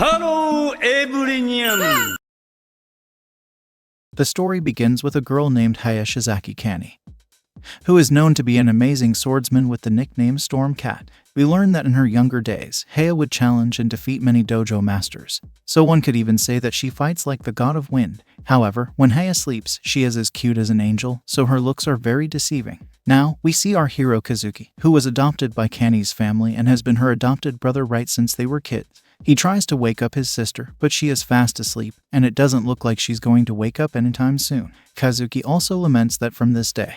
Hello, everyone! The story begins with a girl named Hayashizaki Kani, who is known to be an amazing swordsman with the nickname Storm Cat. We learn that in her younger days, Haya would challenge and defeat many dojo masters, so one could even say that she fights like the god of wind. However, when Haya sleeps, she is as cute as an angel, so her looks are very deceiving. Now, we see our hero Kazuki, who was adopted by Kani's family and has been her adopted brother right since they were kids. He tries to wake up his sister, but she is fast asleep, and it doesn't look like she's going to wake up anytime soon. Kazuki also laments that from this day,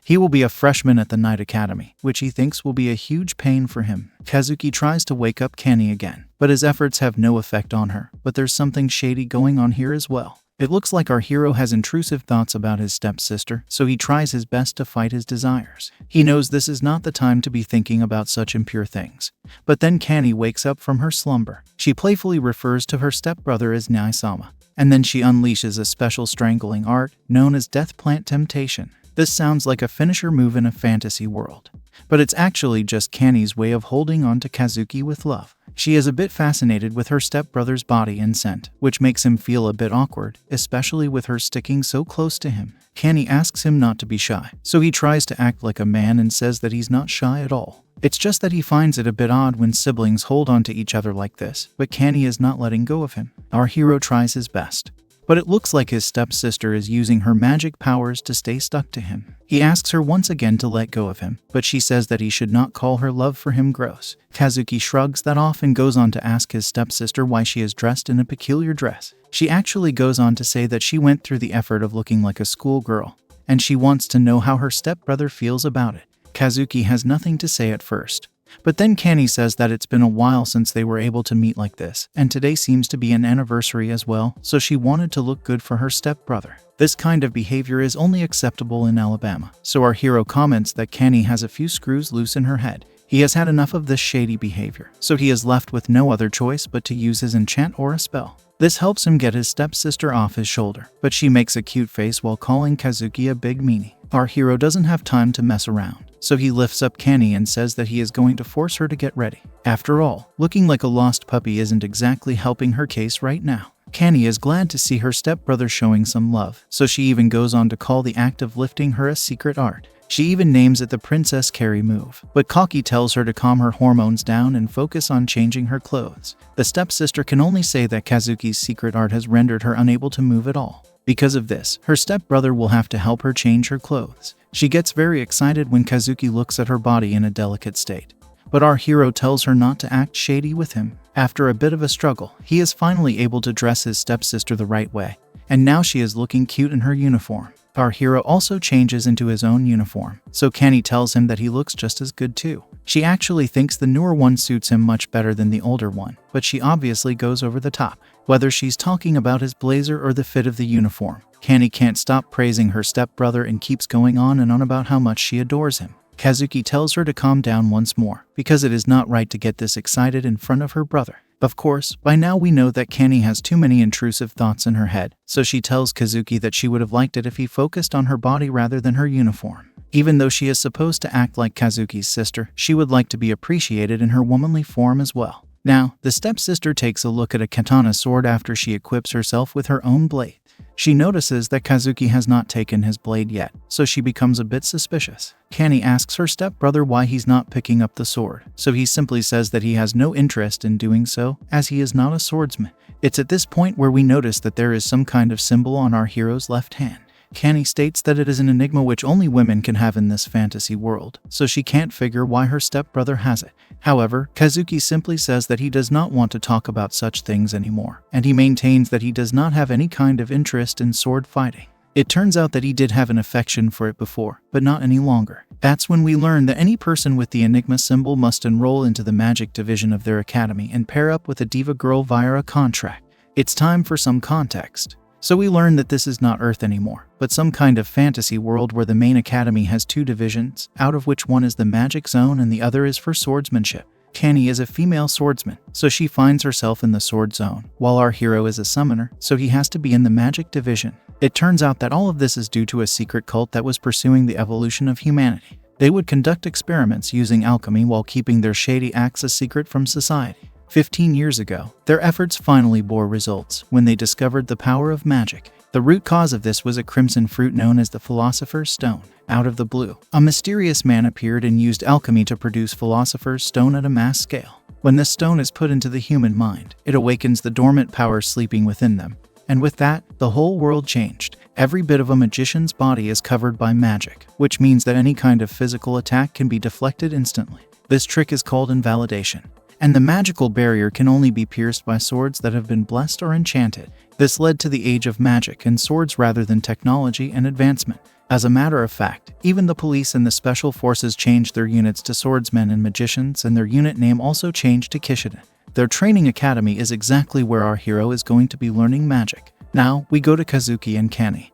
he will be a freshman at the Night Academy, which he thinks will be a huge pain for him. Kazuki tries to wake up Kani again, but his efforts have no effect on her. But there's something shady going on here as well. It looks like our hero has intrusive thoughts about his stepsister, so he tries his best to fight his desires. He knows this is not the time to be thinking about such impure things. But then Kani wakes up from her slumber. She playfully refers to her stepbrother as Nai-sama, and then she unleashes a special strangling art known as Death Plant Temptation. This sounds like a finisher move in a fantasy world, but it's actually just Kani's way of holding on to Kazuki with love. She is a bit fascinated with her stepbrother's body and scent, which makes him feel a bit awkward, especially with her sticking so close to him. Kani asks him not to be shy, so he tries to act like a man and says that he's not shy at all. It's just that he finds it a bit odd when siblings hold on to each other like this, but Kani is not letting go of him. Our hero tries his best, but it looks like his stepsister is using her magic powers to stay stuck to him. He asks her once again to let go of him, but she says that he should not call her love for him gross. Kazuki shrugs that off and goes on to ask his stepsister why she is dressed in a peculiar dress. She actually goes on to say that she went through the effort of looking like a schoolgirl, and she wants to know how her stepbrother feels about it. Kazuki has nothing to say at first, but then Kani says that it's been a while since they were able to meet like this, and today seems to be an anniversary as well, so she wanted to look good for her stepbrother. This kind of behavior is only acceptable in Alabama, so our hero comments that Kani has a few screws loose in her head. He has had enough of this shady behavior, so he is left with no other choice but to use his enchant or a spell. This helps him get his stepsister off his shoulder, but she makes a cute face while calling Kazuki a big meanie. Our hero doesn't have time to mess around, so he lifts up Kani and says that he is going to force her to get ready. After all, looking like a lost puppy isn't exactly helping her case right now. Kani is glad to see her stepbrother showing some love, so she even goes on to call the act of lifting her a secret art. She even names it the Princess Carry move, but Kaki tells her to calm her hormones down and focus on changing her clothes. The stepsister can only say that Kazuki's secret art has rendered her unable to move at all. Because of this, her stepbrother will have to help her change her clothes. She gets very excited when Kazuki looks at her body in a delicate state, but our hero tells her not to act shady with him. After a bit of a struggle, he is finally able to dress his stepsister the right way, and now she is looking cute in her uniform. Our hero also changes into his own uniform, so Kani tells him that he looks just as good too. She actually thinks the newer one suits him much better than the older one, but she obviously goes over the top. Whether she's talking about his blazer or the fit of the uniform, Kani can't stop praising her stepbrother and keeps going on and on about how much she adores him. Kazuki tells her to calm down once more, because it is not right to get this excited in front of her brother. Of course, by now we know that Kani has too many intrusive thoughts in her head, so she tells Kazuki that she would have liked it if he focused on her body rather than her uniform. Even though she is supposed to act like Kazuki's sister, she would like to be appreciated in her womanly form as well. Now, the stepsister takes a look at a katana sword after she equips herself with her own blade. She notices that Kazuki has not taken his blade yet, so she becomes a bit suspicious. Kani asks her stepbrother why he's not picking up the sword, so he simply says that he has no interest in doing so, as he is not a swordsman. It's at this point where we notice that there is some kind of symbol on our hero's left hand. Kani states that it is an enigma which only women can have in this fantasy world, so she can't figure why her stepbrother has it. However, Kazuki simply says that he does not want to talk about such things anymore, and he maintains that he does not have any kind of interest in sword fighting. It turns out that he did have an affection for it before, but not any longer. That's when we learn that any person with the enigma symbol must enroll into the magic division of their academy and pair up with a diva girl via a contract. It's time for some context. So we learn that this is not Earth anymore, but some kind of fantasy world where the main academy has two divisions, out of which one is the magic zone and the other is for swordsmanship. Kani is a female swordsman, so she finds herself in the sword zone, while our hero is a summoner, so he has to be in the magic division. It turns out that all of this is due to a secret cult that was pursuing the evolution of humanity. They would conduct experiments using alchemy while keeping their shady acts a secret from society. 15 years ago, their efforts finally bore results when they discovered the power of magic. The root cause of this was a crimson fruit known as the Philosopher's Stone. Out of the blue, a mysterious man appeared and used alchemy to produce Philosopher's Stone at a mass scale. When this stone is put into the human mind, it awakens the dormant powers sleeping within them. And with that, the whole world changed. Every bit of a magician's body is covered by magic, which means that any kind of physical attack can be deflected instantly. This trick is called invalidation, and the magical barrier can only be pierced by swords that have been blessed or enchanted. This led to the age of magic and swords rather than technology and advancement. As a matter of fact, even the police and the special forces changed their units to swordsmen and magicians, and their unit name also changed to Kishiden. Their training academy is exactly where our hero is going to be learning magic. Now, we go to Kazuki and Kani,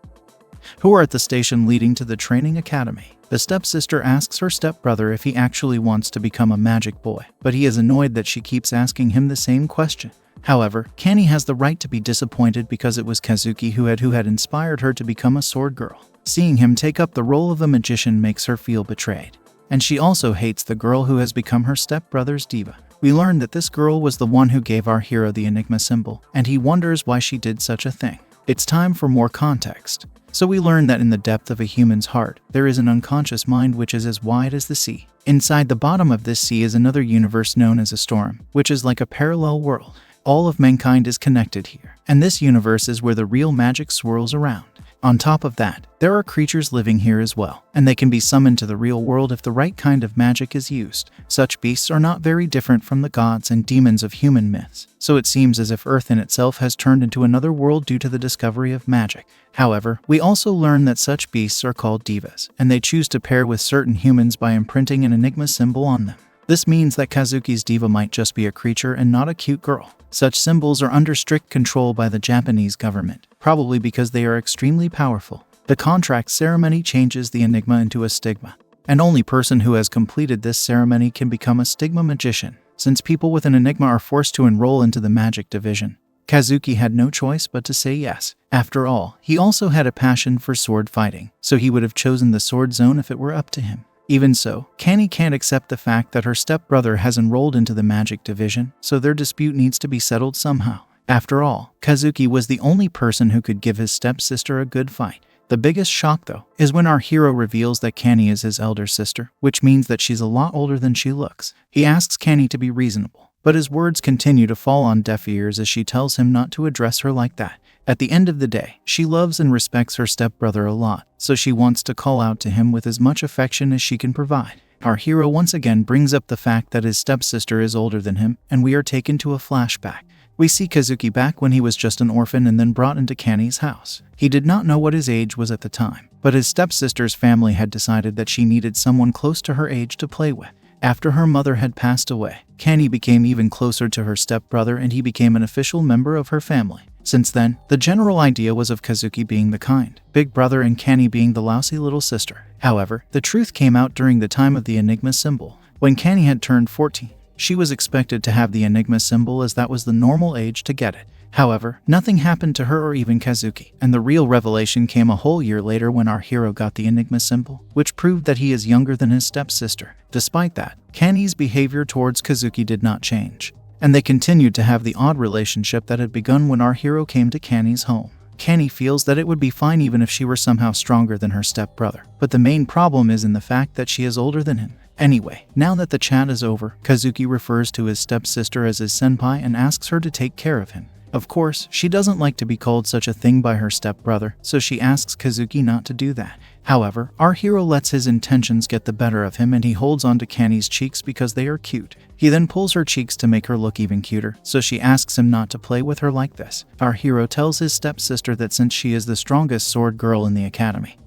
who are at the station leading to the training academy. The stepsister asks her stepbrother if he actually wants to become a magic boy, but he is annoyed that she keeps asking him the same question. However, Kani has the right to be disappointed because it was Kazuki who had inspired her to become a sword girl. Seeing him take up the role of a magician makes her feel betrayed. And she also hates the girl who has become her stepbrother's diva. We learn that this girl was the one who gave our hero the Enigma symbol, and he wonders why she did such a thing. It's time for more context. So we learn that in the depth of a human's heart, there is an unconscious mind which is as wide as the sea. Inside the bottom of this sea is another universe known as a storm, which is like a parallel world. All of mankind is connected here, and this universe is where the real magic swirls around. On top of that, there are creatures living here as well, and they can be summoned to the real world if the right kind of magic is used. Such beasts are not very different from the gods and demons of human myths, so it seems as if Earth in itself has turned into another world due to the discovery of magic. However, we also learn that such beasts are called divas, and they choose to pair with certain humans by imprinting an Enigma symbol on them. This means that Kazuki's diva might just be a creature and not a cute girl. Such symbols are under strict control by the Japanese government, probably because they are extremely powerful. The contract ceremony changes the Enigma into a stigma, and only person who has completed this ceremony can become a stigma magician, since people with an Enigma are forced to enroll into the magic division. Kazuki had no choice but to say yes. After all, he also had a passion for sword fighting, so he would have chosen the sword zone if it were up to him. Even so, Kani can't accept the fact that her stepbrother has enrolled into the magic division, so their dispute needs to be settled somehow. After all, Kazuki was the only person who could give his stepsister a good fight. The biggest shock, though, is when our hero reveals that Kani is his elder sister, which means that she's a lot older than she looks. He asks Kani to be reasonable, but his words continue to fall on deaf ears as she tells him not to address her like that. At the end of the day, she loves and respects her stepbrother a lot, so she wants to call out to him with as much affection as she can provide. Our hero once again brings up the fact that his stepsister is older than him, and we are taken to a flashback. We see Kazuki back when he was just an orphan and then brought into Kani's house. He did not know what his age was at the time, but his stepsister's family had decided that she needed someone close to her age to play with. After her mother had passed away, Kani became even closer to her stepbrother and he became an official member of her family. Since then, the general idea was of Kazuki being the kind big brother and Kani being the lousy little sister. However, the truth came out during the time of the Enigma symbol. When Kani had turned 14, she was expected to have the Enigma symbol as that was the normal age to get it. However, nothing happened to her or even Kazuki, and the real revelation came a whole year later when our hero got the Enigma symbol, which proved that he is younger than his stepsister. Despite that, Kani's behavior towards Kazuki did not change, and they continued to have the odd relationship that had begun when our hero came to Kani's home. Kani feels that it would be fine even if she were somehow stronger than her stepbrother, but the main problem is in the fact that she is older than him. Anyway, now that the chat is over, Kazuki refers to his stepsister as his senpai and asks her to take care of him. Of course, she doesn't like to be called such a thing by her stepbrother, so she asks Kazuki not to do that. However, our hero lets his intentions get the better of him and he holds onto Kani's cheeks because they are cute. He then pulls her cheeks to make her look even cuter, so she asks him not to play with her like this. Our hero tells his stepsister that since she is the strongest sword girl in the academy,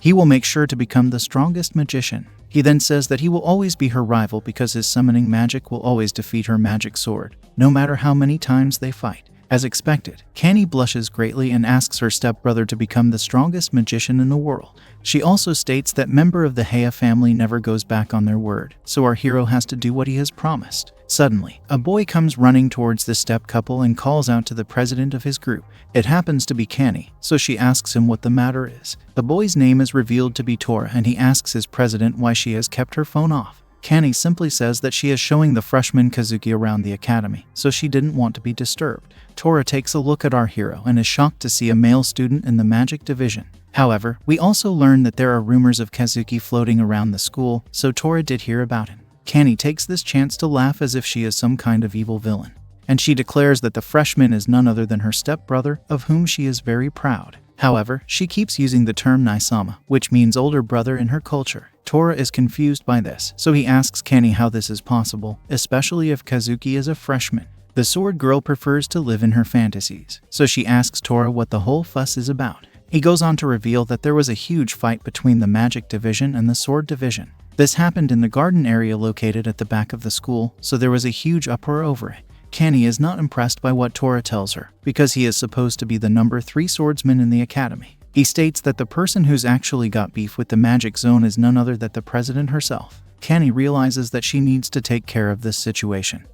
he will make sure to become the strongest magician. He then says that he will always be her rival because his summoning magic will always defeat her magic sword, no matter how many times they fight. As expected, Kani blushes greatly and asks her stepbrother to become the strongest magician in the world. She also states that member of the Heya family never goes back on their word, so our hero has to do what he has promised. Suddenly, a boy comes running towards the step couple and calls out to the president of his group. It happens to be Kani, so she asks him what the matter is. The boy's name is revealed to be Tora and he asks his president why she has kept her phone off. Kanny simply says that she is showing the freshman Kazuki around the academy, so she didn't want to be disturbed. Tora takes a look at our hero and is shocked to see a male student in the magic division. However, we also learn that there are rumors of Kazuki floating around the school, so Tora did hear about him. Kanny takes this chance to laugh as if she is some kind of evil villain, and she declares that the freshman is none other than her stepbrother, of whom she is very proud. However, she keeps using the term Naisama, which means older brother in her culture. Tora is confused by this, so he asks Kanny how this is possible, especially if Kazuki is a freshman. The sword girl prefers to live in her fantasies, so she asks Tora what the whole fuss is about. He goes on to reveal that there was a huge fight between the magic division and the sword division. This happened in the garden area located at the back of the school, so there was a huge uproar over it. Kanny is not impressed by what Tora tells her, because he is supposed to be the number 3 swordsman in the academy. He states that the person who's actually got beef with the magic zone is none other than the president herself. Kanny realizes that she needs to take care of this situation,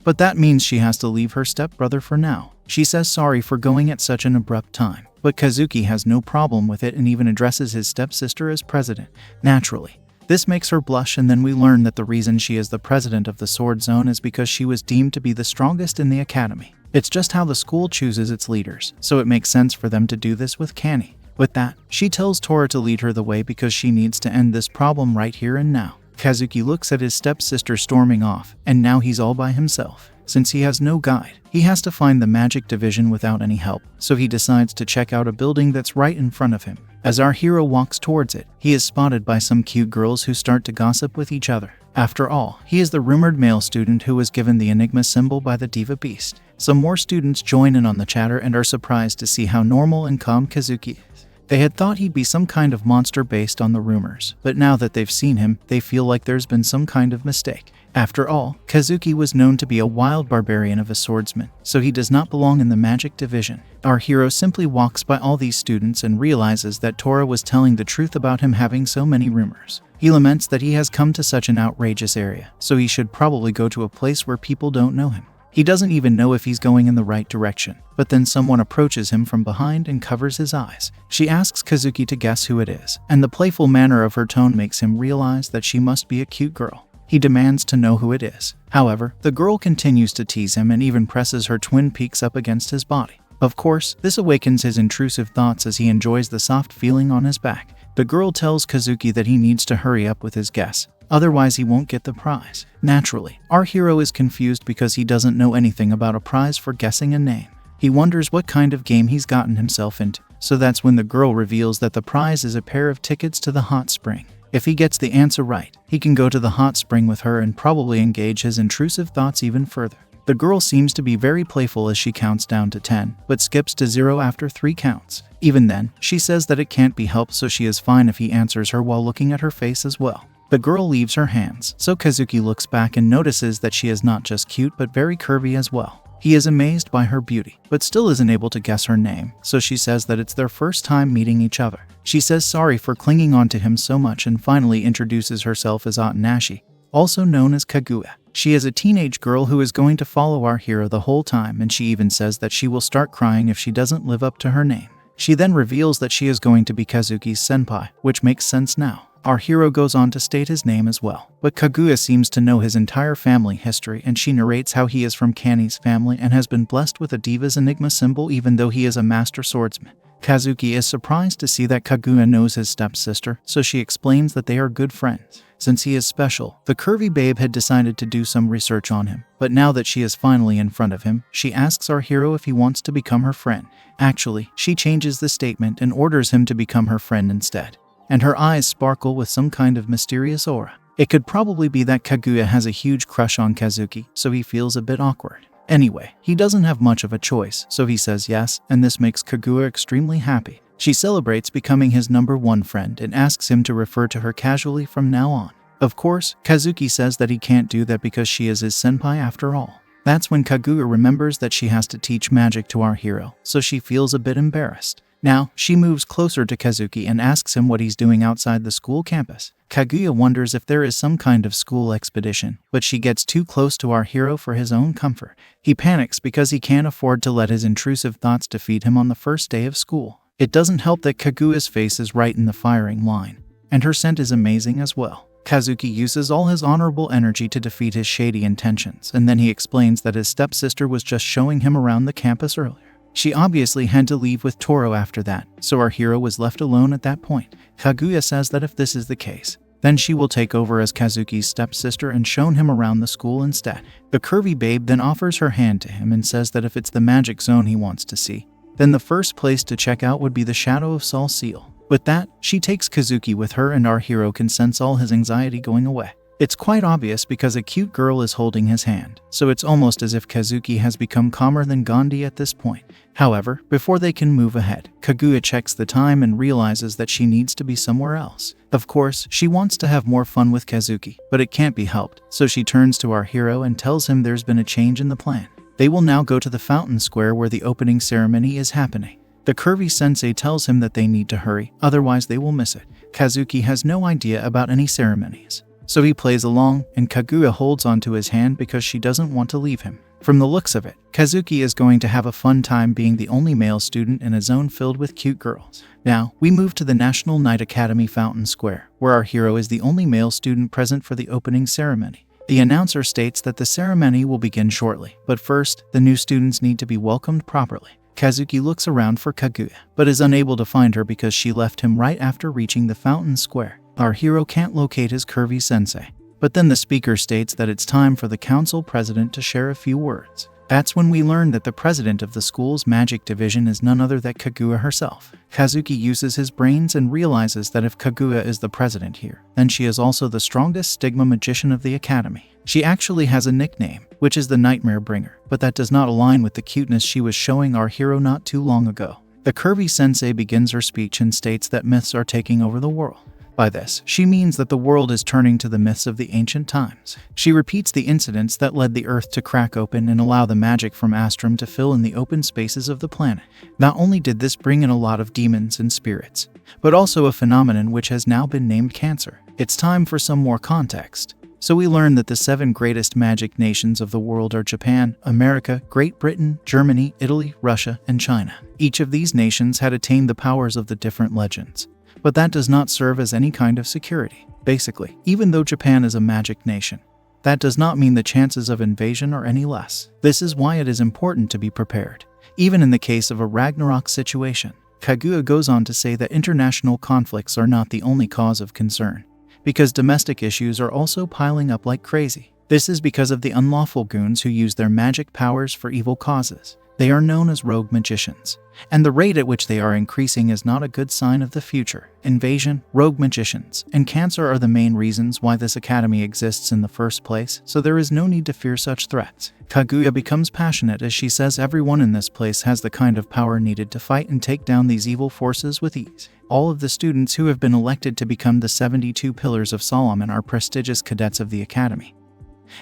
but that means she has to leave her stepbrother for now. She says sorry for going at such an abrupt time, but Kazuki has no problem with it and even addresses his stepsister as president. Naturally, this makes her blush, and then we learn that the reason she is the president of the Sword Zone is because she was deemed to be the strongest in the academy. It's just how the school chooses its leaders, so it makes sense for them to do this with Kanny. With that, she tells Tora to lead her the way because she needs to end this problem right here and now. Kazuki looks at his stepsister storming off, and now he's all by himself. Since he has no guide, he has to find the magic division without any help, so he decides to check out a building that's right in front of him. As our hero walks towards it, he is spotted by some cute girls who start to gossip with each other. After all, he is the rumored male student who was given the Enigma symbol by the Diva Beast. Some more students join in on the chatter and are surprised to see how normal and calm Kazuki is. They had thought he'd be some kind of monster based on the rumors, but now that they've seen him, they feel like there's been some kind of mistake. After all, Kazuki was known to be a wild barbarian of a swordsman, so he does not belong in the magic division. Our hero simply walks by all these students and realizes that Tora was telling the truth about him having so many rumors. He laments that he has come to such an outrageous area, so he should probably go to a place where people don't know him. He doesn't even know if he's going in the right direction, but then someone approaches him from behind and covers his eyes. She asks Kazuki to guess who it is, and the playful manner of her tone makes him realize that she must be a cute girl. He demands to know who it is. However, the girl continues to tease him and even presses her twin peaks up against his body. Of course, this awakens his intrusive thoughts as he enjoys the soft feeling on his back. The girl tells Kazuki that he needs to hurry up with his guess, otherwise he won't get the prize. Naturally, our hero is confused because he doesn't know anything about a prize for guessing a name. He wonders what kind of game he's gotten himself into, so that's when the girl reveals that the prize is a pair of tickets to the hot spring. If he gets the answer right, he can go to the hot spring with her and probably engage his intrusive thoughts even further. The girl seems to be very playful as she counts down to 10, but skips to 0 after 3 counts. Even then, she says that it can't be helped, so she is fine if he answers her while looking at her face as well. The girl leaves her hands, so Kazuki looks back and notices that she is not just cute but very curvy as well. He is amazed by her beauty, but still isn't able to guess her name, so she says that it's their first time meeting each other. She says sorry for clinging on to him so much and finally introduces herself as Atanashi, also known as Kaguya. She is a teenage girl who is going to follow our hero the whole time, and she even says that she will start crying if she doesn't live up to her name. She then reveals that she is going to be Kazuki's senpai, which makes sense now. Our hero goes on to state his name as well, but Kaguya seems to know his entire family history, and she narrates how he is from Kanny's family and has been blessed with a Diva's Enigma symbol even though he is a master swordsman. Kazuki is surprised to see that Kaguya knows his stepsister, so she explains that they are good friends. Since he is special, the curvy babe had decided to do some research on him, but now that she is finally in front of him, she asks our hero if he wants to become her friend. Actually, she changes the statement and orders him to become her friend instead, and her eyes sparkle with some kind of mysterious aura. It could probably be that Kaguya has a huge crush on Kazuki, so he feels a bit awkward. Anyway, he doesn't have much of a choice, so he says yes, and this makes Kaguya extremely happy. She celebrates becoming his number 1 friend and asks him to refer to her casually from now on. Of course, Kazuki says that he can't do that because she is his senpai after all. That's when Kaguya remembers that she has to teach magic to our hero, so she feels a bit embarrassed. Now, she moves closer to Kazuki and asks him what he's doing outside the school campus. Kaguya wonders if there is some kind of school expedition, but she gets too close to our hero for his own comfort. He panics because he can't afford to let his intrusive thoughts defeat him on the first day of school. It doesn't help that Kaguya's face is right in the firing line, and her scent is amazing as well. Kazuki uses all his honorable energy to defeat his shady intentions, and then he explains that his stepsister was just showing him around the campus earlier. She obviously had to leave with Toro after that, so our hero was left alone at that point. Kaguya says that if this is the case, then she will take over as Kazuki's stepsister and show him around the school instead. The curvy babe then offers her hand to him and says that if it's the magic zone he wants to see, then the first place to check out would be the Shadow of Sol Seal. With that, she takes Kazuki with her and our hero can sense all his anxiety going away. It's quite obvious because a cute girl is holding his hand, so it's almost as if Kazuki has become calmer than Gandhi at this point. However, before they can move ahead, Kaguya checks the time and realizes that she needs to be somewhere else. Of course, she wants to have more fun with Kazuki, but it can't be helped, so she turns to our hero and tells him there's been a change in the plan. They will now go to the fountain square where the opening ceremony is happening. The curvy sensei tells him that they need to hurry, otherwise they will miss it. Kazuki has no idea about any ceremonies, so he plays along, and Kaguya holds onto his hand because she doesn't want to leave him. From the looks of it, Kazuki is going to have a fun time being the only male student in a zone filled with cute girls. Now, we move to the National Night Academy Fountain Square, where our hero is the only male student present for the opening ceremony. The announcer states that the ceremony will begin shortly, but first, the new students need to be welcomed properly. Kazuki looks around for Kaguya, but is unable to find her because she left him right after reaching the fountain square. Our hero can't locate his curvy sensei, but then the speaker states that it's time for the council president to share a few words. That's when we learn that the president of the school's magic division is none other than Kaguya herself. Kazuki uses his brains and realizes that if Kaguya is the president here, then she is also the strongest stigma magician of the academy. She actually has a nickname, which is the Nightmare Bringer, but that does not align with the cuteness she was showing our hero not too long ago. The curvy sensei begins her speech and states that myths are taking over the world. By this, she means that the world is turning to the myths of the ancient times. She repeats the incidents that led the earth to crack open and allow the magic from Astrum to fill in the open spaces of the planet. Not only did this bring in a lot of demons and spirits, but also a phenomenon which has now been named cancer. It's time for some more context. So we learn that the 7 greatest magic nations of the world are Japan, America, Great Britain, Germany, Italy, Russia, and China. Each of these nations had attained the powers of the different legends, but that does not serve as any kind of security. Basically, even though Japan is a magic nation, that does not mean the chances of invasion are any less. This is why it is important to be prepared, even in the case of a Ragnarok situation. Kaguya goes on to say that international conflicts are not the only cause of concern, because domestic issues are also piling up like crazy. This is because of the unlawful goons who use their magic powers for evil causes. They are known as rogue magicians, and the rate at which they are increasing is not a good sign of the future. Invasion, rogue magicians, and cancer are the main reasons why this academy exists in the first place, so there is no need to fear such threats. Kaguya becomes passionate as she says everyone in this place has the kind of power needed to fight and take down these evil forces with ease. All of the students who have been elected to become the 72 Pillars of Solomon are prestigious cadets of the academy,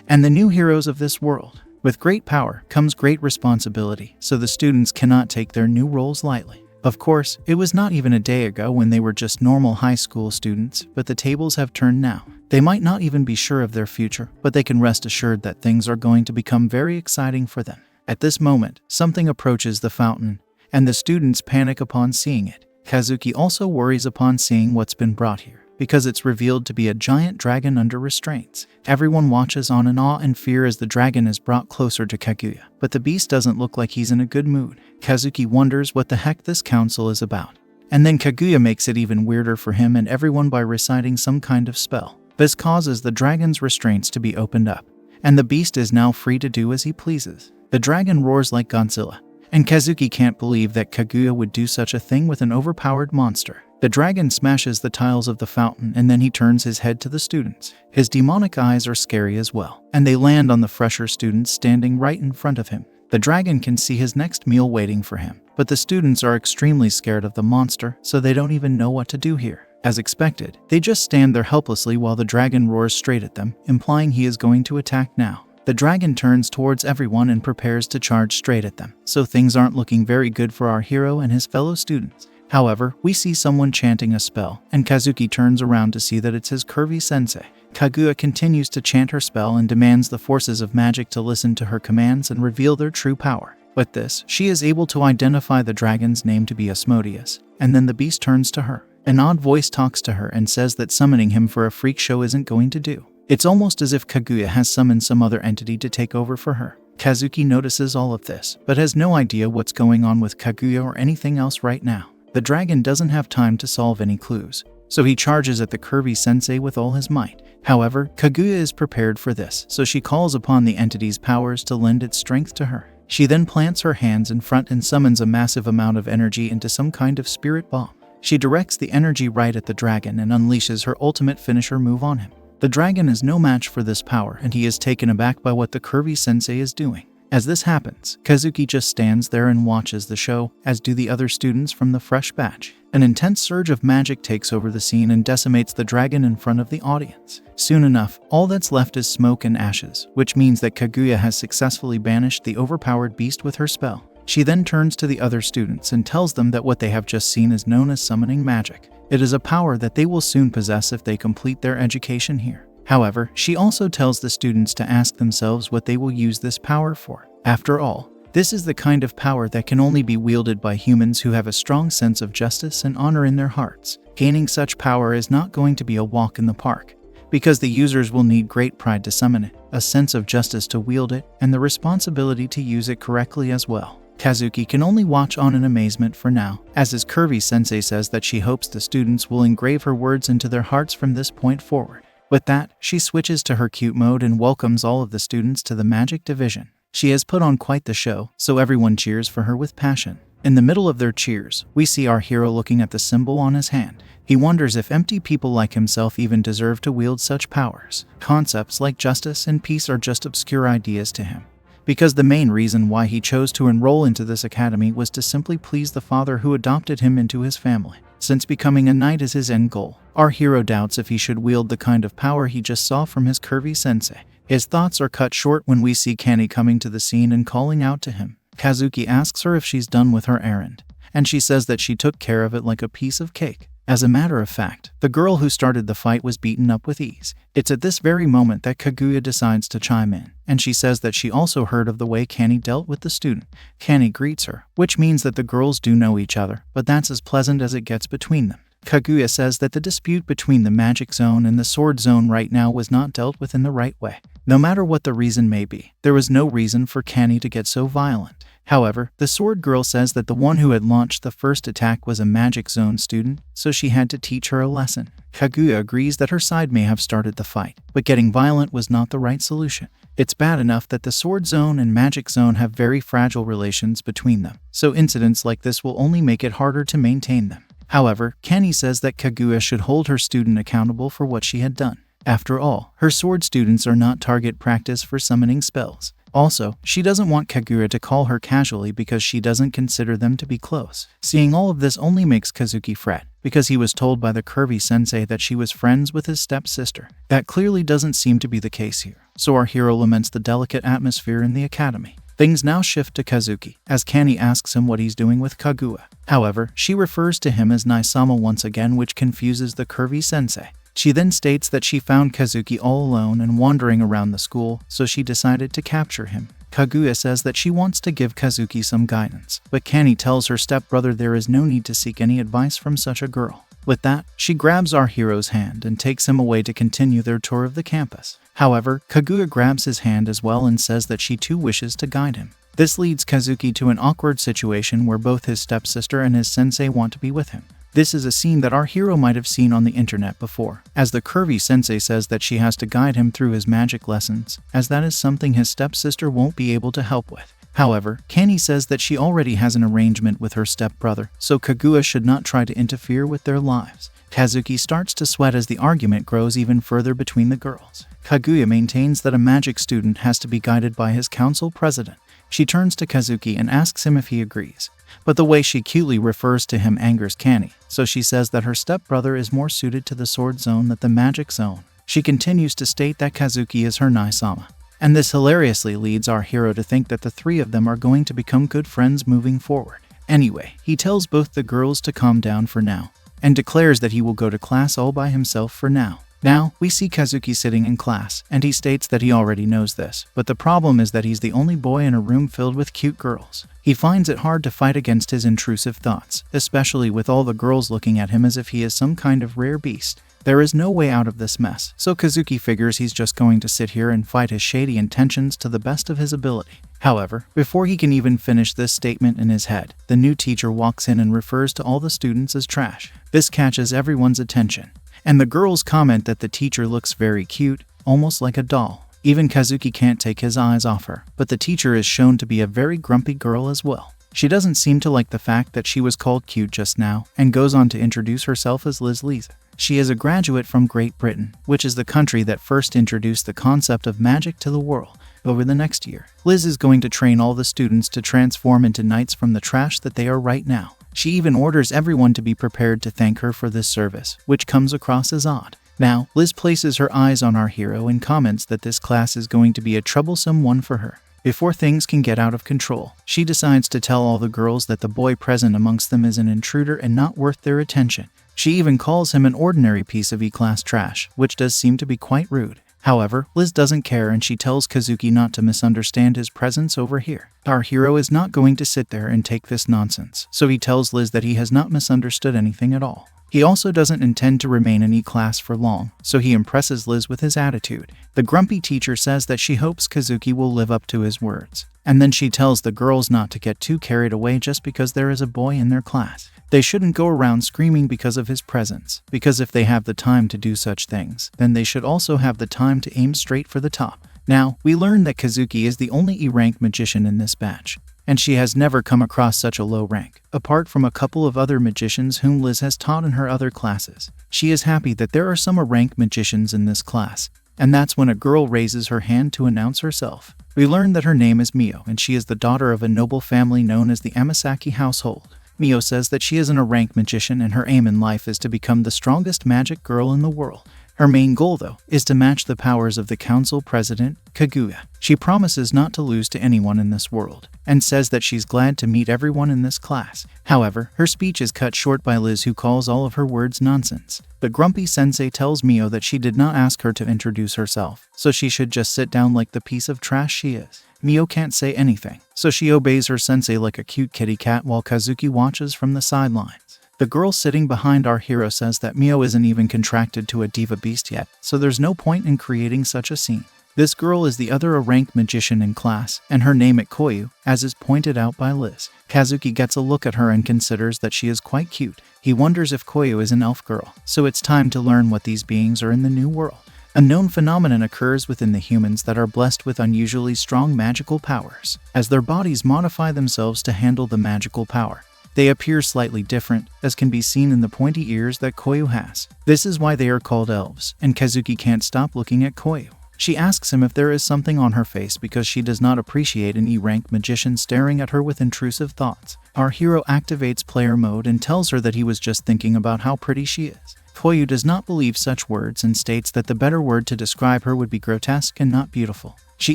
and the new heroes of this world. With great power comes great responsibility, so the students cannot take their new roles lightly. Of course, it was not even a day ago when they were just normal high school students, but the tables have turned now. They might not even be sure of their future, but they can rest assured that things are going to become very exciting for them. At this moment, something approaches the fountain, and the students panic upon seeing it. Kazuki also worries upon seeing what's been brought here, because it's revealed to be a giant dragon under restraints. Everyone watches on in awe and fear as the dragon is brought closer to Kaguya, but the beast doesn't look like he's in a good mood. Kazuki wonders what the heck this council is about, and then Kaguya makes it even weirder for him and everyone by reciting some kind of spell. This causes the dragon's restraints to be opened up, and the beast is now free to do as he pleases. The dragon roars like Godzilla, and Kazuki can't believe that Kaguya would do such a thing with an overpowered monster. The dragon smashes the tiles of the fountain and then he turns his head to the students. His demonic eyes are scary as well, and they land on the fresher students standing right in front of him. The dragon can see his next meal waiting for him, but the students are extremely scared of the monster, so they don't even know what to do here. As expected, they just stand there helplessly while the dragon roars straight at them, implying he is going to attack now. The dragon turns towards everyone and prepares to charge straight at them, so things aren't looking very good for our hero and his fellow students. However, we see someone chanting a spell, and Kazuki turns around to see that it's his curvy sensei. Kaguya continues to chant her spell and demands the forces of magic to listen to her commands and reveal their true power. With this, she is able to identify the dragon's name to be Asmodeus, and then the beast turns to her. An odd voice talks to her and says that summoning him for a freak show isn't going to do. It's almost as if Kaguya has summoned some other entity to take over for her. Kazuki notices all of this, but has no idea what's going on with Kaguya or anything else right now. The dragon doesn't have time to solve any clues, so he charges at the curvy sensei with all his might. However, Kaguya is prepared for this, so she calls upon the entity's powers to lend its strength to her. She then plants her hands in front and summons a massive amount of energy into some kind of spirit bomb. She directs the energy right at the dragon and unleashes her ultimate finisher move on him. The dragon is no match for this power, and he is taken aback by what the curvy sensei is doing. As this happens, Kazuki just stands there and watches the show, as do the other students from the fresh batch. An intense surge of magic takes over the scene and decimates the dragon in front of the audience. Soon enough, all that's left is smoke and ashes, which means that Kaguya has successfully banished the overpowered beast with her spell. She then turns to the other students and tells them that what they have just seen is known as summoning magic. It is a power that they will soon possess if they complete their education here. However, she also tells the students to ask themselves what they will use this power for. After all, this is the kind of power that can only be wielded by humans who have a strong sense of justice and honor in their hearts. Gaining such power is not going to be a walk in the park, because the users will need great pride to summon it, a sense of justice to wield it, and the responsibility to use it correctly as well. Kazuki can only watch on in amazement for now, as his curvy sensei says that she hopes the students will engrave her words into their hearts from this point forward. With that, she switches to her cute mode and welcomes all of the students to the magic division. She has put on quite the show, so everyone cheers for her with passion. In the middle of their cheers, we see our hero looking at the symbol on his hand. He wonders if empty people like himself even deserve to wield such powers. Concepts like justice and peace are just obscure ideas to him, because the main reason why he chose to enroll into this academy was to simply please the father who adopted him into his family. Since becoming a knight is his end goal, our hero doubts if he should wield the kind of power he just saw from his curvy sensei. His thoughts are cut short when we see Kani coming to the scene and calling out to him. Kazuki asks her if she's done with her errand, and she says that she took care of it like a piece of cake. As a matter of fact, the girl who started the fight was beaten up with ease. It's at this very moment that Kaguya decides to chime in, and she says that she also heard of the way Kani dealt with the student. Kani greets her, which means that the girls do know each other, but that's as pleasant as it gets between them. Kaguya says that the dispute between the magic zone and the sword zone right now was not dealt with in the right way. No matter what the reason may be, there was no reason for Kani to get so violent. However, the sword girl says that the one who had launched the first attack was a magic zone student, so she had to teach her a lesson. Kaguya agrees that her side may have started the fight, but getting violent was not the right solution. It's bad enough that the sword zone and magic zone have very fragile relations between them, so incidents like this will only make it harder to maintain them. However, Kani says that Kaguya should hold her student accountable for what she had done. After all, her sword students are not target practice for summoning spells. Also, she doesn't want Kaguya to call her casually because she doesn't consider them to be close. Seeing all of this only makes Kazuki fret, because he was told by the curvy sensei that she was friends with his stepsister. That clearly doesn't seem to be the case here, so our hero laments the delicate atmosphere in the academy. Things now shift to Kazuki, as Kani asks him what he's doing with Kaguya. However, she refers to him as Naisama once again, which confuses the curvy sensei. She then states that she found Kazuki all alone and wandering around the school, so she decided to capture him. Kaguya says that she wants to give Kazuki some guidance, but Kani tells her stepbrother there is no need to seek any advice from such a girl. With that, she grabs our hero's hand and takes him away to continue their tour of the campus. However, Kaguya grabs his hand as well and says that she too wishes to guide him. This leads Kazuki to an awkward situation where both his stepsister and his sensei want to be with him. This is a scene that our hero might have seen on the internet before, as the curvy sensei says that she has to guide him through his magic lessons, as that is something his stepsister won't be able to help with. However, Kani says that she already has an arrangement with her stepbrother, so Kaguya should not try to interfere with their lives. Kazuki starts to sweat as the argument grows even further between the girls. Kaguya maintains that a magic student has to be guided by his council president. She turns to Kazuki and asks him if he agrees, but the way she cutely refers to him angers Kani, so she says that her stepbrother is more suited to the sword zone than the magic zone. She continues to state that Kazuki is her Naisama, and this hilariously leads our hero to think that the three of them are going to become good friends moving forward. Anyway, he tells both the girls to calm down for now, and declares that he will go to class all by himself for now. Now, we see Kazuki sitting in class, and he states that he already knows this, but the problem is that he's the only boy in a room filled with cute girls. He finds it hard to fight against his intrusive thoughts, especially with all the girls looking at him as if he is some kind of rare beast. There is no way out of this mess, so Kazuki figures he's just going to sit here and fight his shady intentions to the best of his ability. However, before he can even finish this statement in his head, the new teacher walks in and refers to all the students as trash. This catches everyone's attention, and the girls comment that the teacher looks very cute, almost like a doll. Even Kazuki can't take his eyes off her, but the teacher is shown to be a very grumpy girl as well. She doesn't seem to like the fact that she was called cute just now, and goes on to introduce herself as Liz Lisa. She is a graduate from Great Britain, which is the country that first introduced the concept of magic to the world. Over the next year, Liz is going to train all the students to transform into knights from the trash that they are right now. She even orders everyone to be prepared to thank her for this service, which comes across as odd. Now, Liz places her eyes on our hero and comments that this class is going to be a troublesome one for her. Before things can get out of control, she decides to tell all the girls that the boy present amongst them is an intruder and not worth their attention. She even calls him an ordinary piece of E-class trash, which does seem to be quite rude. However, Liz doesn't care and she tells Kazuki not to misunderstand his presence over here. Our hero is not going to sit there and take this nonsense, so he tells Liz that he has not misunderstood anything at all. He also doesn't intend to remain in E-class for long, so he impresses Liz with his attitude. The grumpy teacher says that she hopes Kazuki will live up to his words, and then she tells the girls not to get too carried away just because there is a boy in their class. They shouldn't go around screaming because of his presence, because if they have the time to do such things, then they should also have the time to aim straight for the top. Now, we learn that Kazuki is the only E-rank magician in this batch, and she has never come across such a low rank, apart from a couple of other magicians whom Liz has taught in her other classes. She is happy that there are some A-rank magicians in this class, and that's when a girl raises her hand to announce herself. We learn that her name is Mio, and she is the daughter of a noble family known as the Amasaki household. Mio says that she is an A-rank magician and her aim in life is to become the strongest magic girl in the world. Her main goal, though, is to match the powers of the council president, Kaguya. She promises not to lose to anyone in this world, and says that she's glad to meet everyone in this class. However, her speech is cut short by Liz, who calls all of her words nonsense. The grumpy sensei tells Mio that she did not ask her to introduce herself, so she should just sit down like the piece of trash she is. Mio can't say anything, so she obeys her sensei like a cute kitty cat while Kazuki watches from the sidelines. The girl sitting behind our hero says that Mio isn't even contracted to a diva beast yet, so there's no point in creating such a scene. This girl is the other A-rank magician in class, and her name is Koyu, as is pointed out by Liz. Kazuki gets a look at her and considers that she is quite cute. He wonders if Koyu is an elf girl, so it's time to learn what these beings are in the new world. A known phenomenon occurs within the humans that are blessed with unusually strong magical powers. As their bodies modify themselves to handle the magical power, they appear slightly different, as can be seen in the pointy ears that Koyu has. This is why they are called elves, and Kazuki can't stop looking at Koyu. She asks him if there is something on her face because she does not appreciate an E-rank magician staring at her with intrusive thoughts. Our hero activates player mode and tells her that he was just thinking about how pretty she is. Koyu does not believe such words and states that the better word to describe her would be grotesque and not beautiful. She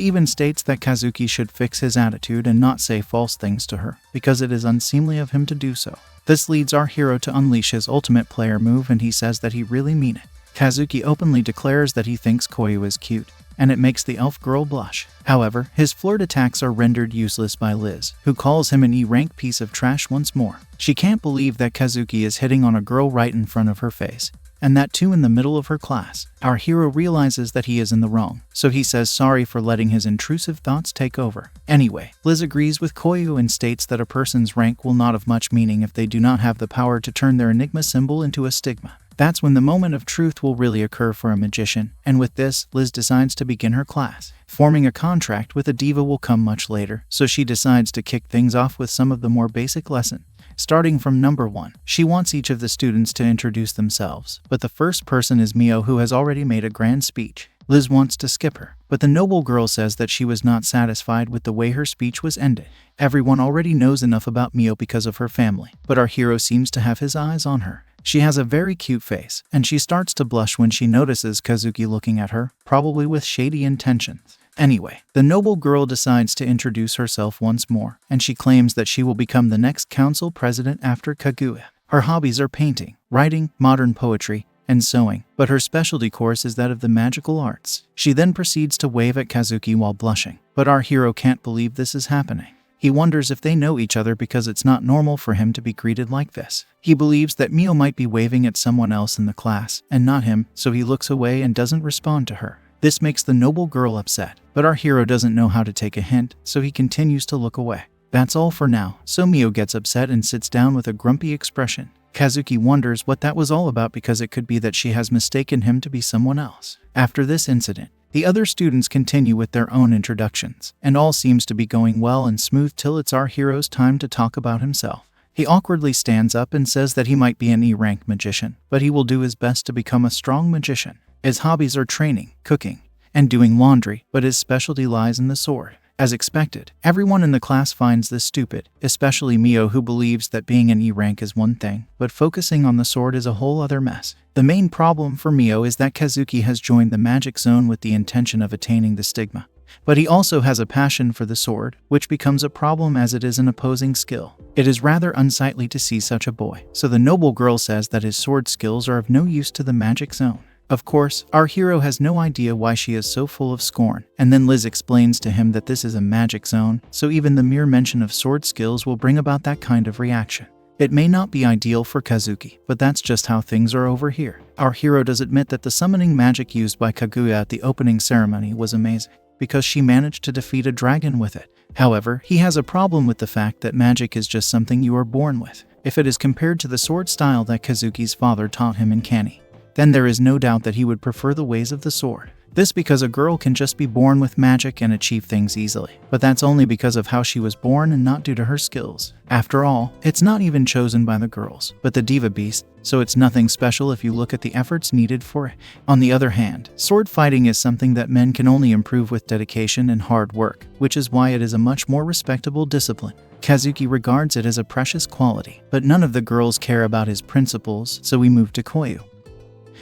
even states that Kazuki should fix his attitude and not say false things to her, because it is unseemly of him to do so. This leads our hero to unleash his ultimate player move, and he says that he really means it. Kazuki openly declares that he thinks Koyu is cute, and it makes the elf girl blush. However, his flirt attacks are rendered useless by Liz, who calls him an E-rank piece of trash once more. She can't believe that Kazuki is hitting on a girl right in front of her face, and that too in the middle of her class. Our hero realizes that he is in the wrong, so he says sorry for letting his intrusive thoughts take over. Anyway, Liz agrees with Koyu and states that a person's rank will not have much meaning if they do not have the power to turn their enigma symbol into a stigma. That's when the moment of truth will really occur for a magician, and with this, Liz decides to begin her class. Forming a contract with a diva will come much later, so she decides to kick things off with some of the more basic lessons. Starting from number 1, she wants each of the students to introduce themselves, but the first person is Mio, who has already made a grand speech. Liz wants to skip her, but the noble girl says that she was not satisfied with the way her speech was ended. Everyone already knows enough about Mio because of her family, but our hero seems to have his eyes on her. She has a very cute face, and she starts to blush when she notices Kazuki looking at her, probably with shady intentions. Anyway, the noble girl decides to introduce herself once more, and she claims that she will become the next council president after Kaguya. Her hobbies are painting, writing, modern poetry, and sewing, but her specialty course is that of the magical arts. She then proceeds to wave at Kazuki while blushing, but our hero can't believe this is happening. He wonders if they know each other because it's not normal for him to be greeted like this. He believes that Mio might be waving at someone else in the class, and not him, so he looks away and doesn't respond to her. This makes the noble girl upset, but our hero doesn't know how to take a hint, so he continues to look away. That's all for now, so Mio gets upset and sits down with a grumpy expression. Kazuki wonders what that was all about because it could be that she has mistaken him to be someone else. After this incident, the other students continue with their own introductions, and all seems to be going well and smooth till it's our hero's time to talk about himself. He awkwardly stands up and says that he might be an E-rank magician, but he will do his best to become a strong magician. His hobbies are training, cooking, and doing laundry, but his specialty lies in the sword. As expected, everyone in the class finds this stupid, especially Mio, who believes that being an E-rank is one thing, but focusing on the sword is a whole other mess. The main problem for Mio is that Kazuki has joined the magic zone with the intention of attaining the stigma. But he also has a passion for the sword, which becomes a problem as it is an opposing skill. It is rather unsightly to see such a boy, so the noble girl says that his sword skills are of no use to the magic zone. Of course, our hero has no idea why she is so full of scorn, and then Liz explains to him that this is a magic zone, so even the mere mention of sword skills will bring about that kind of reaction. It may not be ideal for Kazuki, but that's just how things are over here. Our hero does admit that the summoning magic used by Kaguya at the opening ceremony was amazing, because she managed to defeat a dragon with it. However, he has a problem with the fact that magic is just something you are born with. If it is compared to the sword style that Kazuki's father taught him in Kani, then there is no doubt that he would prefer the ways of the sword. This because a girl can just be born with magic and achieve things easily, but that's only because of how she was born and not due to her skills. After all, it's not even chosen by the girls, but the diva beast, so it's nothing special if you look at the efforts needed for it. On the other hand, sword fighting is something that men can only improve with dedication and hard work, which is why it is a much more respectable discipline. Kazuki regards it as a precious quality, but none of the girls care about his principles, so we move to Koyu,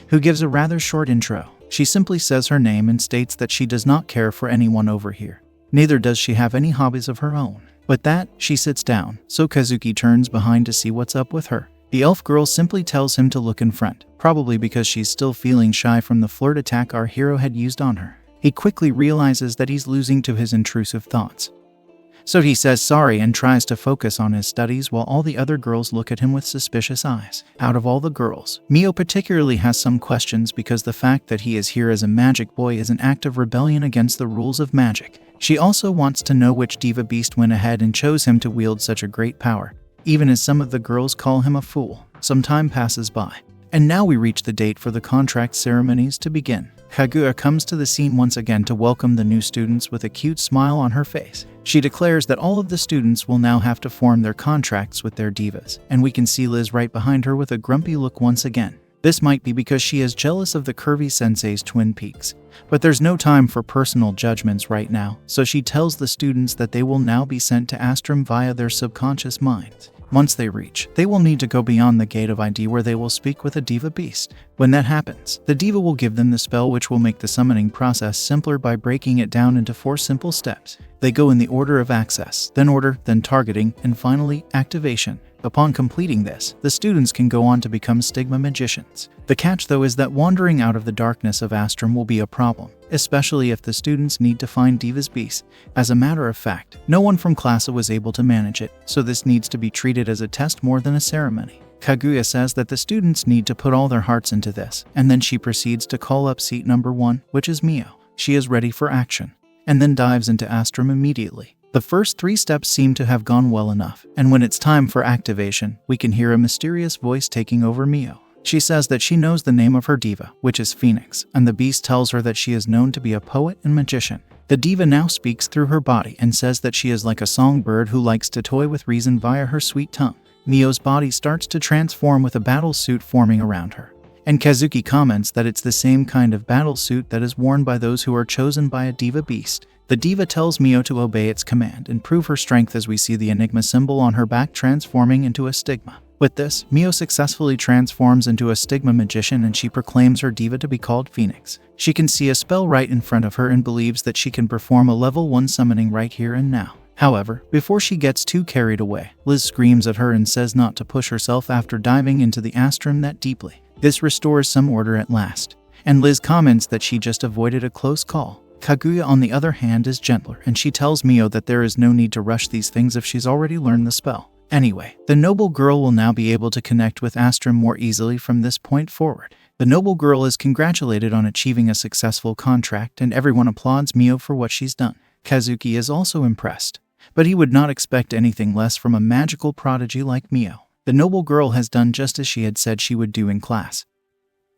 who gives a rather short intro. She simply says her name and states that she does not care for anyone over here. Neither does she have any hobbies of her own. With that, she sits down, so Kazuki turns behind to see what's up with her. The elf girl simply tells him to look in front, probably because she's still feeling shy from the flirt attack our hero had used on her. He quickly realizes that he's losing to his intrusive thoughts, so he says sorry and tries to focus on his studies while all the other girls look at him with suspicious eyes. Out of all the girls, Mio particularly has some questions because the fact that he is here as a magic boy is an act of rebellion against the rules of magic. She also wants to know which diva beast went ahead and chose him to wield such a great power, even as some of the girls call him a fool. Some time passes by, and now we reach the date for the contract ceremonies to begin. Kaguya comes to the scene once again to welcome the new students with a cute smile on her face. She declares that all of the students will now have to form their contracts with their divas, and we can see Liz right behind her with a grumpy look once again. This might be because she is jealous of the curvy sensei's twin peaks, but there's no time for personal judgments right now, so she tells the students that they will now be sent to Astrum via their subconscious minds. Once they reach, they will need to go beyond the gate of ID where they will speak with a diva beast. When that happens, the diva will give them the spell which will make the summoning process simpler by breaking it down into 4 simple steps. They go in the order of access, then order, then targeting, and finally, activation. Upon completing this, the students can go on to become stigma magicians. The catch though is that wandering out of the darkness of Astrum will be a problem, especially if the students need to find Diva's beast. As a matter of fact, no one from Classa was able to manage it, so this needs to be treated as a test more than a ceremony. Kaguya says that the students need to put all their hearts into this, and then she proceeds to call up seat number 1, which is Mio. She is ready for action, and then dives into Astrum immediately. The first 3 steps seem to have gone well enough, and when it's time for activation, we can hear a mysterious voice taking over Mio. She says that she knows the name of her diva, which is Phoenix, and the beast tells her that she is known to be a poet and magician. The diva now speaks through her body and says that she is like a songbird who likes to toy with reason via her sweet tongue. Mio's body starts to transform with a battle suit forming around her, and Kazuki comments that it's the same kind of battle suit that is worn by those who are chosen by a diva beast. The diva tells Mio to obey its command and prove her strength as we see the enigma symbol on her back transforming into a stigma. With this, Mio successfully transforms into a stigma magician and she proclaims her diva to be called Phoenix. She can see a spell right in front of her and believes that she can perform a level 1 summoning right here and now. However, before she gets too carried away, Liz screams at her and says not to push herself after diving into the Astrum that deeply. This restores some order at last, and Liz comments that she just avoided a close call. Kaguya, on the other hand, is gentler, and she tells Mio that there is no need to rush these things if she's already learned the spell. Anyway, the noble girl will now be able to connect with Astrum more easily from this point forward. The noble girl is congratulated on achieving a successful contract, and everyone applauds Mio for what she's done. Kazuki is also impressed, but he would not expect anything less from a magical prodigy like Mio. The noble girl has done just as she had said she would do in class,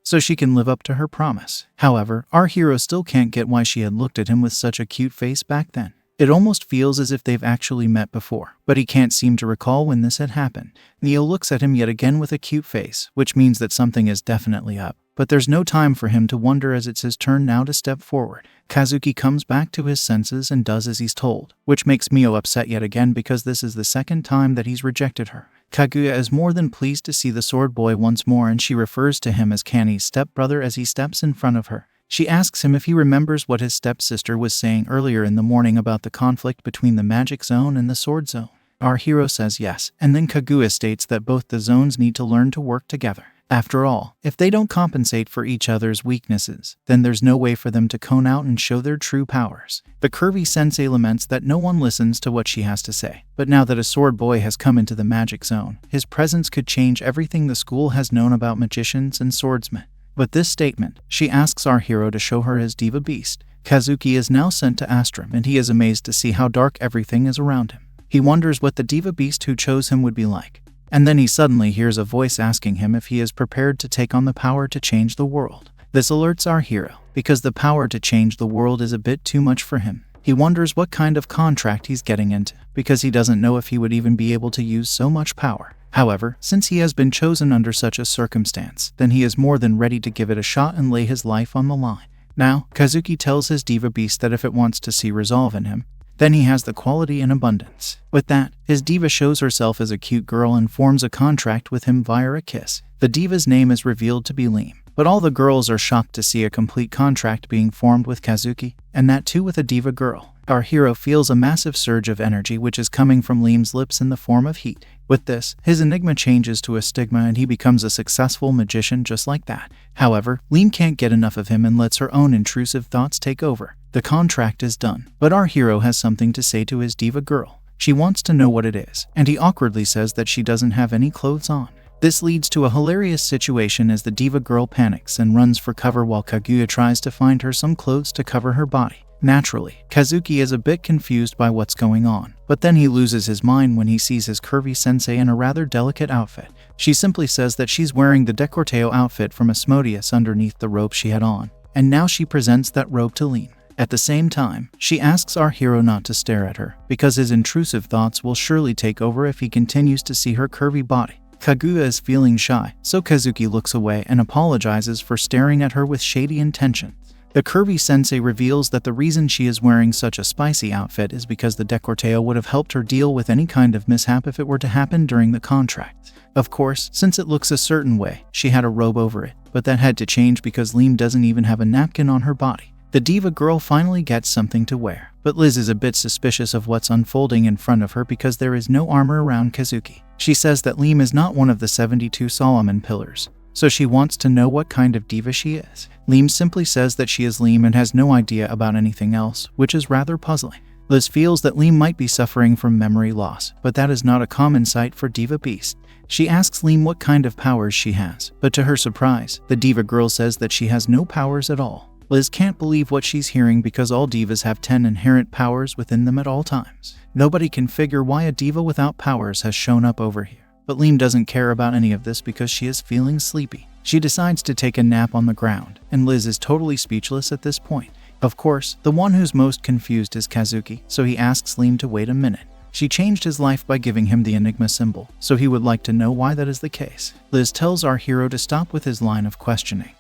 so she can live up to her promise. However, our hero still can't get why she had looked at him with such a cute face back then. It almost feels as if they've actually met before, but he can't seem to recall when this had happened. Neo looks at him yet again with a cute face, which means that something is definitely up. But there's no time for him to wonder, as it's his turn now to step forward. Kazuki comes back to his senses and does as he's told, which makes Mio upset yet again because this is the second time that he's rejected her. Kaguya is more than pleased to see the sword boy once more, and she refers to him as Kanny's stepbrother as he steps in front of her. She asks him if he remembers what his stepsister was saying earlier in the morning about the conflict between the magic zone and the sword zone. Our hero says yes, and then Kaguya states that both the zones need to learn to work together. After all, if they don't compensate for each other's weaknesses, then there's no way for them to cone out and show their true powers. The curvy sensei laments that no one listens to what she has to say, but now that a sword boy has come into the magic zone, his presence could change everything the school has known about magicians and swordsmen. With this statement, she asks our hero to show her his diva beast. Kazuki is now sent to Astrum, and he is amazed to see how dark everything is around him. He wonders what the diva beast who chose him would be like. And then he suddenly hears a voice asking him if he is prepared to take on the power to change the world. This alerts our hero, because the power to change the world is a bit too much for him. He wonders what kind of contract he's getting into, because he doesn't know if he would even be able to use so much power. However, since he has been chosen under such a circumstance, then he is more than ready to give it a shot and lay his life on the line. Now, Kazuki tells his diva beast that if it wants to see resolve in him, then he has the quality in abundance. With that, his diva shows herself as a cute girl and forms a contract with him via a kiss. The diva's name is revealed to be Leem, but all the girls are shocked to see a complete contract being formed with Kazuki, and that too with a diva girl. Our hero feels a massive surge of energy which is coming from Leem's lips in the form of heat. With this, his enigma changes to a stigma and he becomes a successful magician just like that. However, Leem can't get enough of him and lets her own intrusive thoughts take over. The contract is done, but our hero has something to say to his diva girl. She wants to know what it is, and he awkwardly says that she doesn't have any clothes on. This leads to a hilarious situation as the diva girl panics and runs for cover while Kaguya tries to find her some clothes to cover her body. Naturally, Kazuki is a bit confused by what's going on, but then he loses his mind when he sees his curvy sensei in a rather delicate outfit. She simply says that she's wearing the decorteo outfit from Asmodeus underneath the robe she had on, and now she presents that robe to Leem. At the same time, she asks our hero not to stare at her, because his intrusive thoughts will surely take over if he continues to see her curvy body. Kaguya is feeling shy, so Kazuki looks away and apologizes for staring at her with shady intentions. The curvy sensei reveals that the reason she is wearing such a spicy outfit is because the decorteo would have helped her deal with any kind of mishap if it were to happen during the contract. Of course, since it looks a certain way, she had a robe over it, but that had to change because Leem doesn't even have a napkin on her body. The diva girl finally gets something to wear, but Liz is a bit suspicious of what's unfolding in front of her because there is no armor around Kazuki. She says that Leem is not one of the 72 Solomon pillars, so she wants to know what kind of diva she is. Leem simply says that she is Leem and has no idea about anything else, which is rather puzzling. Liz feels that Leem might be suffering from memory loss, but that is not a common sight for diva beast. She asks Leem what kind of powers she has, but to her surprise, the diva girl says that she has no powers at all. Liz can't believe what she's hearing because all divas have 10 inherent powers within them at all times. Nobody can figure why a diva without powers has shown up over here. But Leem doesn't care about any of this because she is feeling sleepy. She decides to take a nap on the ground, and Liz is totally speechless at this point. Of course, the one who's most confused is Kazuki, so he asks Leem to wait a minute. She changed his life by giving him the Enigma symbol, so he would like to know why that is the case. Liz tells our hero to stop with his line of questioning,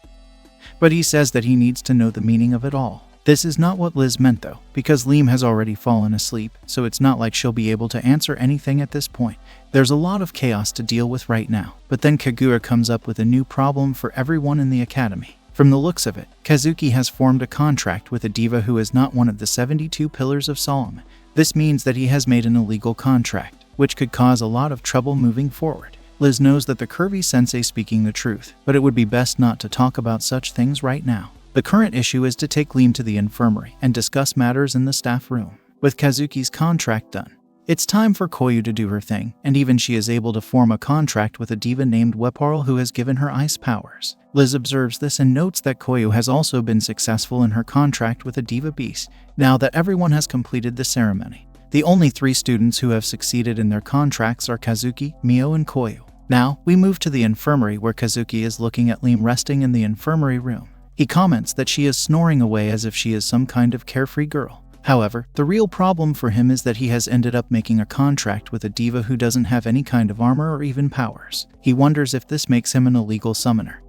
but he says that he needs to know the meaning of it all. This is not what Liz meant though, because Leem has already fallen asleep, so it's not like she'll be able to answer anything at this point. There's a lot of chaos to deal with right now, but then Kaguya comes up with a new problem for everyone in the academy. From the looks of it, Kazuki has formed a contract with a diva who is not one of the 72 pillars of Solomon. This means that he has made an illegal contract, which could cause a lot of trouble moving forward. Liz knows that the curvy sensei speaking the truth, but it would be best not to talk about such things right now. The current issue is to take Liam to the infirmary and discuss matters in the staff room. With Kazuki's contract done, it's time for Koyu to do her thing, and even she is able to form a contract with a diva named Weparl who has given her ice powers. Liz observes this and notes that Koyu has also been successful in her contract with a diva beast, now that everyone has completed the ceremony. The only 3 students who have succeeded in their contracts are Kazuki, Mio, and Koyu. Now, we move to the infirmary where Kazuki is looking at Liam resting in the infirmary room. He comments that she is snoring away as if she is some kind of carefree girl. However, the real problem for him is that he has ended up making a contract with a diva who doesn't have any kind of armor or even powers. He wonders if this makes him an illegal summoner.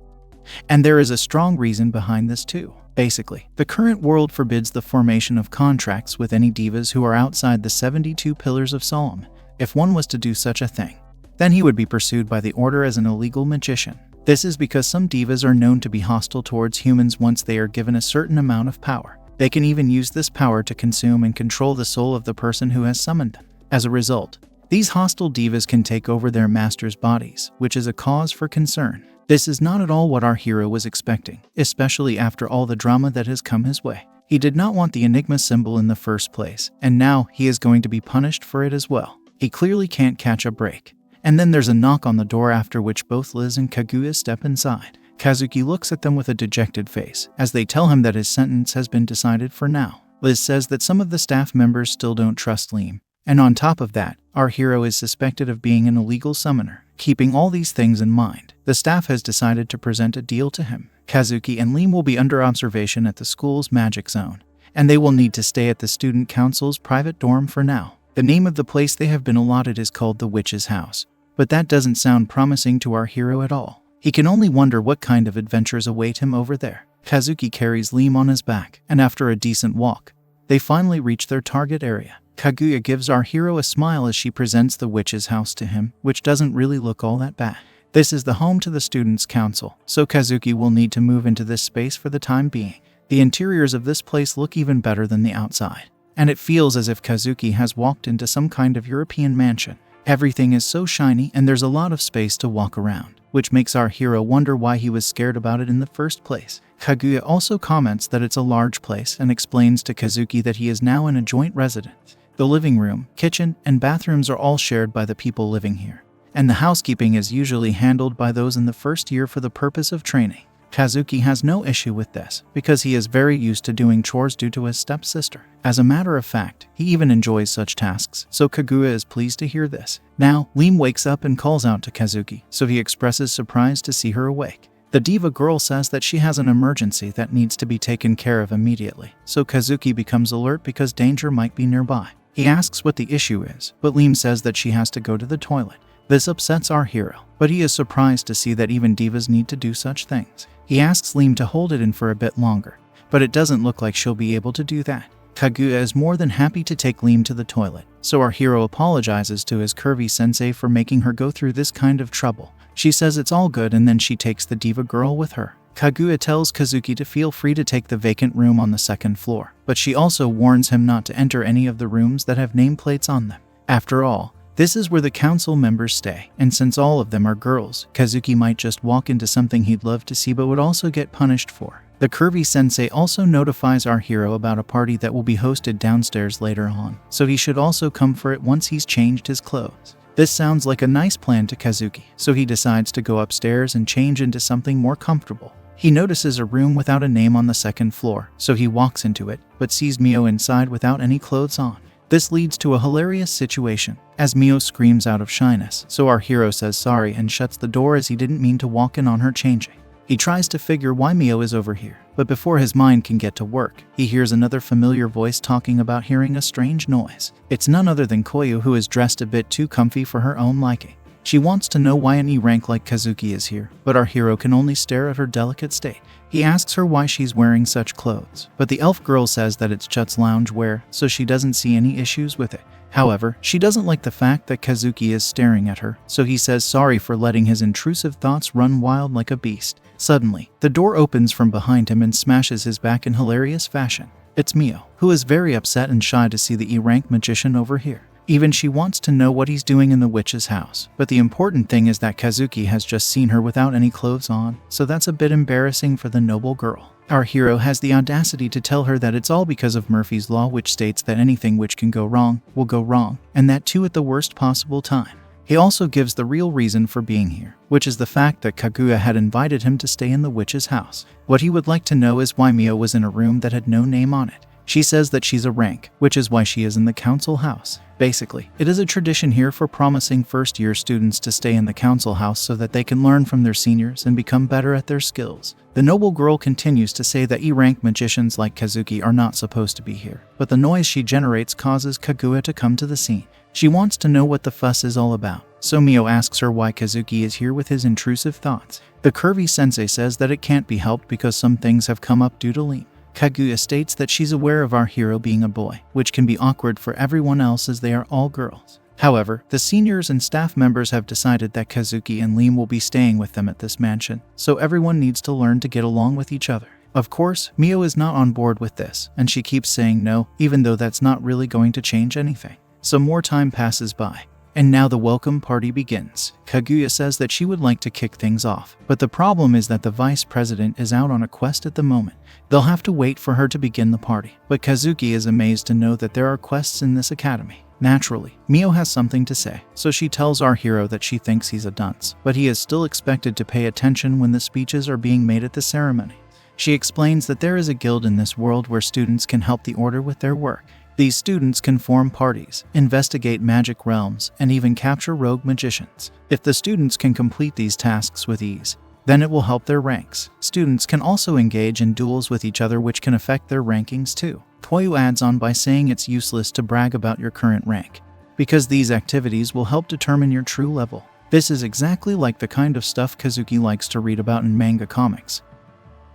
And there is a strong reason behind this too. Basically, the current world forbids the formation of contracts with any divas who are outside the 72 Pillars of Solomon. If one was to do such a thing, then he would be pursued by the order as an illegal magician. This is because some divas are known to be hostile towards humans once they are given a certain amount of power. They can even use this power to consume and control the soul of the person who has summoned them. As a result, these hostile divas can take over their masters' bodies, which is a cause for concern. This is not at all what our hero was expecting, especially after all the drama that has come his way. He did not want the Enigma symbol in the first place, and now he is going to be punished for it as well. He clearly can't catch a break. And then there's a knock on the door, after which both Liz and Kaguya step inside. Kazuki looks at them with a dejected face, as they tell him that his sentence has been decided for now. Liz says that some of the staff members still don't trust Liam, and on top of that, our hero is suspected of being an illegal summoner. Keeping all these things in mind, the staff has decided to present a deal to him. Kazuki and Liam will be under observation at the school's magic zone, and they will need to stay at the student council's private dorm for now. The name of the place they have been allotted is called the Witch's House, but that doesn't sound promising to our hero at all. He can only wonder what kind of adventures await him over there. Kazuki carries Liam on his back, and after a decent walk, they finally reach their target area. Kaguya gives our hero a smile as she presents the witch's house to him, which doesn't really look all that bad. This is the home to the students' council, so Kazuki will need to move into this space for the time being. The interiors of this place look even better than the outside, and it feels as if Kazuki has walked into some kind of European mansion. Everything is so shiny and there's a lot of space to walk around, which makes our hero wonder why he was scared about it in the first place. Kaguya also comments that it's a large place and explains to Kazuki that he is now in a joint residence. The living room, kitchen, and bathrooms are all shared by the people living here, and the housekeeping is usually handled by those in the first year for the purpose of training. Kazuki has no issue with this, because he is very used to doing chores due to his stepsister. As a matter of fact, he even enjoys such tasks, so Kaguya is pleased to hear this. Now, Liam wakes up and calls out to Kazuki, so he expresses surprise to see her awake. The diva girl says that she has an emergency that needs to be taken care of immediately, so Kazuki becomes alert because danger might be nearby. He asks what the issue is, but Liam says that she has to go to the toilet. This upsets our hero, but he is surprised to see that even divas need to do such things. He asks Liam to hold it in for a bit longer, but it doesn't look like she'll be able to do that. Kaguya is more than happy to take Liam to the toilet, so our hero apologizes to his curvy sensei for making her go through this kind of trouble. She says it's all good and then she takes the diva girl with her. Kaguya tells Kazuki to feel free to take the vacant room on the second floor, but she also warns him not to enter any of the rooms that have nameplates on them. After all, this is where the council members stay, and since all of them are girls, Kazuki might just walk into something he'd love to see but would also get punished for. The curvy sensei also notifies our hero about a party that will be hosted downstairs later on, so he should also come for it once he's changed his clothes. This sounds like a nice plan to Kazuki, so he decides to go upstairs and change into something more comfortable. He notices a room without a name on the second floor, so he walks into it, but sees Mio inside without any clothes on. This leads to a hilarious situation, as Mio screams out of shyness, so our hero says sorry and shuts the door as he didn't mean to walk in on her changing. He tries to figure why Mio is over here, but before his mind can get to work, he hears another familiar voice talking about hearing a strange noise. It's none other than Koyu, who is dressed a bit too comfy for her own liking. She wants to know why an E-rank like Kazuki is here, but our hero can only stare at her delicate state. He asks her why she's wearing such clothes, but the elf girl says that it's Chut's loungewear, so she doesn't see any issues with it. However, she doesn't like the fact that Kazuki is staring at her, so he says sorry for letting his intrusive thoughts run wild like a beast. Suddenly, the door opens from behind him and smashes his back in hilarious fashion. It's Mio, who is very upset and shy to see the E-rank magician over here. Even she wants to know what he's doing in the witch's house. But the important thing is that Kazuki has just seen her without any clothes on, so that's a bit embarrassing for the noble girl. Our hero has the audacity to tell her that it's all because of Murphy's Law, which states that anything which can go wrong will go wrong, and that too at the worst possible time. He also gives the real reason for being here, which is the fact that Kaguya had invited him to stay in the witch's house. What he would like to know is why Mio was in a room that had no name on it. She says that she's a rank, which is why she is in the council house. Basically, it is a tradition here for promising first-year students to stay in the council house so that they can learn from their seniors and become better at their skills. The noble girl continues to say that E-rank magicians like Kazuki are not supposed to be here, but the noise she generates causes Kaguya to come to the scene. She wants to know what the fuss is all about, so Mio asks her why Kazuki is here with his intrusive thoughts. The curvy sensei says that it can't be helped because some things have come up due to Lim. Kaguya states that she's aware of our hero being a boy, which can be awkward for everyone else as they are all girls. However, the seniors and staff members have decided that Kazuki and Lim will be staying with them at this mansion, so everyone needs to learn to get along with each other. Of course, Mio is not on board with this, and she keeps saying no, even though that's not really going to change anything. Some more time passes by, and now the welcome party begins. Kaguya says that she would like to kick things off, but the problem is that the vice president is out on a quest at the moment. They'll have to wait for her to begin the party, but Kazuki is amazed to know that there are quests in this academy. Naturally, Mio has something to say, so she tells our hero that she thinks he's a dunce, but he is still expected to pay attention when the speeches are being made at the ceremony. She explains that there is a guild in this world where students can help the order with their work. These students can form parties, investigate magic realms, and even capture rogue magicians. If the students can complete these tasks with ease, then it will help their ranks. Students can also engage in duels with each other, which can affect their rankings too. Toyu adds on by saying it's useless to brag about your current rank, because these activities will help determine your true level. This is exactly like the kind of stuff Kazuki likes to read about in manga comics.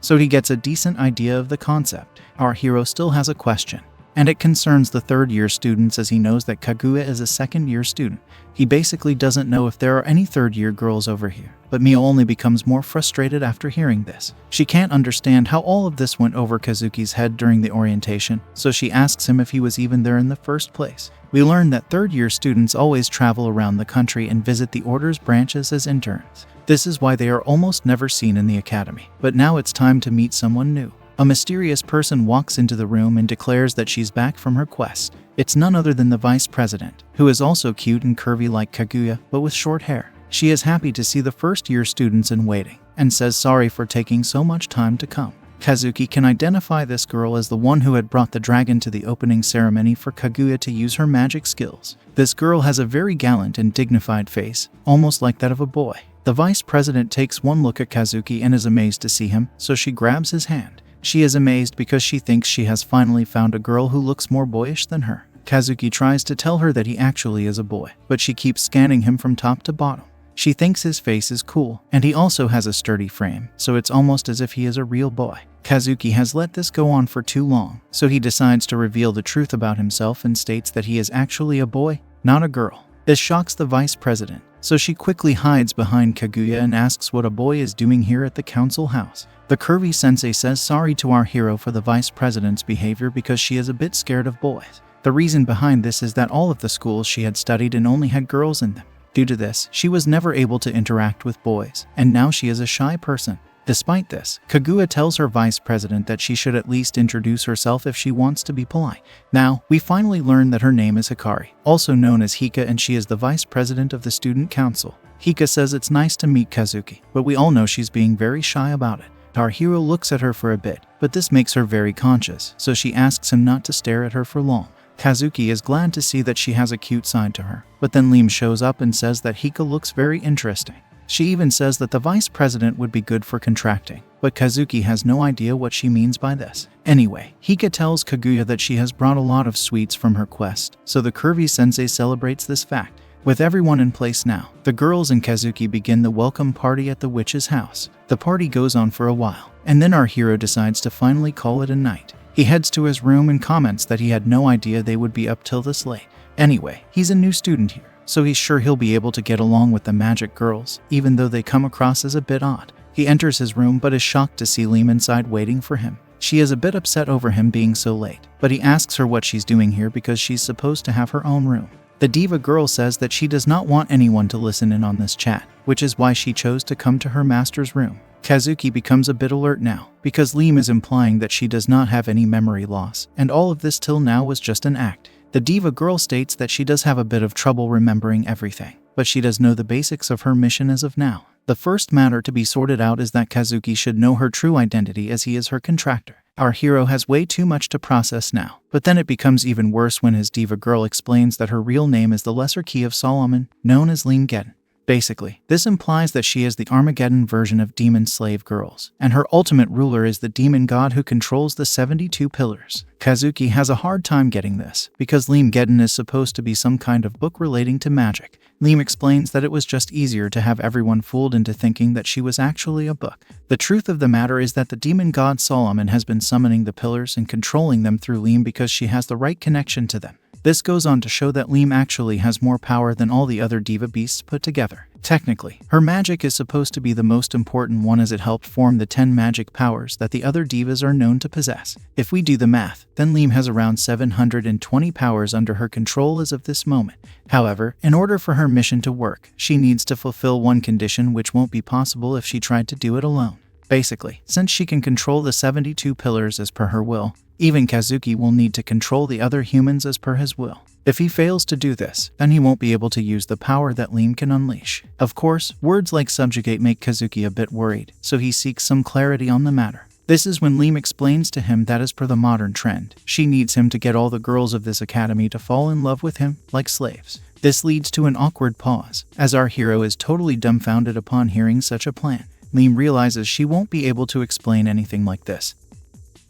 So he gets a decent idea of the concept. Our hero still has a question, and it concerns the third-year students as he knows that Kaguya is a second-year student. He basically doesn't know if there are any third-year girls over here, but Mio only becomes more frustrated after hearing this. She can't understand how all of this went over Kazuki's head during the orientation, so she asks him if he was even there in the first place. We learn that third-year students always travel around the country and visit the Order's branches as interns. This is why they are almost never seen in the academy. But now it's time to meet someone new. A mysterious person walks into the room and declares that she's back from her quest. It's none other than the vice president, who is also cute and curvy like Kaguya, but with short hair. She is happy to see the first-year students in waiting, and says sorry for taking so much time to come. Kazuki can identify this girl as the one who had brought the dragon to the opening ceremony for Kaguya to use her magic skills. This girl has a very gallant and dignified face, almost like that of a boy. The vice president takes one look at Kazuki and is amazed to see him, so she grabs his hand. She is amazed because she thinks she has finally found a girl who looks more boyish than her. Kazuki tries to tell her that he actually is a boy, but she keeps scanning him from top to bottom. She thinks his face is cool, and he also has a sturdy frame, so it's almost as if he is a real boy. Kazuki has let this go on for too long, so he decides to reveal the truth about himself and states that he is actually a boy, not a girl. This shocks the vice president, so she quickly hides behind Kaguya and asks what a boy is doing here at the council house. The curvy sensei says sorry to our hero for the vice president's behavior because she is a bit scared of boys. The reason behind this is that all of the schools she had studied in only had girls in them. Due to this, she was never able to interact with boys, and now she is a shy person. Despite this, Kaguya tells her vice president that she should at least introduce herself if she wants to be polite. Now, we finally learn that her name is Hikari, also known as Hika, and she is the vice president of the student council. Hika says it's nice to meet Kazuki, but we all know she's being very shy about it. Our hero looks at her for a bit, but this makes her very conscious, so she asks him not to stare at her for long. Kazuki is glad to see that she has a cute side to her, but then Lim shows up and says that Hika looks very interesting. She even says that the vice president would be good for contracting, but Kazuki has no idea what she means by this. Anyway, Hika tells Kaguya that she has brought a lot of sweets from her quest, so the curvy sensei celebrates this fact. With everyone in place now, the girls and Kazuki begin the welcome party at the witch's house. The party goes on for a while, and then our hero decides to finally call it a night. He heads to his room and comments that he had no idea they would be up till this late. Anyway, he's a new student here, so he's sure he'll be able to get along with the magic girls, even though they come across as a bit odd. He enters his room but is shocked to see Lim inside waiting for him. She is a bit upset over him being so late, but he asks her what she's doing here because she's supposed to have her own room. The diva girl says that she does not want anyone to listen in on this chat, which is why she chose to come to her master's room. Kazuki becomes a bit alert now, because Leem is implying that she does not have any memory loss, and all of this till now was just an act. The diva girl states that she does have a bit of trouble remembering everything, but she does know the basics of her mission as of now. The first matter to be sorted out is that Kazuki should know her true identity as he is her contractor. Our hero has way too much to process now, but then it becomes even worse when his diva girl explains that her real name is the Lesser Key of Solomon, known as Leemgeddon. Basically, this implies that she is the Armageddon version of demon slave girls, and her ultimate ruler is the demon god who controls the 72 pillars. Kazuki has a hard time getting this, because Leemgeddon is supposed to be some kind of book relating to magic. Leem explains that it was just easier to have everyone fooled into thinking that she was actually a book. The truth of the matter is that the demon god Solomon has been summoning the pillars and controlling them through Leem because she has the right connection to them. This goes on to show that Leem actually has more power than all the other diva beasts put together. Technically, her magic is supposed to be the most important one as it helped form the 10 magic powers that the other divas are known to possess. If we do the math, then Leem has around 720 powers under her control as of this moment. However, in order for her mission to work, she needs to fulfill one condition which won't be possible if she tried to do it alone. Basically, since she can control the 72 pillars as per her will, even Kazuki will need to control the other humans as per his will. If he fails to do this, then he won't be able to use the power that Leem can unleash. Of course, words like subjugate make Kazuki a bit worried, so he seeks some clarity on the matter. This is when Leem explains to him that as per the modern trend, she needs him to get all the girls of this academy to fall in love with him, like slaves. This leads to an awkward pause, as our hero is totally dumbfounded upon hearing such a plan. Leem realizes she won't be able to explain anything like this,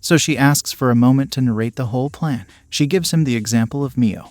so she asks for a moment to narrate the whole plan. She gives him the example of Mio,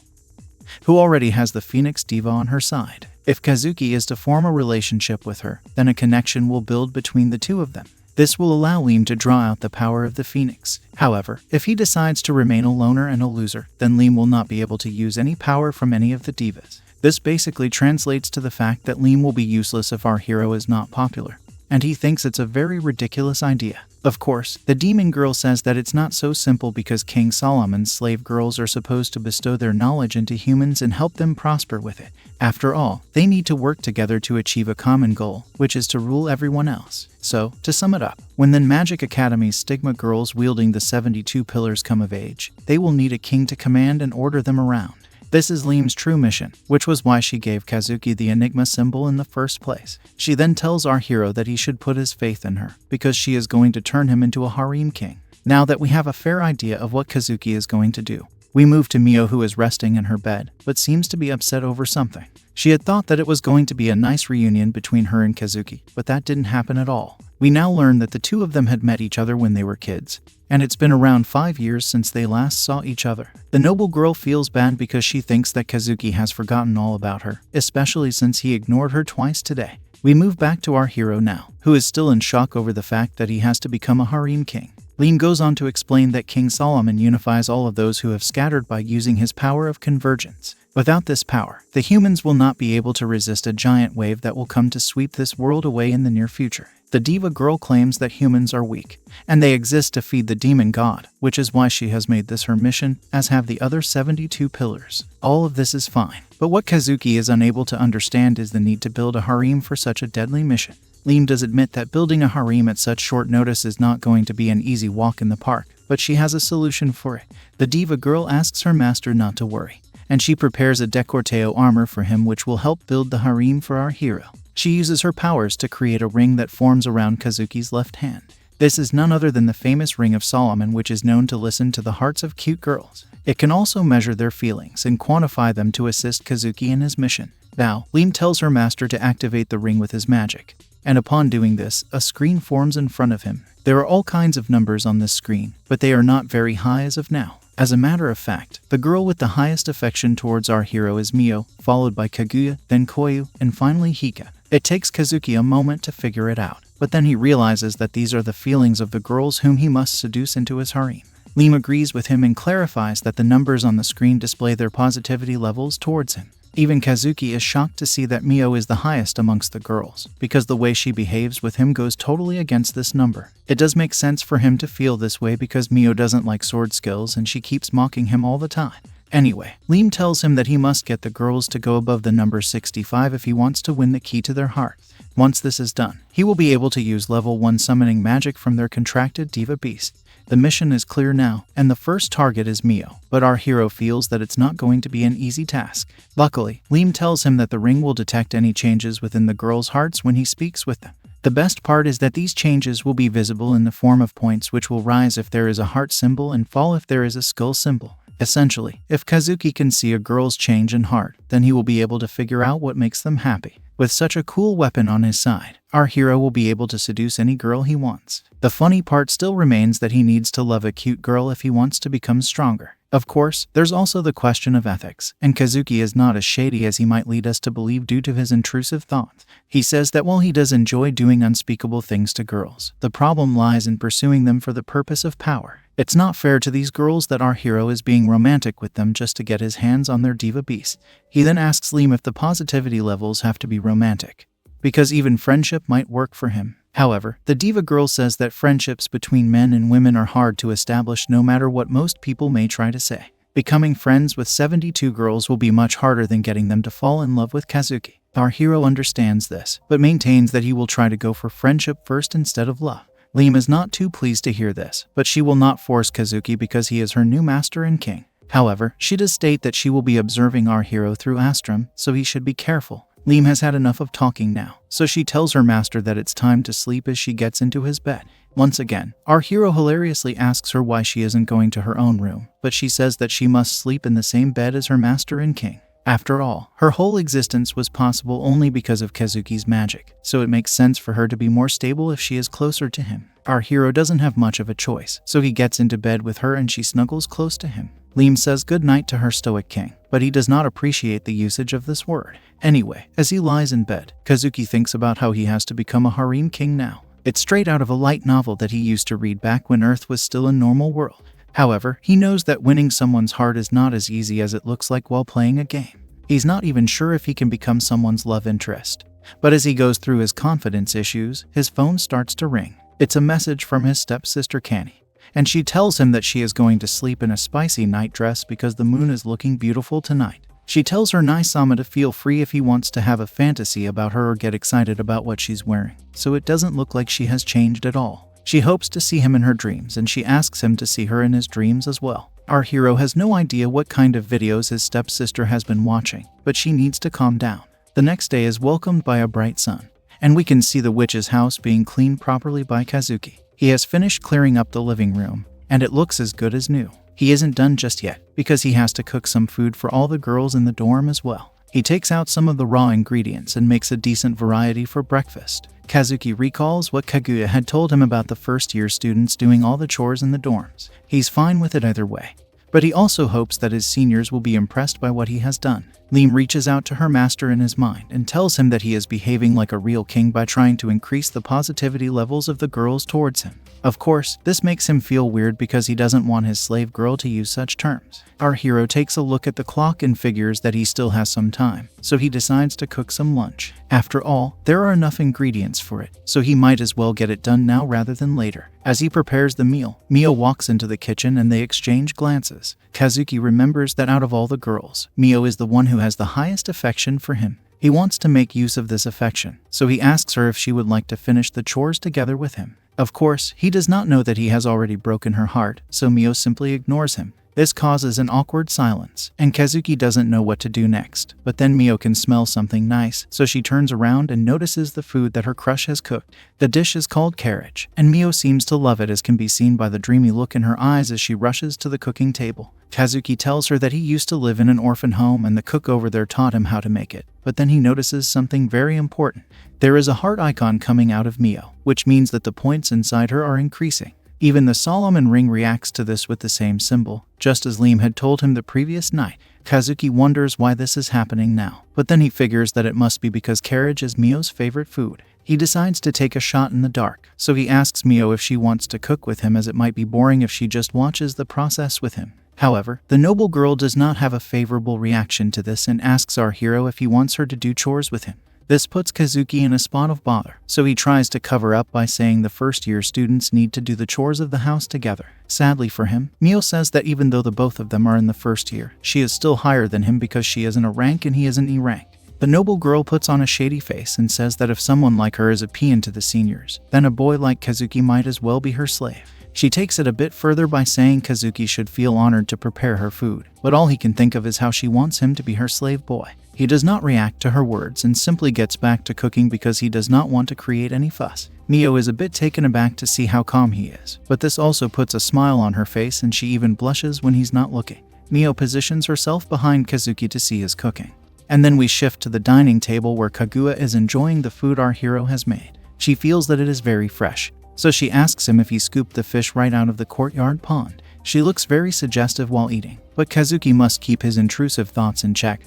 who already has the Phoenix Diva on her side. If Kazuki is to form a relationship with her, then a connection will build between the two of them. This will allow Leem to draw out the power of the Phoenix. However, if he decides to remain a loner and a loser, then Leem will not be able to use any power from any of the divas. This basically translates to the fact that Leem will be useless if our hero is not popular, and he thinks it's a very ridiculous idea. Of course, the demon girl says that it's not so simple because King Solomon's slave girls are supposed to bestow their knowledge into humans and help them prosper with it. After all, they need to work together to achieve a common goal, which is to rule everyone else. So, to sum it up, when the Magic Academy's Stigma girls wielding the 72 pillars come of age, they will need a king to command and order them around. This is Leem's true mission, which was why she gave Kazuki the Enigma symbol in the first place. She then tells our hero that he should put his faith in her, because she is going to turn him into a harem king. Now that we have a fair idea of what Kazuki is going to do, we move to Mio, who is resting in her bed, but seems to be upset over something. She had thought that it was going to be a nice reunion between her and Kazuki, but that didn't happen at all. We now learn that the two of them had met each other when they were kids, and it's been around 5 years since they last saw each other. The noble girl feels bad because she thinks that Kazuki has forgotten all about her, especially since he ignored her twice today. We move back to our hero now, who is still in shock over the fact that he has to become a harem king. Leem goes on to explain that King Solomon unifies all of those who have scattered by using his power of convergence. Without this power, the humans will not be able to resist a giant wave that will come to sweep this world away in the near future. The diva girl claims that humans are weak, and they exist to feed the demon god, which is why she has made this her mission, as have the other 72 pillars. All of this is fine, but what Kazuki is unable to understand is the need to build a harem for such a deadly mission. Leem does admit that building a harem at such short notice is not going to be an easy walk in the park, but she has a solution for it. The diva girl asks her master not to worry, and she prepares a decorteo armor for him which will help build the harem for our hero. She uses her powers to create a ring that forms around Kazuki's left hand. This is none other than the famous Ring of Solomon, which is known to listen to the hearts of cute girls. It can also measure their feelings and quantify them to assist Kazuki in his mission. Now, Leem tells her master to activate the ring with his magic, and upon doing this, a screen forms in front of him. There are all kinds of numbers on this screen, but they are not very high as of now. As a matter of fact, the girl with the highest affection towards our hero is Mio, followed by Kaguya, then Koyu, and finally Hika. It takes Kazuki a moment to figure it out, but then he realizes that these are the feelings of the girls whom he must seduce into his harem. Leem agrees with him and clarifies that the numbers on the screen display their positivity levels towards him. Even Kazuki is shocked to see that Mio is the highest amongst the girls, because the way she behaves with him goes totally against this number. It does make sense for him to feel this way because Mio doesn't like sword skills and she keeps mocking him all the time. Anyway, Liam tells him that he must get the girls to go above the number 65 if he wants to win the key to their heart. Once this is done, he will be able to use level 1 summoning magic from their contracted diva beast. The mission is clear now, and the first target is Mio, but our hero feels that it's not going to be an easy task. Luckily, Liam tells him that the ring will detect any changes within the girls' hearts when he speaks with them. The best part is that these changes will be visible in the form of points which will rise if there is a heart symbol and fall if there is a skull symbol. Essentially, if Kazuki can see a girl's change in heart, then he will be able to figure out what makes them happy. With such a cool weapon on his side, our hero will be able to seduce any girl he wants. The funny part still remains that he needs to love a cute girl if he wants to become stronger. Of course, there's also the question of ethics, and Kazuki is not as shady as he might lead us to believe due to his intrusive thoughts. He says that while he does enjoy doing unspeakable things to girls, the problem lies in pursuing them for the purpose of power. It's not fair to these girls that our hero is being romantic with them just to get his hands on their diva beast. He then asks Liam if the positivity levels have to be romantic, because even friendship might work for him. However, the diva girl says that friendships between men and women are hard to establish no matter what most people may try to say. Becoming friends with 72 girls will be much harder than getting them to fall in love with Kazuki. Our hero understands this, but maintains that he will try to go for friendship first instead of love. Liam is not too pleased to hear this, but she will not force Kazuki because he is her new master and king. However, she does state that she will be observing our hero through Astrum, so he should be careful. Liam has had enough of talking now, so she tells her master that it's time to sleep as she gets into his bed. Once again, our hero hilariously asks her why she isn't going to her own room, but she says that she must sleep in the same bed as her master and king. After all, her whole existence was possible only because of Kazuki's magic, so it makes sense for her to be more stable if she is closer to him. Our hero doesn't have much of a choice, so he gets into bed with her and she snuggles close to him. Liam says goodnight to her stoic king, but he does not appreciate the usage of this word. Anyway, as he lies in bed, Kazuki thinks about how he has to become a harem king now. It's straight out of a light novel that he used to read back when Earth was still a normal world. However, he knows that winning someone's heart is not as easy as it looks like while playing a game. He's not even sure if he can become someone's love interest. But as he goes through his confidence issues, his phone starts to ring. It's a message from his stepsister Kanny, and she tells him that she is going to sleep in a spicy night dress because the moon is looking beautiful tonight. She tells her Naisama to feel free if he wants to have a fantasy about her or get excited about what she's wearing, so it doesn't look like she has changed at all. She hopes to see him in her dreams, and she asks him to see her in his dreams as well. Our hero has no idea what kind of videos his stepsister has been watching, but she needs to calm down. The next day is welcomed by a bright sun, and we can see the witch's house being cleaned properly by Kazuki. He has finished clearing up the living room, and it looks as good as new. He isn't done just yet, because he has to cook some food for all the girls in the dorm as well. He takes out some of the raw ingredients and makes a decent variety for breakfast. Kazuki recalls what Kaguya had told him about the first-year students doing all the chores in the dorms. He's fine with it either way, but he also hopes that his seniors will be impressed by what he has done. Liam reaches out to her master in his mind and tells him that he is behaving like a real king by trying to increase the positivity levels of the girls towards him. Of course, this makes him feel weird because he doesn't want his slave girl to use such terms. Our hero takes a look at the clock and figures that he still has some time, so he decides to cook some lunch. After all, there are enough ingredients for it, so he might as well get it done now rather than later. As he prepares the meal, Mio walks into the kitchen and they exchange glances. Kazuki remembers that out of all the girls, Mio is the one who has the highest affection for him. He wants to make use of this affection, so he asks her if she would like to finish the chores together with him. Of course, he does not know that he has already broken her heart, so Mio simply ignores him. This causes an awkward silence, and Kazuki doesn't know what to do next. But then Mio can smell something nice, so she turns around and notices the food that her crush has cooked. The dish is called carriage, and Mio seems to love it, as can be seen by the dreamy look in her eyes as she rushes to the cooking table. Kazuki tells her that he used to live in an orphan home and the cook over there taught him how to make it. But then he notices something very important. There is a heart icon coming out of Mio, which means that the points inside her are increasing. Even the Solomon ring reacts to this with the same symbol, just as Liam had told him the previous night. Kazuki wonders why this is happening now, but then he figures that it must be because carriage is Mio's favorite food. He decides to take a shot in the dark, so he asks Mio if she wants to cook with him, as it might be boring if she just watches the process with him. However, the noble girl does not have a favorable reaction to this and asks our hero if he wants her to do chores with him. This puts Kazuki in a spot of bother, so he tries to cover up by saying the first-year students need to do the chores of the house together. Sadly for him, Mio says that even though the both of them are in the first year, she is still higher than him because she isn't a rank and he is an E rank. The noble girl puts on a shady face and says that if someone like her is a peon to the seniors, then a boy like Kazuki might as well be her slave. She takes it a bit further by saying Kazuki should feel honored to prepare her food, but all he can think of is how she wants him to be her slave boy. He does not react to her words and simply gets back to cooking because he does not want to create any fuss. Mio is a bit taken aback to see how calm he is, but this also puts a smile on her face and she even blushes when he's not looking. Mio positions herself behind Kazuki to see his cooking. And then we shift to the dining table where Kaguya is enjoying the food our hero has made. She feels that it is very fresh, so she asks him if he scooped the fish right out of the courtyard pond. She looks very suggestive while eating, but Kazuki must keep his intrusive thoughts in check,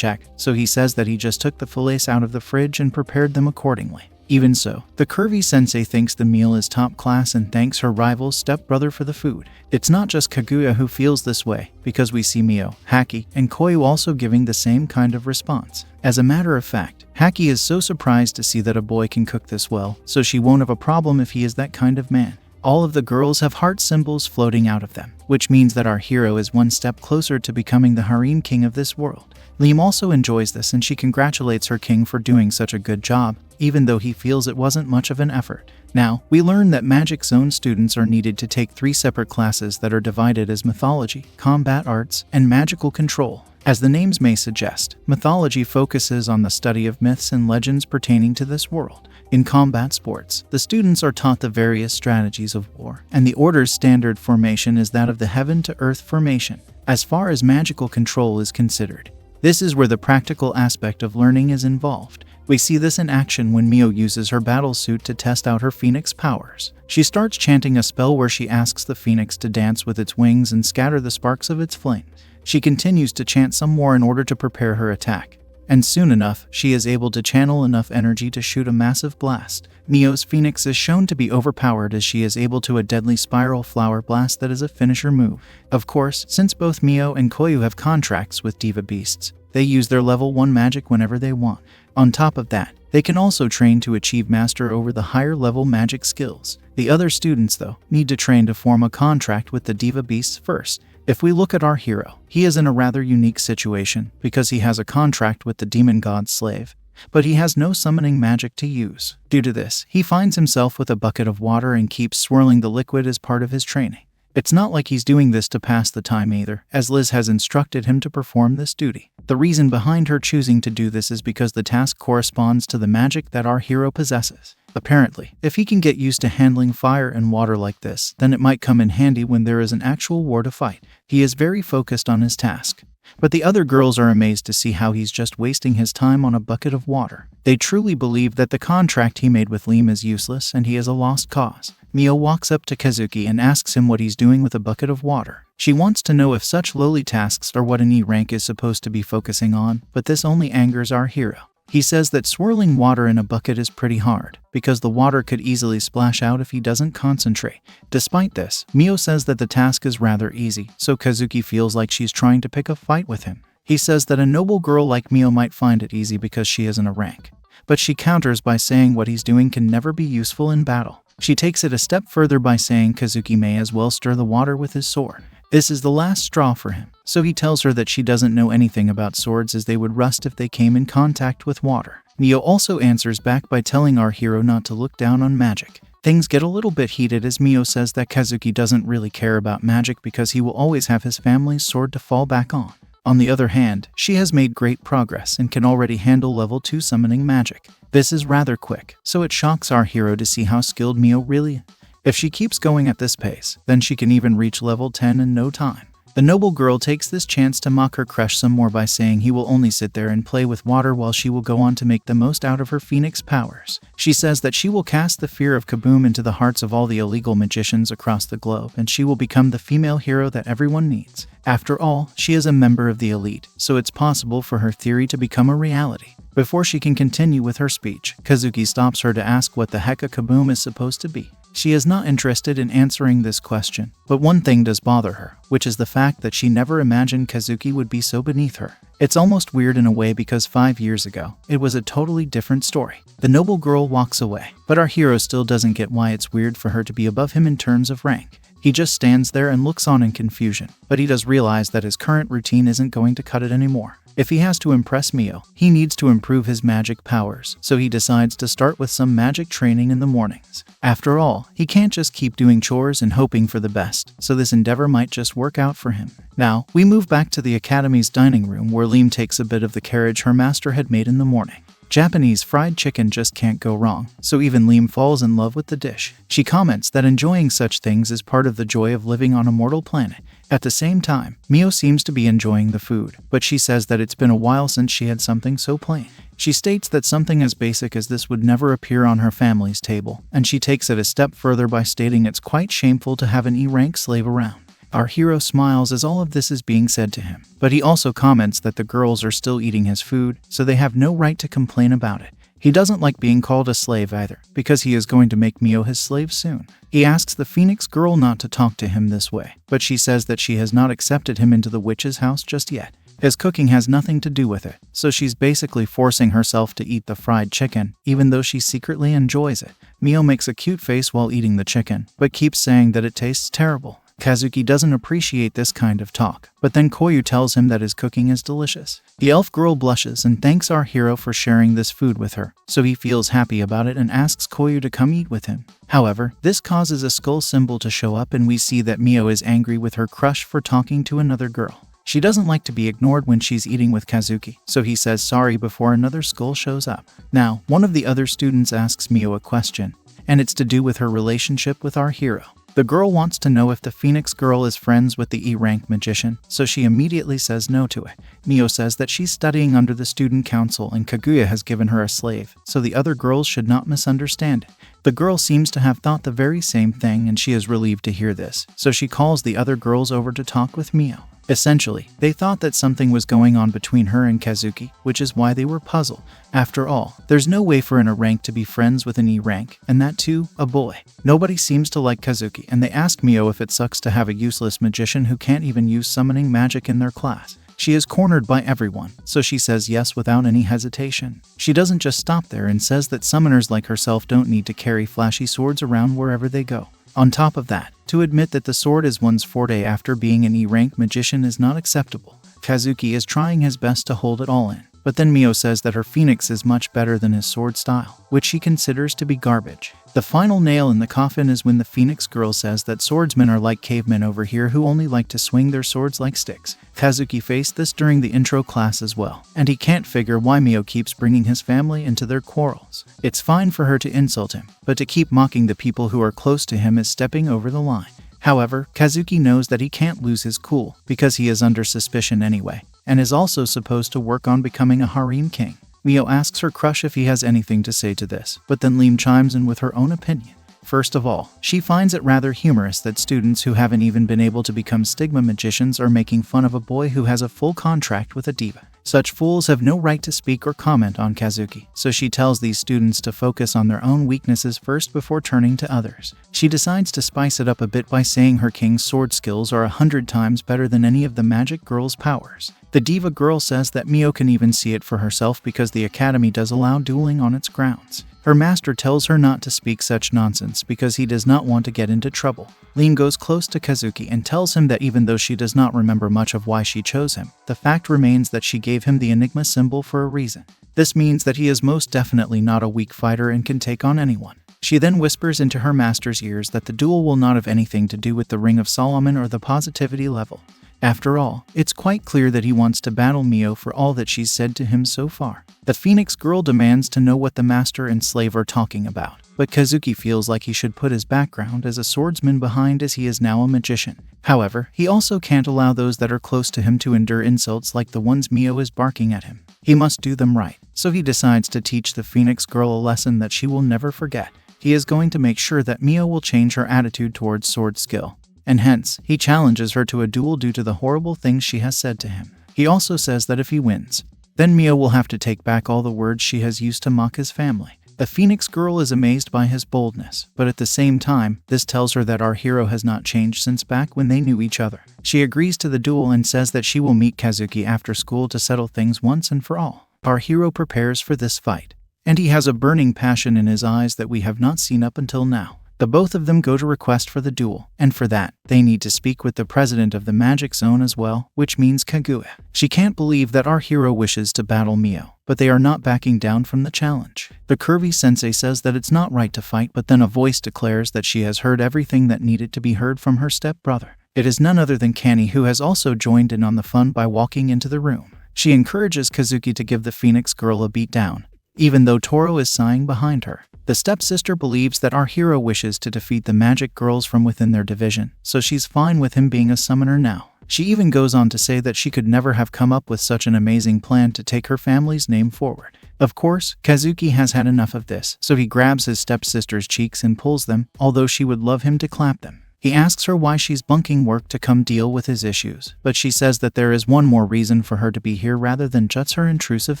so he says that he just took the fillets out of the fridge and prepared them accordingly. Even so, the curvy sensei thinks the meal is top class and thanks her rival's stepbrother for the food. It's not just Kaguya who feels this way, because we see Mio, Haki, and Koyu also giving the same kind of response. As a matter of fact, Haki is so surprised to see that a boy can cook this well, so she won't have a problem if he is that kind of man. All of the girls have heart symbols floating out of them, which means that our hero is one step closer to becoming the harem king of this world. Liam also enjoys this and she congratulates her king for doing such a good job, even though he feels it wasn't much of an effort. Now, we learn that Magic Zone students are needed to take 3 separate classes that are divided as mythology, combat arts, and magical control. As the names may suggest, mythology focuses on the study of myths and legends pertaining to this world. In combat sports, the students are taught the various strategies of war, and the Order's standard formation is that of the Heaven to Earth formation. As far as magical control is considered, this is where the practical aspect of learning is involved. We see this in action when Mio uses her battle suit to test out her phoenix powers. She starts chanting a spell where she asks the phoenix to dance with its wings and scatter the sparks of its flames. She continues to chant some more in order to prepare her attack, and soon enough, she is able to channel enough energy to shoot a massive blast. Mio's phoenix is shown to be overpowered as she is able to a deadly spiral flower blast that is a finisher move. Of course, since both Mio and Koyu have contracts with Diva Beasts, they use their level 1 magic whenever they want. On top of that, they can also train to achieve master over the higher level magic skills. The other students, though, need to train to form a contract with the Diva Beasts first. If we look at our hero, he is in a rather unique situation because he has a contract with the demon god's slave, but he has no summoning magic to use. Due to this, he finds himself with a bucket of water and keeps swirling the liquid as part of his training. It's not like he's doing this to pass the time either, as Liz has instructed him to perform this duty. The reason behind her choosing to do this is because the task corresponds to the magic that our hero possesses. Apparently, if he can get used to handling fire and water like this, then it might come in handy when there is an actual war to fight. He is very focused on his task. But the other girls are amazed to see how he's just wasting his time on a bucket of water. They truly believe that the contract he made with Liam is useless and he is a lost cause. Mio walks up to Kazuki and asks him what he's doing with a bucket of water. She wants to know if such lowly tasks are what an E rank is supposed to be focusing on, but this only angers our hero. He says that swirling water in a bucket is pretty hard, because the water could easily splash out if he doesn't concentrate. Despite this, Mio says that the task is rather easy, so Kazuki feels like she's trying to pick a fight with him. He says that a noble girl like Mio might find it easy because she isn't a rank, but she counters by saying what he's doing can never be useful in battle. She takes it a step further by saying Kazuki may as well stir the water with his sword. This is the last straw for him, so he tells her that she doesn't know anything about swords as they would rust if they came in contact with water. Mio also answers back by telling our hero not to look down on magic. Things get a little bit heated as Mio says that Kazuki doesn't really care about magic because he will always have his family's sword to fall back on. On the other hand, she has made great progress and can already handle level 2 summoning magic. This is rather quick, so it shocks our hero to see how skilled Mio really is. If she keeps going at this pace, then she can even reach level 10 in no time. The noble girl takes this chance to mock her crush some more by saying he will only sit there and play with water while she will go on to make the most out of her phoenix powers. She says that she will cast the fear of Kaboom into the hearts of all the illegal magicians across the globe and she will become the female hero that everyone needs. After all, she is a member of the elite, so it's possible for her theory to become a reality. Before she can continue with her speech, Kazuki stops her to ask what the heck a Kaboom is supposed to be. She is not interested in answering this question, but one thing does bother her, which is the fact that she never imagined Kazuki would be so beneath her. It's almost weird in a way because 5 years ago, it was a totally different story. The noble girl walks away, but our hero still doesn't get why it's weird for her to be above him in terms of rank. He just stands there and looks on in confusion, but he does realize that his current routine isn't going to cut it anymore. If he has to impress Mio, he needs to improve his magic powers, so he decides to start with some magic training in the mornings. After all, he can't just keep doing chores and hoping for the best, so this endeavor might just work out for him. Now, we move back to the Academy's dining room where Liam takes a bit of the carriage her master had made in the morning. Japanese fried chicken just can't go wrong, so even Liam falls in love with the dish. She comments that enjoying such things is part of the joy of living on a mortal planet. At the same time, Mio seems to be enjoying the food, but she says that it's been a while since she had something so plain. She states that something as basic as this would never appear on her family's table, and she takes it a step further by stating it's quite shameful to have an E-rank slave around. Our hero smiles as all of this is being said to him, but he also comments that the girls are still eating his food, so they have no right to complain about it. He doesn't like being called a slave either, because he is going to make Mio his slave soon. He asks the Phoenix girl not to talk to him this way, but she says that she has not accepted him into the witch's house just yet. His cooking has nothing to do with it, so she's basically forcing herself to eat the fried chicken, even though she secretly enjoys it. Mio makes a cute face while eating the chicken, but keeps saying that it tastes terrible. Kazuki doesn't appreciate this kind of talk, but then Koyu tells him that his cooking is delicious. The elf girl blushes and thanks our hero for sharing this food with her, so he feels happy about it and asks Koyu to come eat with him. However, this causes a skull symbol to show up and we see that Mio is angry with her crush for talking to another girl. She doesn't like to be ignored when she's eating with Kazuki, so he says sorry before another skull shows up. Now, one of the other students asks Mio a question, and it's to do with her relationship with our hero. The girl wants to know if the Phoenix girl is friends with the E-rank magician, so she immediately says no to it. Mio says that she's studying under the student council and Kaguya has given her a slave, so the other girls should not misunderstand it. The girl seems to have thought the very same thing and she is relieved to hear this, so she calls the other girls over to talk with Mio. Essentially, they thought that something was going on between her and Kazuki, which is why they were puzzled. After all, there's no way for an A-rank to be friends with an E-rank, and that too, a boy. Nobody seems to like Kazuki, and they ask Mio if it sucks to have a useless magician who can't even use summoning magic in their class. She is cornered by everyone, so she says yes without any hesitation. She doesn't just stop there and says that summoners like herself don't need to carry flashy swords around wherever they go. On top of that, to admit that the sword is one's forte after being an E-rank magician is not acceptable. Kazuki is trying his best to hold it all in, but then Mio says that her phoenix is much better than his sword style, which she considers to be garbage. The final nail in the coffin is when the Phoenix girl says that swordsmen are like cavemen over here who only like to swing their swords like sticks. Kazuki faced this during the intro class as well, and he can't figure why Mio keeps bringing his family into their quarrels. It's fine for her to insult him, but to keep mocking the people who are close to him is stepping over the line. However, Kazuki knows that he can't lose his cool, because he is under suspicion anyway, and is also supposed to work on becoming a harem king. Mio asks her crush if he has anything to say to this, but then Liam chimes in with her own opinion. First of all, she finds it rather humorous that students who haven't even been able to become stigma magicians are making fun of a boy who has a full contract with a diva. Such fools have no right to speak or comment on Kazuki, so she tells these students to focus on their own weaknesses first before turning to others. She decides to spice it up a bit by saying her king's sword skills are 100 times better than any of the magic girl's powers. The diva girl says that Mio can even see it for herself because the academy does allow dueling on its grounds. Her master tells her not to speak such nonsense because he does not want to get into trouble. Liam goes close to Kazuki and tells him that even though she does not remember much of why she chose him, the fact remains that she gave him the enigma symbol for a reason. This means that he is most definitely not a weak fighter and can take on anyone. She then whispers into her master's ears that the duel will not have anything to do with the Ring of Solomon or the positivity level. After all, it's quite clear that he wants to battle Mio for all that she's said to him so far. The Phoenix girl demands to know what the master and slave are talking about, but Kazuki feels like he should put his background as a swordsman behind as he is now a magician. However, he also can't allow those that are close to him to endure insults like the ones Mio is barking at him. He must do them right, so he decides to teach the Phoenix girl a lesson that she will never forget. He is going to make sure that Mio will change her attitude towards sword skill, and hence, he challenges her to a duel due to the horrible things she has said to him. He also says that if he wins, then Mio will have to take back all the words she has used to mock his family. The Phoenix Girl is amazed by his boldness, but at the same time, this tells her that our hero has not changed since back when they knew each other. She agrees to the duel and says that she will meet Kazuki after school to settle things once and for all. Our hero prepares for this fight, and he has a burning passion in his eyes that we have not seen up until now. The both of them go to request for the duel, and for that, they need to speak with the president of the magic zone as well, which means Kaguya. She can't believe that our hero wishes to battle Mio, but they are not backing down from the challenge. The curvy sensei says that it's not right to fight, but then a voice declares that she has heard everything that needed to be heard from her stepbrother. It is none other than Kani, who has also joined in on the fun by walking into the room. She encourages Kazuki to give the Phoenix Girl a beat down, even though Toro is sighing behind her. The stepsister believes that our hero wishes to defeat the magic girls from within their division, so she's fine with him being a summoner now. She even goes on to say that she could never have come up with such an amazing plan to take her family's name forward. Of course, Kazuki has had enough of this, so he grabs his stepsister's cheeks and pulls them, although she would love him to clap them. He asks her why she's bunking work to come deal with his issues, but she says that there is one more reason for her to be here rather than just her intrusive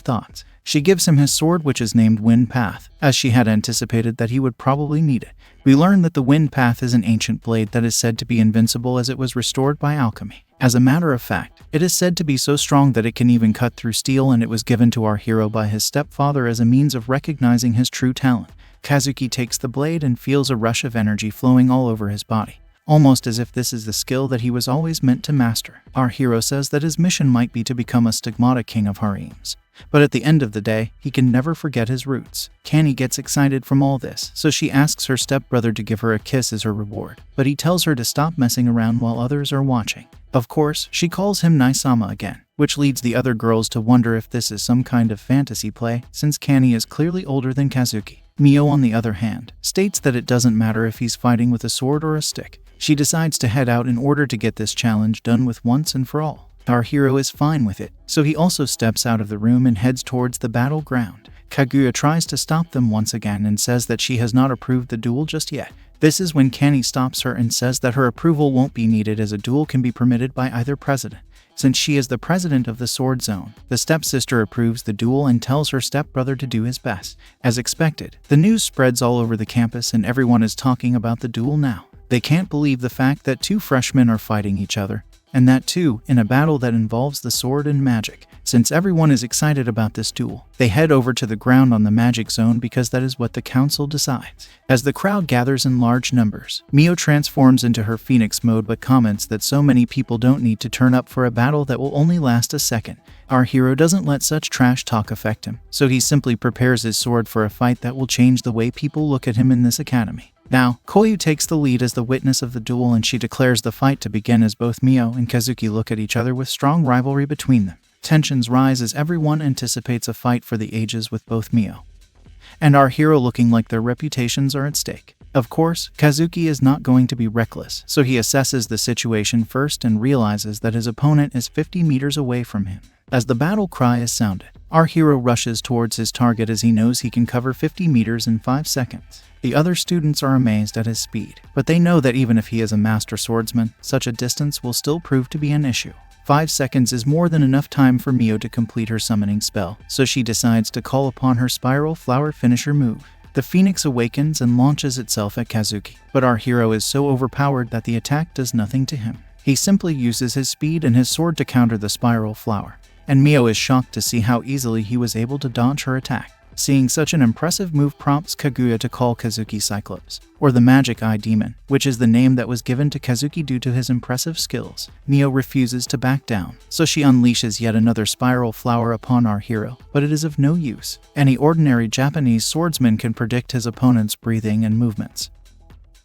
thoughts. She gives him his sword, which is named Wind Path, as she had anticipated that he would probably need it. We learn that the Wind Path is an ancient blade that is said to be invincible as it was restored by alchemy. As a matter of fact, it is said to be so strong that it can even cut through steel, and it was given to our hero by his stepfather as a means of recognizing his true talent. Kazuki takes the blade and feels a rush of energy flowing all over his body, almost as if this is the skill that he was always meant to master. Our hero says that his mission might be to become a stigmata king of harems, but at the end of the day, he can never forget his roots. Kani gets excited from all this, so she asks her stepbrother to give her a kiss as her reward, but he tells her to stop messing around while others are watching. Of course, she calls him Naisama again, which leads the other girls to wonder if this is some kind of fantasy play, since Kani is clearly older than Kazuki. Mio, on the other hand, states that it doesn't matter if he's fighting with a sword or a stick. She decides to head out in order to get this challenge done with once and for all. Our hero is fine with it, so he also steps out of the room and heads towards the battleground. Kaguya tries to stop them once again and says that she has not approved the duel just yet. This is when Kani stops her and says that her approval won't be needed, as a duel can be permitted by either president. Since she is the president of the Sword Zone, the stepsister approves the duel and tells her stepbrother to do his best. As expected, the news spreads all over the campus and everyone is talking about the duel now. They can't believe the fact that two freshmen are fighting each other, and that too in a battle that involves the sword and magic. Since everyone is excited about this duel, they head over to the ground on the magic zone because that is what the council decides. As the crowd gathers in large numbers, Mio transforms into her Phoenix mode but comments that so many people don't need to turn up for a battle that will only last a second. Our hero doesn't let such trash talk affect him, so he simply prepares his sword for a fight that will change the way people look at him in this academy. Now, Koyu takes the lead as the witness of the duel, and she declares the fight to begin as both Mio and Kazuki look at each other with strong rivalry between them. Tensions rise as everyone anticipates a fight for the ages with both Mio and our hero looking like their reputations are at stake. Of course, Kazuki is not going to be reckless, so he assesses the situation first and realizes that his opponent is 50 meters away from him. As the battle cry is sounded, our hero rushes towards his target as he knows he can cover 50 meters in 5 seconds. The other students are amazed at his speed, but they know that even if he is a master swordsman, such a distance will still prove to be an issue. 5 seconds is more than enough time for Mio to complete her summoning spell, so she decides to call upon her Spiral Flower finisher move. The Phoenix awakens and launches itself at Kazuki, but our hero is so overpowered that the attack does nothing to him. He simply uses his speed and his sword to counter the Spiral Flower, and Mio is shocked to see how easily he was able to dodge her attack. Seeing such an impressive move prompts Kaguya to call Kazuki Cyclops, or the Magic Eye Demon, which is the name that was given to Kazuki due to his impressive skills. Mio refuses to back down, so she unleashes yet another Spiral Flower upon our hero, but it is of no use. Any ordinary Japanese swordsman can predict his opponent's breathing and movements,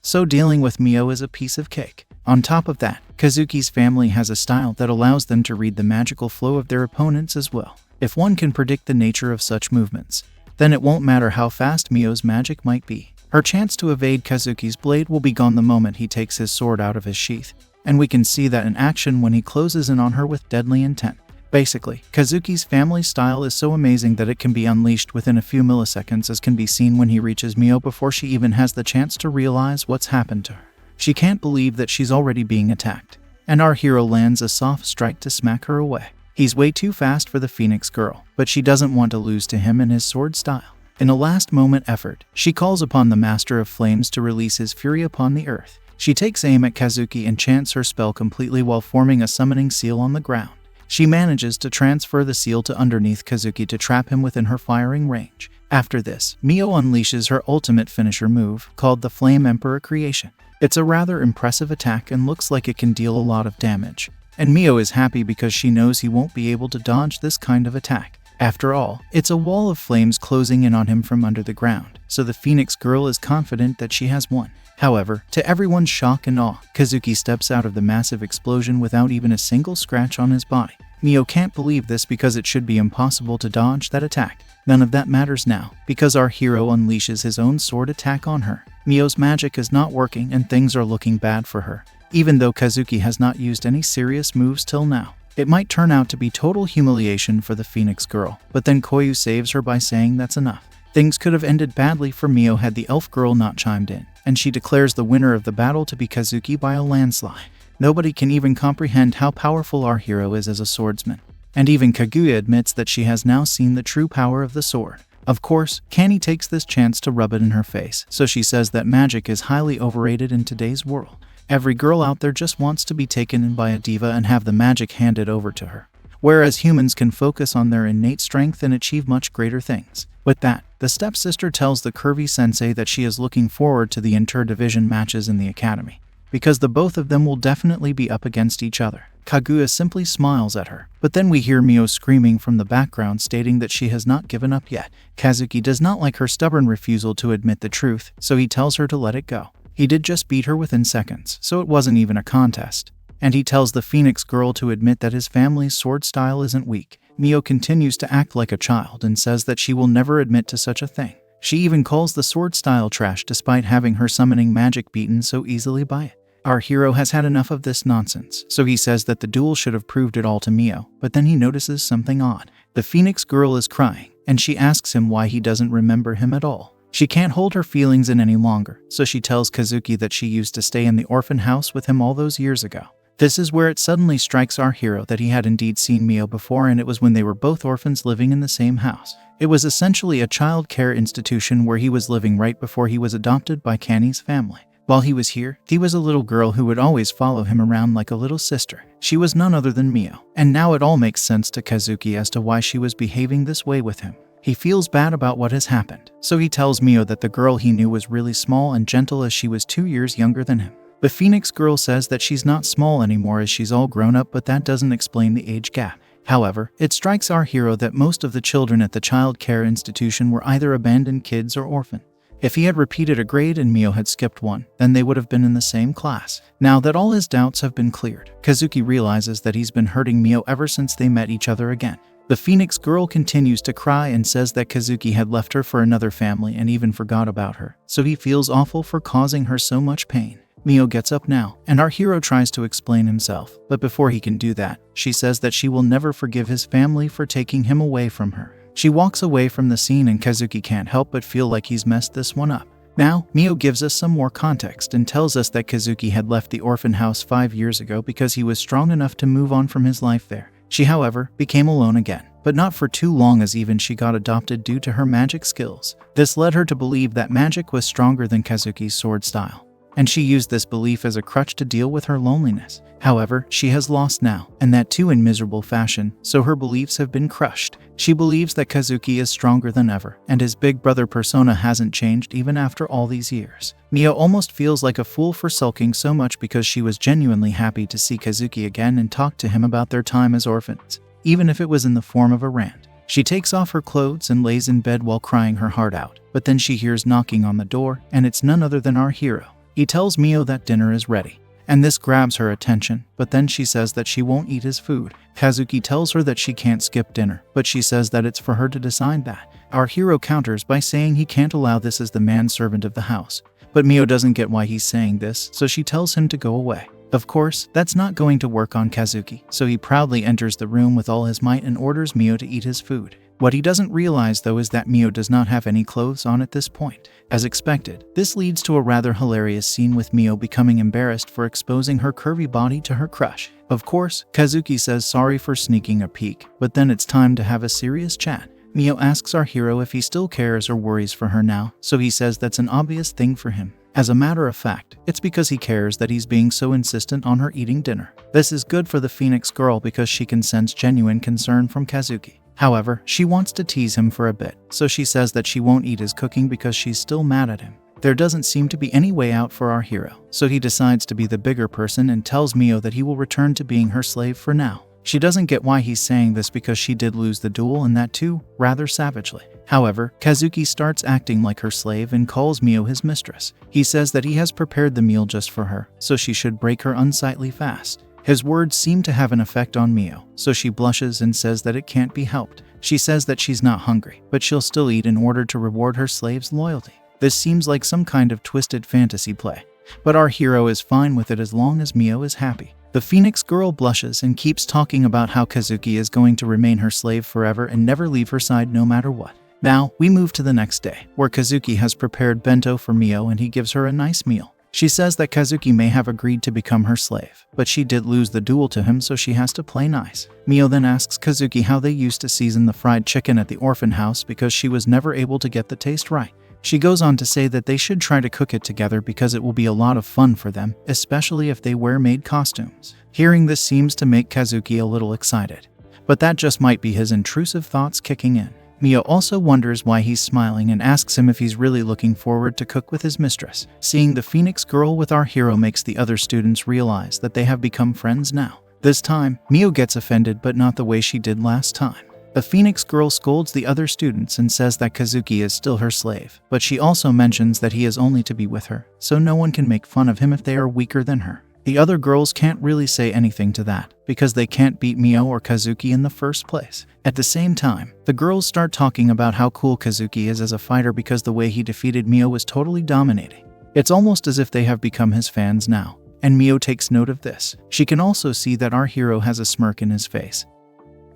so dealing with Mio is a piece of cake. On top of that, Kazuki's family has a style that allows them to read the magical flow of their opponents as well. If one can predict the nature of such movements, then it won't matter how fast Mio's magic might be. Her chance to evade Kazuki's blade will be gone the moment he takes his sword out of his sheath, and we can see that in action when he closes in on her with deadly intent. Basically, Kazuki's family style is so amazing that it can be unleashed within a few milliseconds, as can be seen when he reaches Mio before she even has the chance to realize what's happened to her. She can't believe that she's already being attacked, and our hero lands a soft strike to smack her away. He's way too fast for the Phoenix girl, but she doesn't want to lose to him in his sword style. In a last-moment effort, she calls upon the Master of Flames to release his fury upon the earth. She takes aim at Kazuki and chants her spell completely while forming a summoning seal on the ground. She manages to transfer the seal to underneath Kazuki to trap him within her firing range. After this, Mio unleashes her ultimate finisher move, called the Flame Emperor Creation. It's a rather impressive attack and looks like it can deal a lot of damage. And Mio is happy because she knows he won't be able to dodge this kind of attack. After all, it's a wall of flames closing in on him from under the ground, so the Phoenix Girl is confident that she has won. However, to everyone's shock and awe, Kazuki steps out of the massive explosion without even a single scratch on his body. Mio can't believe this because it should be impossible to dodge that attack. None of that matters now, because our hero unleashes his own sword attack on her. Mio's magic is not working and things are looking bad for her. Even though Kazuki has not used any serious moves till now, it might turn out to be total humiliation for the Phoenix Girl, but then Koyu saves her by saying that's enough. Things could have ended badly for Mio had the elf girl not chimed in, and she declares the winner of the battle to be Kazuki by a landslide. Nobody can even comprehend how powerful our hero is as a swordsman. And even Kaguya admits that she has now seen the true power of the sword. Of course, Kani takes this chance to rub it in her face, so she says that magic is highly overrated in today's world. Every girl out there just wants to be taken in by a diva and have the magic handed over to her. Whereas humans can focus on their innate strength and achieve much greater things. With that, the stepsister tells the curvy sensei that she is looking forward to the inter-division matches in the academy, because the both of them will definitely be up against each other. Kaguya simply smiles at her, but then we hear Mio screaming from the background stating that she has not given up yet. Kazuki does not like her stubborn refusal to admit the truth, so he tells her to let it go. He did just beat her within seconds, so it wasn't even a contest. And he tells the Phoenix Girl to admit that his family's sword style isn't weak. Mio continues to act like a child and says that she will never admit to such a thing. She even calls the sword style trash despite having her summoning magic beaten so easily by it. Our hero has had enough of this nonsense, so he says that the duel should have proved it all to Mio, but then he notices something odd. The Phoenix Girl is crying, and she asks him why he doesn't remember him at all. She can't hold her feelings in any longer, so she tells Kazuki that she used to stay in the orphan house with him all those years ago. This is where it suddenly strikes our hero that he had indeed seen Mio before, and it was when they were both orphans living in the same house. It was essentially a child care institution where he was living right before he was adopted by Kani's family. While he was here, he was a little girl who would always follow him around like a little sister. She was none other than Mio, and now it all makes sense to Kazuki as to why she was behaving this way with him. He feels bad about what has happened, so he tells Mio that the girl he knew was really small and gentle as she was 2 years younger than him. The Phoenix Girl says that she's not small anymore as she's all grown up, but that doesn't explain the age gap. However, it strikes our hero that most of the children at the child care institution were either abandoned kids or orphaned. If he had repeated a grade and Mio had skipped one, then they would have been in the same class. Now that all his doubts have been cleared, Kazuki realizes that he's been hurting Mio ever since they met each other again. The Phoenix Girl continues to cry and says that Kazuki had left her for another family and even forgot about her, so he feels awful for causing her so much pain. Mio gets up now, and our hero tries to explain himself, but before he can do that, she says that she will never forgive his family for taking him away from her. She walks away from the scene and Kazuki can't help but feel like he's messed this one up. Now, Mio gives us some more context and tells us that Kazuki had left the orphan house 5 years ago because he was strong enough to move on from his life there. She, however, became alone again, but not for too long as even she got adopted due to her magic skills. This led her to believe that magic was stronger than Kazuki's sword style, and she used this belief as a crutch to deal with her loneliness. However, she has lost now, and that too in miserable fashion, so her beliefs have been crushed. She believes that Kazuki is stronger than ever, and his big brother persona hasn't changed even after all these years. Mio almost feels like a fool for sulking so much because she was genuinely happy to see Kazuki again and talk to him about their time as orphans, even if it was in the form of a rant. She takes off her clothes and lays in bed while crying her heart out, but then she hears knocking on the door, and it's none other than our hero. He tells Mio that dinner is ready, and this grabs her attention, but then she says that she won't eat his food. Kazuki tells her that she can't skip dinner, but she says that it's for her to decide that. Our hero counters by saying he can't allow this as the manservant of the house, but Mio doesn't get why he's saying this, so she tells him to go away. Of course, that's not going to work on Kazuki, so he proudly enters the room with all his might and orders Mio to eat his food. What he doesn't realize though is that Mio does not have any clothes on at this point. As expected, this leads to a rather hilarious scene with Mio becoming embarrassed for exposing her curvy body to her crush. Of course, Kazuki says sorry for sneaking a peek, but then it's time to have a serious chat. Mio asks our hero if he still cares or worries for her now, so he says that's an obvious thing for him. As a matter of fact, it's because he cares that he's being so insistent on her eating dinner. This is good for the Phoenix girl because she can sense genuine concern from Kazuki. However, she wants to tease him for a bit, so she says that she won't eat his cooking because she's still mad at him. There doesn't seem to be any way out for our hero, so he decides to be the bigger person and tells Mio that he will return to being her slave for now. She doesn't get why he's saying this because she did lose the duel, and that too, rather savagely. However, Kazuki starts acting like her slave and calls Mio his mistress. He says that he has prepared the meal just for her, so she should break her unsightly fast. His words seem to have an effect on Mio, so she blushes and says that it can't be helped. She says that she's not hungry, but she'll still eat in order to reward her slave's loyalty. This seems like some kind of twisted fantasy play, but our hero is fine with it as long as Mio is happy. The Phoenix girl blushes and keeps talking about how Kazuki is going to remain her slave forever and never leave her side no matter what. Now, we move to the next day, where Kazuki has prepared bento for Mio and he gives her a nice meal. She says that Kazuki may have agreed to become her slave, but she did lose the duel to him, so she has to play nice. Mio then asks Kazuki how they used to season the fried chicken at the orphan house because she was never able to get the taste right. She goes on to say that they should try to cook it together because it will be a lot of fun for them, especially if they wear maid costumes. Hearing this seems to make Kazuki a little excited, but that just might be his intrusive thoughts kicking in. Mio also wonders why he's smiling and asks him if he's really looking forward to cook with his mistress. Seeing the Phoenix girl with our hero makes the other students realize that they have become friends now. This time, Mio gets offended, but not the way she did last time. The Phoenix girl scolds the other students and says that Kazuki is still her slave, but she also mentions that he is only to be with her, so no one can make fun of him if they are weaker than her. The other girls can't really say anything to that, because they can't beat Mio or Kazuki in the first place. At the same time, the girls start talking about how cool Kazuki is as a fighter because the way he defeated Mio was totally dominating. It's almost as if they have become his fans now, and Mio takes note of this. She can also see that our hero has a smirk in his face,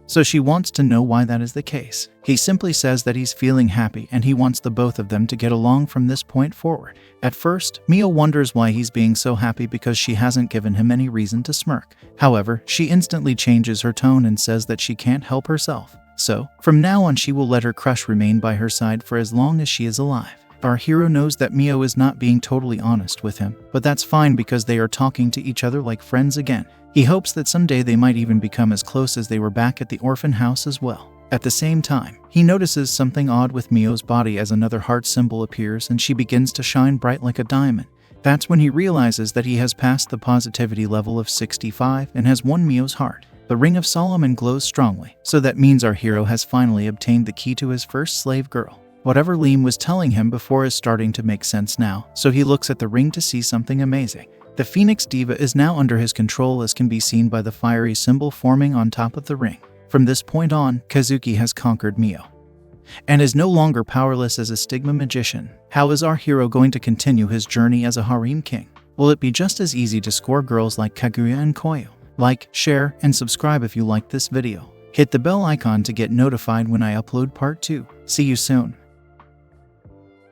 so she wants to know why that is the case. He simply says that he's feeling happy and he wants the both of them to get along from this point forward. At first, Mio wonders why he's being so happy because she hasn't given him any reason to smirk. However, she instantly changes her tone and says that she can't help herself. So, from now on she will let her crush remain by her side for as long as she is alive. Our hero knows that Mio is not being totally honest with him, but that's fine because they are talking to each other like friends again. He hopes that someday they might even become as close as they were back at the orphan house as well. At the same time, he notices something odd with Mio's body as another heart symbol appears and she begins to shine bright like a diamond. That's when he realizes that he has passed the positivity level of 65 and has won Mio's heart. The Ring of Solomon glows strongly, so that means our hero has finally obtained the key to his first slave girl. Whatever Liam was telling him before is starting to make sense now, so he looks at the ring to see something amazing. The Phoenix Diva is now under his control, as can be seen by the fiery symbol forming on top of the ring. From this point on, Kazuki has conquered Mio and is no longer powerless as a stigma magician. How is our hero going to continue his journey as a harem king? Will it be just as easy to score girls like Kaguya and Koyu? Like, share, and subscribe if you liked this video. Hit the bell icon to get notified when I upload part 2. See you soon.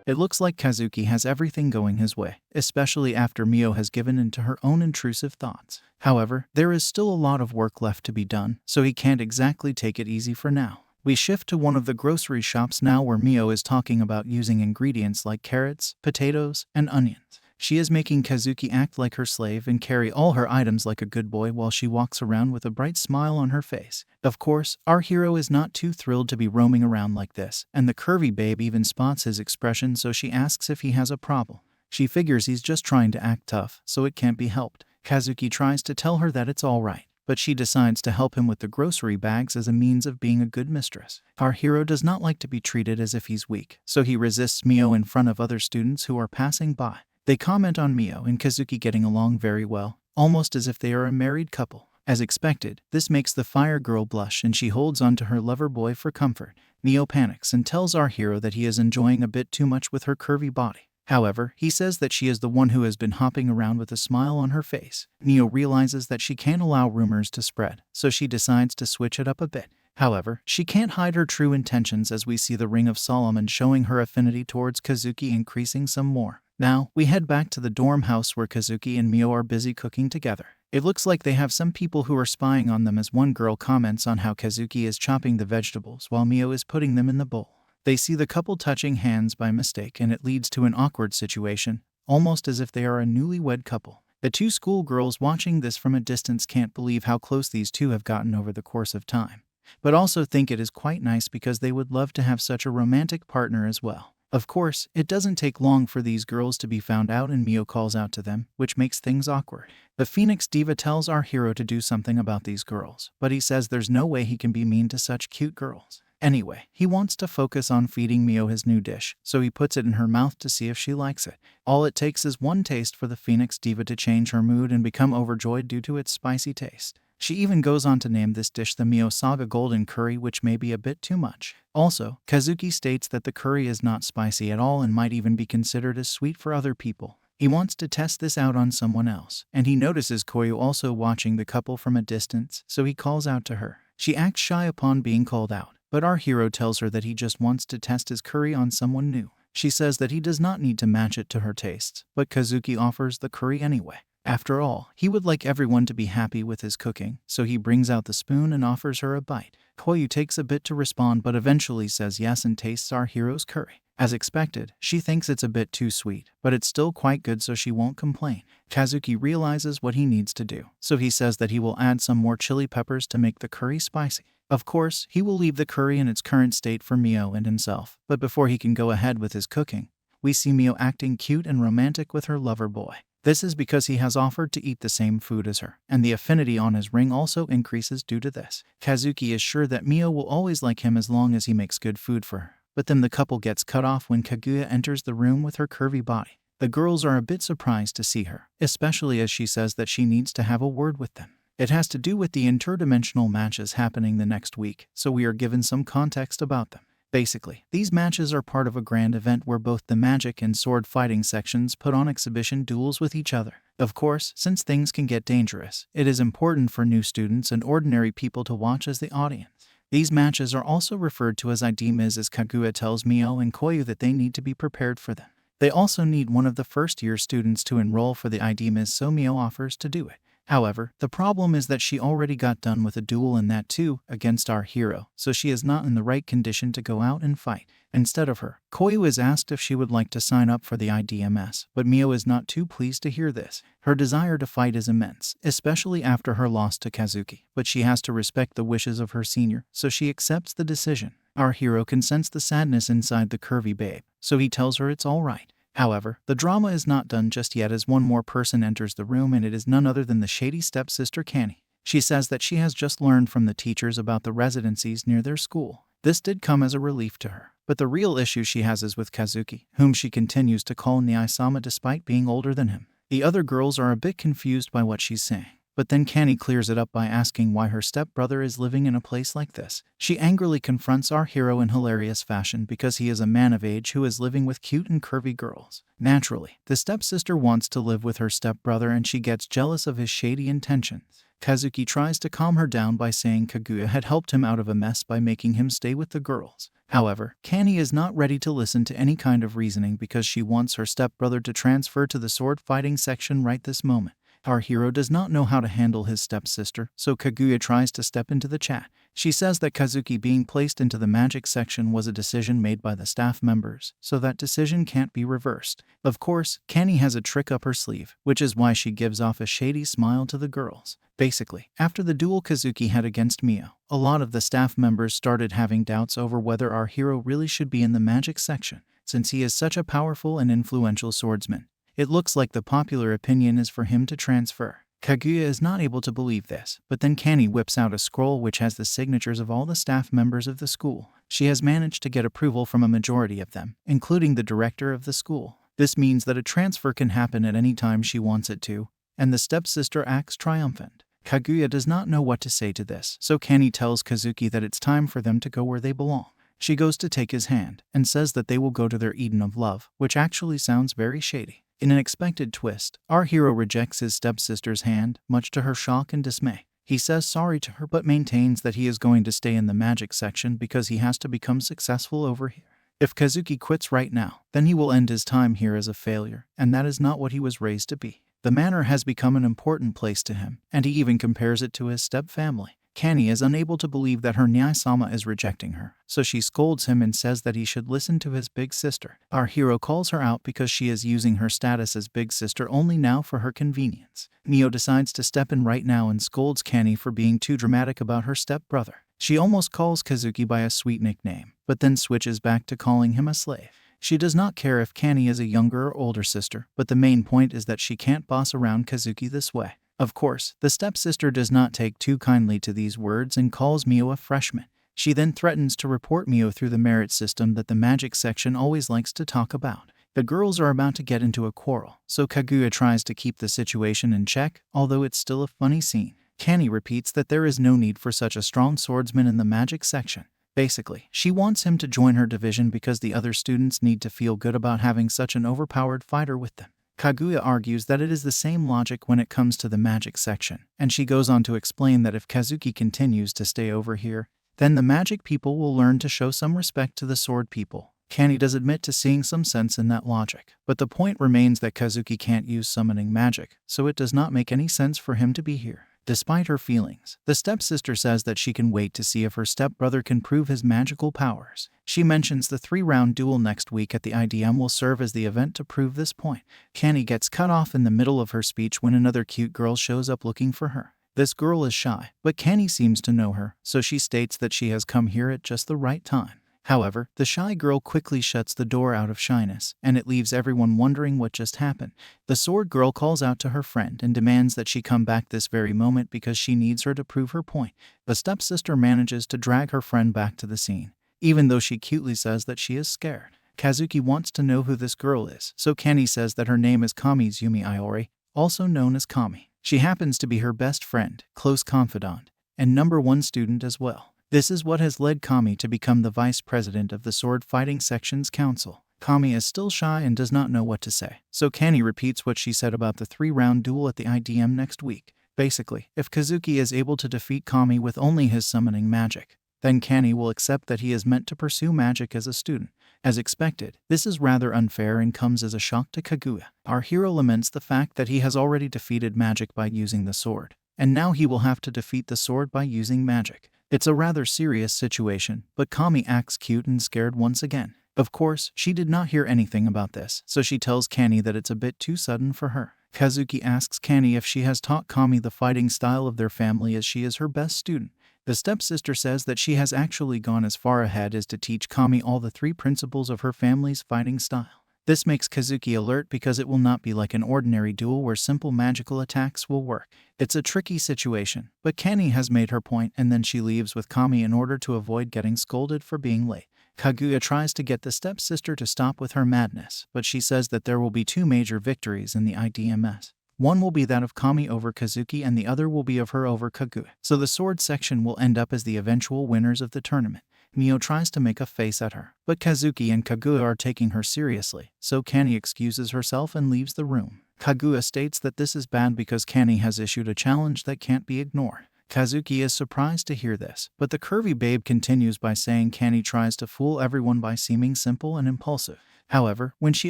It looks like Kazuki has everything going his way, especially after Mio has given in to her own intrusive thoughts. However, there is still a lot of work left to be done, so he can't exactly take it easy for now. We shift to one of the grocery shops now, where Mio is talking about using ingredients like carrots, potatoes, and onions. She is making Kazuki act like her slave and carry all her items like a good boy while she walks around with a bright smile on her face. Of course, our hero is not too thrilled to be roaming around like this, and the curvy babe even spots his expression, so she asks if he has a problem. She figures he's just trying to act tough, so it can't be helped. Kazuki tries to tell her that it's alright, but she decides to help him with the grocery bags as a means of being a good mistress. Our hero does not like to be treated as if he's weak, so he resists Mio in front of other students who are passing by. They comment on Mio and Kazuki getting along very well, almost as if they are a married couple. As expected, this makes the fire girl blush and she holds on to her lover boy for comfort. Mio panics and tells our hero that he is enjoying a bit too much with her curvy body. However, he says that she is the one who has been hopping around with a smile on her face. Mio realizes that she can't allow rumors to spread, so she decides to switch it up a bit. However, she can't hide her true intentions, as we see the Ring of Solomon showing her affinity towards Kazuki increasing some more. Now, we head back to the dorm house where Kazuki and Mio are busy cooking together. It looks like they have some people who are spying on them, as one girl comments on how Kazuki is chopping the vegetables while Mio is putting them in the bowl. They see the couple touching hands by mistake, and it leads to an awkward situation, almost as if they are a newlywed couple. The two schoolgirls watching this from a distance can't believe how close these two have gotten over the course of time, but also think it is quite nice because they would love to have such a romantic partner as well. Of course, it doesn't take long for these girls to be found out, and Mio calls out to them, which makes things awkward. The Phoenix Diva tells our hero to do something about these girls, but he says there's no way he can be mean to such cute girls. Anyway, he wants to focus on feeding Mio his new dish, so he puts it in her mouth to see if she likes it. All it takes is one taste for the Phoenix Diva to change her mood and become overjoyed due to its spicy taste. She even goes on to name this dish the Mio Saga Golden Curry, which may be a bit too much. Also, Kazuki states that the curry is not spicy at all and might even be considered as sweet for other people. He wants to test this out on someone else, and he notices Koyu also watching the couple from a distance, so he calls out to her. She acts shy upon being called out, but our hero tells her that he just wants to test his curry on someone new. She says that he does not need to match it to her tastes, but Kazuki offers the curry anyway. After all, he would like everyone to be happy with his cooking, so he brings out the spoon and offers her a bite. Koyu takes a bit to respond, but eventually says yes and tastes our hero's curry. As expected, she thinks it's a bit too sweet, but it's still quite good, so she won't complain. Kazuki realizes what he needs to do, so he says that he will add some more chili peppers to make the curry spicy. Of course, he will leave the curry in its current state for Mio and himself, but before he can go ahead with his cooking, we see Mio acting cute and romantic with her lover boy. This is because he has offered to eat the same food as her, and the affinity on his ring also increases due to this. Kazuki is sure that Mio will always like him as long as he makes good food for her, but then the couple gets cut off when Kaguya enters the room with her curvy body. The girls are a bit surprised to see her, especially as she says that she needs to have a word with them. It has to do with the interdimensional matches happening the next week, so we are given some context about them. Basically, these matches are part of a grand event where both the magic and sword fighting sections put on exhibition duels with each other. Of course, since things can get dangerous, it is important for new students and ordinary people to watch as the audience. These matches are also referred to as IDMs, as Kaguya tells Mio and Koyu that they need to be prepared for them. They also need one of the first-year students to enroll for the IDMs, so Mio offers to do it. However, the problem is that she already got done with a duel, and that too, against our hero, so she is not in the right condition to go out and fight. Instead of her, Koyu is asked if she would like to sign up for the IDMs, but Mio is not too pleased to hear this. Her desire to fight is immense, especially after her loss to Kazuki, but she has to respect the wishes of her senior, so she accepts the decision. Our hero can sense the sadness inside the curvy babe, so he tells her it's alright. However, the drama is not done just yet, as one more person enters the room, and it is none other than the shady stepsister Kani. She says that she has just learned from the teachers about the residencies near their school. This did come as a relief to her, but the real issue she has is with Kazuki, whom she continues to call Nyai-sama despite being older than him. The other girls are a bit confused by what she's saying, but then Kani clears it up by asking why her stepbrother is living in a place like this. She angrily confronts our hero in hilarious fashion because he is a man of age who is living with cute and curvy girls. Naturally, the stepsister wants to live with her stepbrother, and she gets jealous of his shady intentions. Kazuki tries to calm her down by saying Kaguya had helped him out of a mess by making him stay with the girls. However, Kani is not ready to listen to any kind of reasoning because she wants her stepbrother to transfer to the sword fighting section right this moment. Our hero does not know how to handle his stepsister, so Kaguya tries to step into the chat. She says that Kazuki being placed into the magic section was a decision made by the staff members, so that decision can't be reversed. Of course, Kani has a trick up her sleeve, which is why she gives off a shady smile to the girls. Basically, after the duel Kazuki had against Mio, a lot of the staff members started having doubts over whether our hero really should be in the magic section, since he is such a powerful and influential swordsman. It looks like the popular opinion is for him to transfer. Kaguya is not able to believe this, but then Kani whips out a scroll which has the signatures of all the staff members of the school. She has managed to get approval from a majority of them, including the director of the school. This means that a transfer can happen at any time she wants it to, and the stepsister acts triumphant. Kaguya does not know what to say to this, so Kani tells Kazuki that it's time for them to go where they belong. She goes to take his hand, and says that they will go to their Eden of love, which actually sounds very shady. In an unexpected twist, our hero rejects his stepsister's hand, much to her shock and dismay. He says sorry to her but maintains that he is going to stay in the magic section because he has to become successful over here. If Kazuki quits right now, then he will end his time here as a failure, and that is not what he was raised to be. The manor has become an important place to him, and he even compares it to his step-family. Kani is unable to believe that her Nyai-sama is rejecting her, so she scolds him and says that he should listen to his big sister. Our hero calls her out because she is using her status as big sister only now for her convenience. Mio decides to step in right now and scolds Kani for being too dramatic about her stepbrother. She almost calls Kazuki by a sweet nickname, but then switches back to calling him a slave. She does not care if Kani is a younger or older sister, but the main point is that she can't boss around Kazuki this way. Of course, the stepsister does not take too kindly to these words and calls Mio a freshman. She then threatens to report Mio through the merit system that the magic section always likes to talk about. The girls are about to get into a quarrel, so Kaguya tries to keep the situation in check, although it's still a funny scene. Kani repeats that there is no need for such a strong swordsman in the magic section. Basically, she wants him to join her division because the other students need to feel good about having such an overpowered fighter with them. Kaguya argues that it is the same logic when it comes to the magic section, and she goes on to explain that if Kazuki continues to stay over here, then the magic people will learn to show some respect to the sword people. Kani does admit to seeing some sense in that logic, but the point remains that Kazuki can't use summoning magic, so it does not make any sense for him to be here. Despite her feelings, the stepsister says that she can wait to see if her stepbrother can prove his magical powers. She mentions the 3-round duel next week at the IDM will serve as the event to prove this point. Kani gets cut off in the middle of her speech when another cute girl shows up looking for her. This girl is shy, but Kani seems to know her, so she states that she has come here at just the right time. However, the shy girl quickly shuts the door out of shyness, and it leaves everyone wondering what just happened. The sword girl calls out to her friend and demands that she come back this very moment because she needs her to prove her point. The stepsister manages to drag her friend back to the scene, even though she cutely says that she is scared. Kazuki wants to know who this girl is, so Kani says that her name is Kamizumi Iori, also known as Kami. She happens to be her best friend, close confidant, and #1 student as well. This is what has led Kami to become the vice president of the sword fighting section's council. Kami is still shy and does not know what to say, so Kani repeats what she said about the 3-round duel at the IDM next week. Basically, if Kazuki is able to defeat Kami with only his summoning magic, then Kani will accept that he is meant to pursue magic as a student. As expected, this is rather unfair and comes as a shock to Kaguya. Our hero laments the fact that he has already defeated magic by using the sword, and now he will have to defeat the sword by using magic. It's a rather serious situation, but Kami acts cute and scared once again. Of course, she did not hear anything about this, so she tells Kani that it's a bit too sudden for her. Kazuki asks Kani if she has taught Kami the fighting style of their family as she is her best student. The stepsister says that she has actually gone as far ahead as to teach Kami all the 3 principles of her family's fighting style. This makes Kazuki alert because it will not be like an ordinary duel where simple magical attacks will work. It's a tricky situation, but Kani has made her point and then she leaves with Kami in order to avoid getting scolded for being late. Kaguya tries to get the stepsister to stop with her madness, but she says that there will be 2 major victories in the IDMS. One will be that of Kami over Kazuki and the other will be of her over Kaguya. So the sword section will end up as the eventual winners of the tournament. Mio tries to make a face at her, but Kazuki and Kaguya are taking her seriously, so Kani excuses herself and leaves the room. Kaguya states that this is bad because Kani has issued a challenge that can't be ignored. Kazuki is surprised to hear this, but the curvy babe continues by saying Kani tries to fool everyone by seeming simple and impulsive. However, when she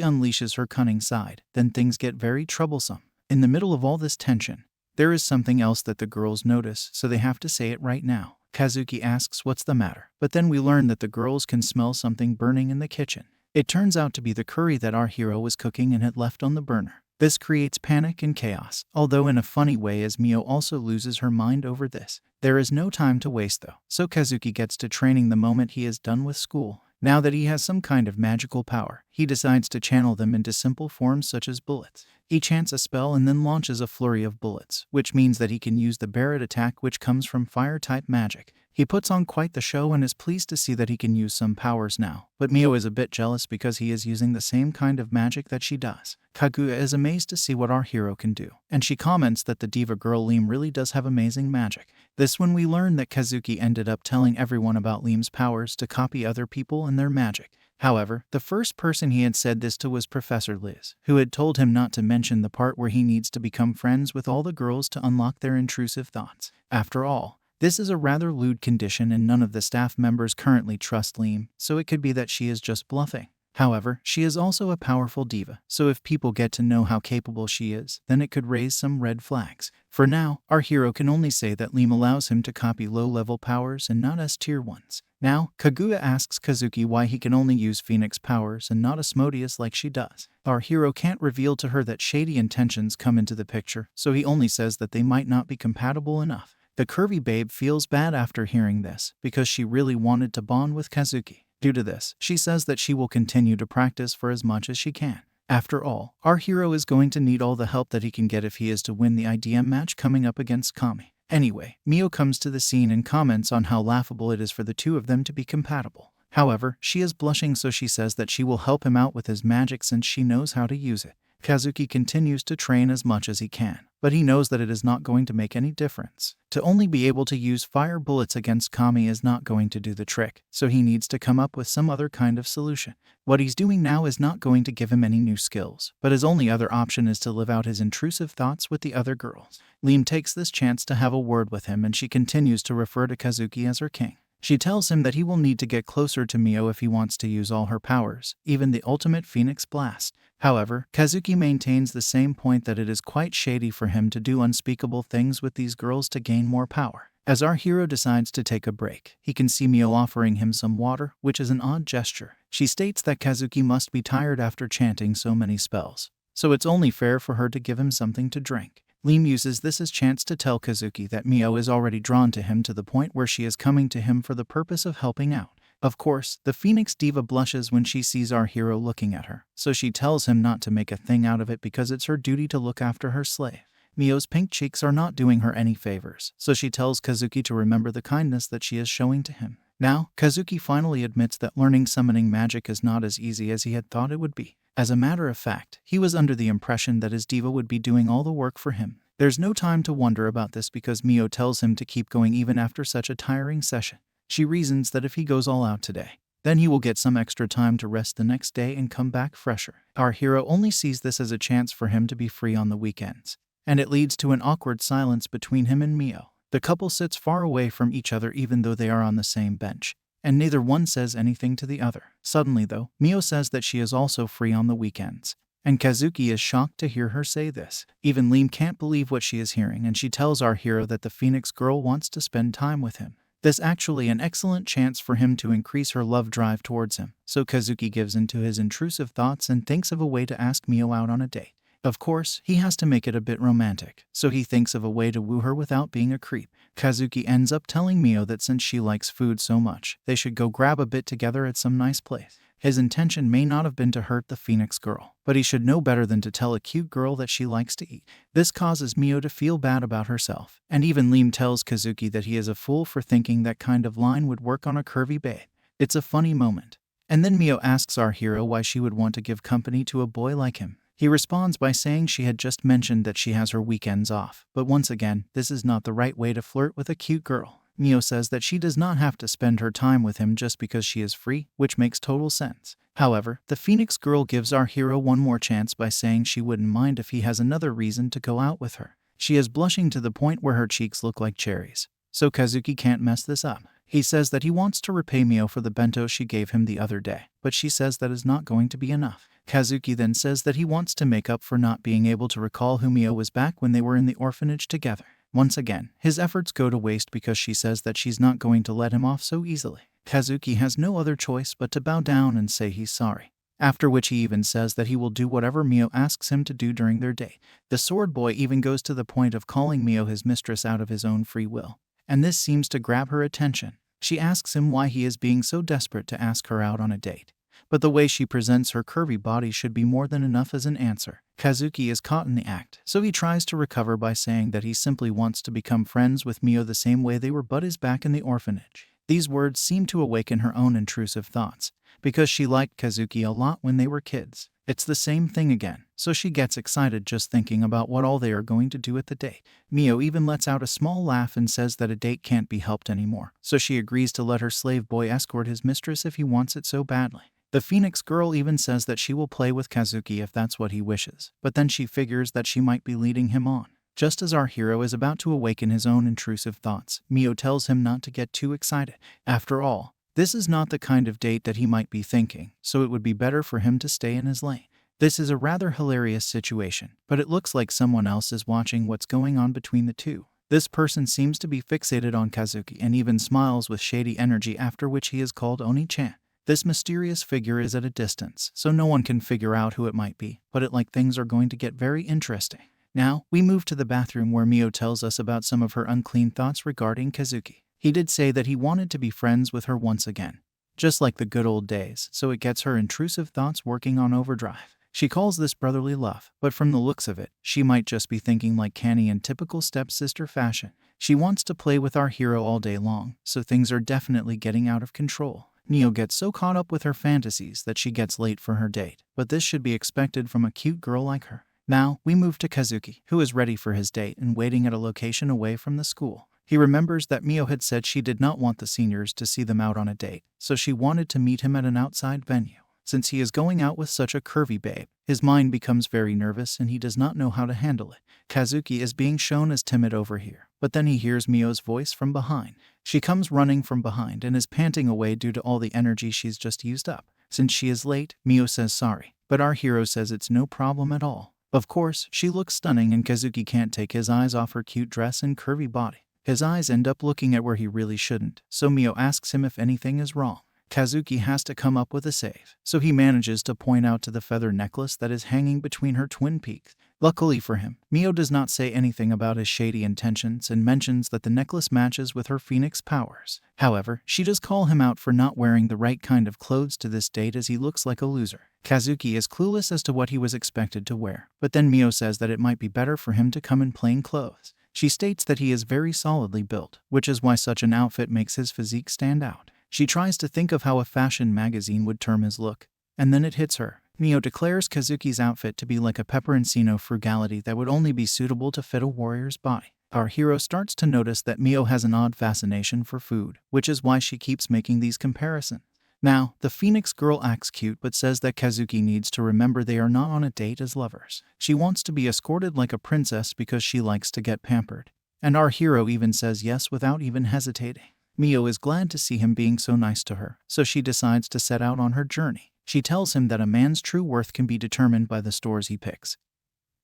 unleashes her cunning side, then things get very troublesome. In the middle of all this tension, there is something else that the girls notice, so they have to say it right now. Kazuki asks what's the matter, but then we learn that the girls can smell something burning in the kitchen. It turns out to be the curry that our hero was cooking and had left on the burner. This creates panic and chaos, although in a funny way as Mio also loses her mind over this. There is no time to waste though, so Kazuki gets to training the moment he is done with school. Now that he has some kind of magical power, he decides to channel them into simple forms such as bullets. He chants a spell and then launches a flurry of bullets, which means that he can use the Barret attack which comes from fire-type magic. He puts on quite the show and is pleased to see that he can use some powers now, but Mio is a bit jealous because he is using the same kind of magic that she does. Kaguya is amazed to see what our hero can do, and she comments that the diva girl Leem really does have amazing magic. This when we learn that Kazuki ended up telling everyone about Leem's powers to copy other people and their magic. However, the first person he had said this to was Professor Liz, who had told him not to mention the part where he needs to become friends with all the girls to unlock their intrusive thoughts. After all, this is a rather lewd condition and none of the staff members currently trust Leem, so it could be that she is just bluffing. However, she is also a powerful diva, so if people get to know how capable she is, then it could raise some red flags. For now, our hero can only say that Leem allows him to copy low-level powers and not S-tier ones. Now, Kaguya asks Kazuki why he can only use Phoenix powers and not Asmodeus like she does. Our hero can't reveal to her that shady intentions come into the picture, so he only says that they might not be compatible enough. The curvy babe feels bad after hearing this, because she really wanted to bond with Kazuki. Due to this, she says that she will continue to practice for as much as she can. After all, our hero is going to need all the help that he can get if he is to win the IDM match coming up against Kami. Anyway, Mio comes to the scene and comments on how laughable it is for the two of them to be compatible. However, she is blushing, so she says that she will help him out with his magic since she knows how to use it. Kazuki continues to train as much as he can, but he knows that it is not going to make any difference. To only be able to use fire bullets against Kami is not going to do the trick, so he needs to come up with some other kind of solution. What he's doing now is not going to give him any new skills, but his only other option is to live out his intrusive thoughts with the other girls. Leem takes this chance to have a word with him, and she continues to refer to Kazuki as her king. She tells him that he will need to get closer to Mio if he wants to use all her powers, even the ultimate Phoenix Blast. However, Kazuki maintains the same point that it is quite shady for him to do unspeakable things with these girls to gain more power. As our hero decides to take a break, he can see Mio offering him some water, which is an odd gesture. She states that Kazuki must be tired after chanting so many spells, so it's only fair for her to give him something to drink. Leem uses this as chance to tell Kazuki that Mio is already drawn to him to the point where she is coming to him for the purpose of helping out. Of course, the Phoenix Diva blushes when she sees our hero looking at her, so she tells him not to make a thing out of it because it's her duty to look after her slave. Mio's pink cheeks are not doing her any favors, so she tells Kazuki to remember the kindness that she is showing to him. Now, Kazuki finally admits that learning summoning magic is not as easy as he had thought it would be. As a matter of fact, he was under the impression that his diva would be doing all the work for him. There's no time to wonder about this because Mio tells him to keep going even after such a tiring session. She reasons that if he goes all out today, then he will get some extra time to rest the next day and come back fresher. Our hero only sees this as a chance for him to be free on the weekends, and it leads to an awkward silence between him and Mio. The couple sits far away from each other even though they are on the same bench, and neither one says anything to the other. Suddenly though, Mio says that she is also free on the weekends, and Kazuki is shocked to hear her say this. Even Leem can't believe what she is hearing, and she tells our hero that the Phoenix girl wants to spend time with him. This actually an excellent chance for him to increase her love drive towards him, so Kazuki gives in to his intrusive thoughts and thinks of a way to ask Mio out on a date. Of course, he has to make it a bit romantic, so he thinks of a way to woo her without being a creep. Kazuki ends up telling Mio that since she likes food so much, they should go grab a bit together at some nice place. His intention may not have been to hurt the Phoenix girl, but he should know better than to tell a cute girl that she likes to eat. This causes Mio to feel bad about herself, and even Leem tells Kazuki that he is a fool for thinking that kind of line would work on a curvy babe. It's a funny moment. And then Mio asks our hero why she would want to give company to a boy like him. He responds by saying she had just mentioned that she has her weekends off, but once again, this is not the right way to flirt with a cute girl. Mio says that she does not have to spend her time with him just because she is free, which makes total sense. However, the Phoenix girl gives our hero one more chance by saying she wouldn't mind if he has another reason to go out with her. She is blushing to the point where her cheeks look like cherries, so Kazuki can't mess this up. He says that he wants to repay Mio for the bento she gave him the other day, but she says that is not going to be enough. Kazuki then says that he wants to make up for not being able to recall who Mio was back when they were in the orphanage together. Once again, his efforts go to waste because she says that she's not going to let him off so easily. Kazuki has no other choice but to bow down and say he's sorry, after which he even says that he will do whatever Mio asks him to do during their date. The sword boy even goes to the point of calling Mio his mistress out of his own free will, and this seems to grab her attention. She asks him why he is being so desperate to ask her out on a date, but the way she presents her curvy body should be more than enough as an answer. Kazuki is caught in the act, so he tries to recover by saying that he simply wants to become friends with Mio the same way they were buddies back in the orphanage. These words seem to awaken her own intrusive thoughts, because she liked Kazuki a lot when they were kids. It's the same thing again, so she gets excited just thinking about what all they are going to do at the date. Mio even lets out a small laugh and says that a date can't be helped anymore, so she agrees to let her slave boy escort his mistress if he wants it so badly. The Phoenix girl even says that she will play with Kazuki if that's what he wishes, but then she figures that she might be leading him on. Just as our hero is about to awaken his own intrusive thoughts, Mio tells him not to get too excited. After all, This is not the kind of date that he might be thinking, so it would be better for him to stay in his lane. This is a rather hilarious situation, but it looks like someone else is watching what's going on between the two. This person seems to be fixated on Kazuki and even smiles with shady energy, after which he is called Oni-chan. This mysterious figure is at a distance, so no one can figure out who it might be, but it like things are going to get very interesting. Now, we move to the bathroom where Mio tells us about some of her unclean thoughts regarding Kazuki. He did say that he wanted to be friends with her once again, just like the good old days, so it gets her intrusive thoughts working on overdrive. She calls this brotherly love, but from the looks of it, she might just be thinking like Canny in typical stepsister fashion. She wants to play with our hero all day long, so things are definitely getting out of control. Mio gets so caught up with her fantasies that she gets late for her date, but this should be expected from a cute girl like her. Now, we move to Kazuki, who is ready for his date and waiting at a location away from the school. He remembers that Mio had said she did not want the seniors to see them out on a date, so she wanted to meet him at an outside venue. Since he is going out with such a curvy babe, his mind becomes very nervous and he does not know how to handle it. Kazuki is being shown as timid over here, but then he hears Mio's voice from behind. She comes running from behind and is panting away due to all the energy she's just used up. Since she is late, Mio says sorry, but our hero says it's no problem at all. Of course, she looks stunning and Kazuki can't take his eyes off her cute dress and curvy body. His eyes end up looking at where he really shouldn't, so Mio asks him if anything is wrong. Kazuki has to come up with a save, so he manages to point out to the feather necklace that is hanging between her twin peaks. Luckily for him, Mio does not say anything about his shady intentions and mentions that the necklace matches with her phoenix powers. However, she does call him out for not wearing the right kind of clothes to this date as he looks like a loser. Kazuki is clueless as to what he was expected to wear, but then Mio says that it might be better for him to come in plain clothes. She states that he is very solidly built, which is why such an outfit makes his physique stand out. She tries to think of how a fashion magazine would term his look, and then it hits her. Mio declares Kazuki's outfit to be like a Peperoncino frugality that would only be suitable to fit a warrior's body. Our hero starts to notice that Mio has an odd fascination for food, which is why she keeps making these comparisons. Now, the Phoenix girl acts cute but says that Kazuki needs to remember they are not on a date as lovers. She wants to be escorted like a princess because she likes to get pampered. And our hero even says yes without even hesitating. Mio is glad to see him being so nice to her, so she decides to set out on her journey. She tells him that a man's true worth can be determined by the stores he picks.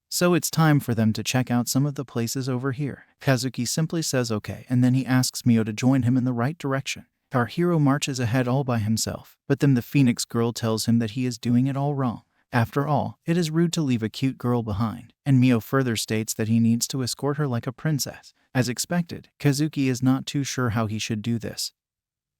So it's time for them to check out some of the places over here. Kazuki simply says okay, and then he asks Mio to join him in the right direction. Our hero marches ahead all by himself, but then the Phoenix girl tells him that he is doing it all wrong. After all, it is rude to leave a cute girl behind, and Mio further states that he needs to escort her like a princess. As expected, Kazuki is not too sure how he should do this.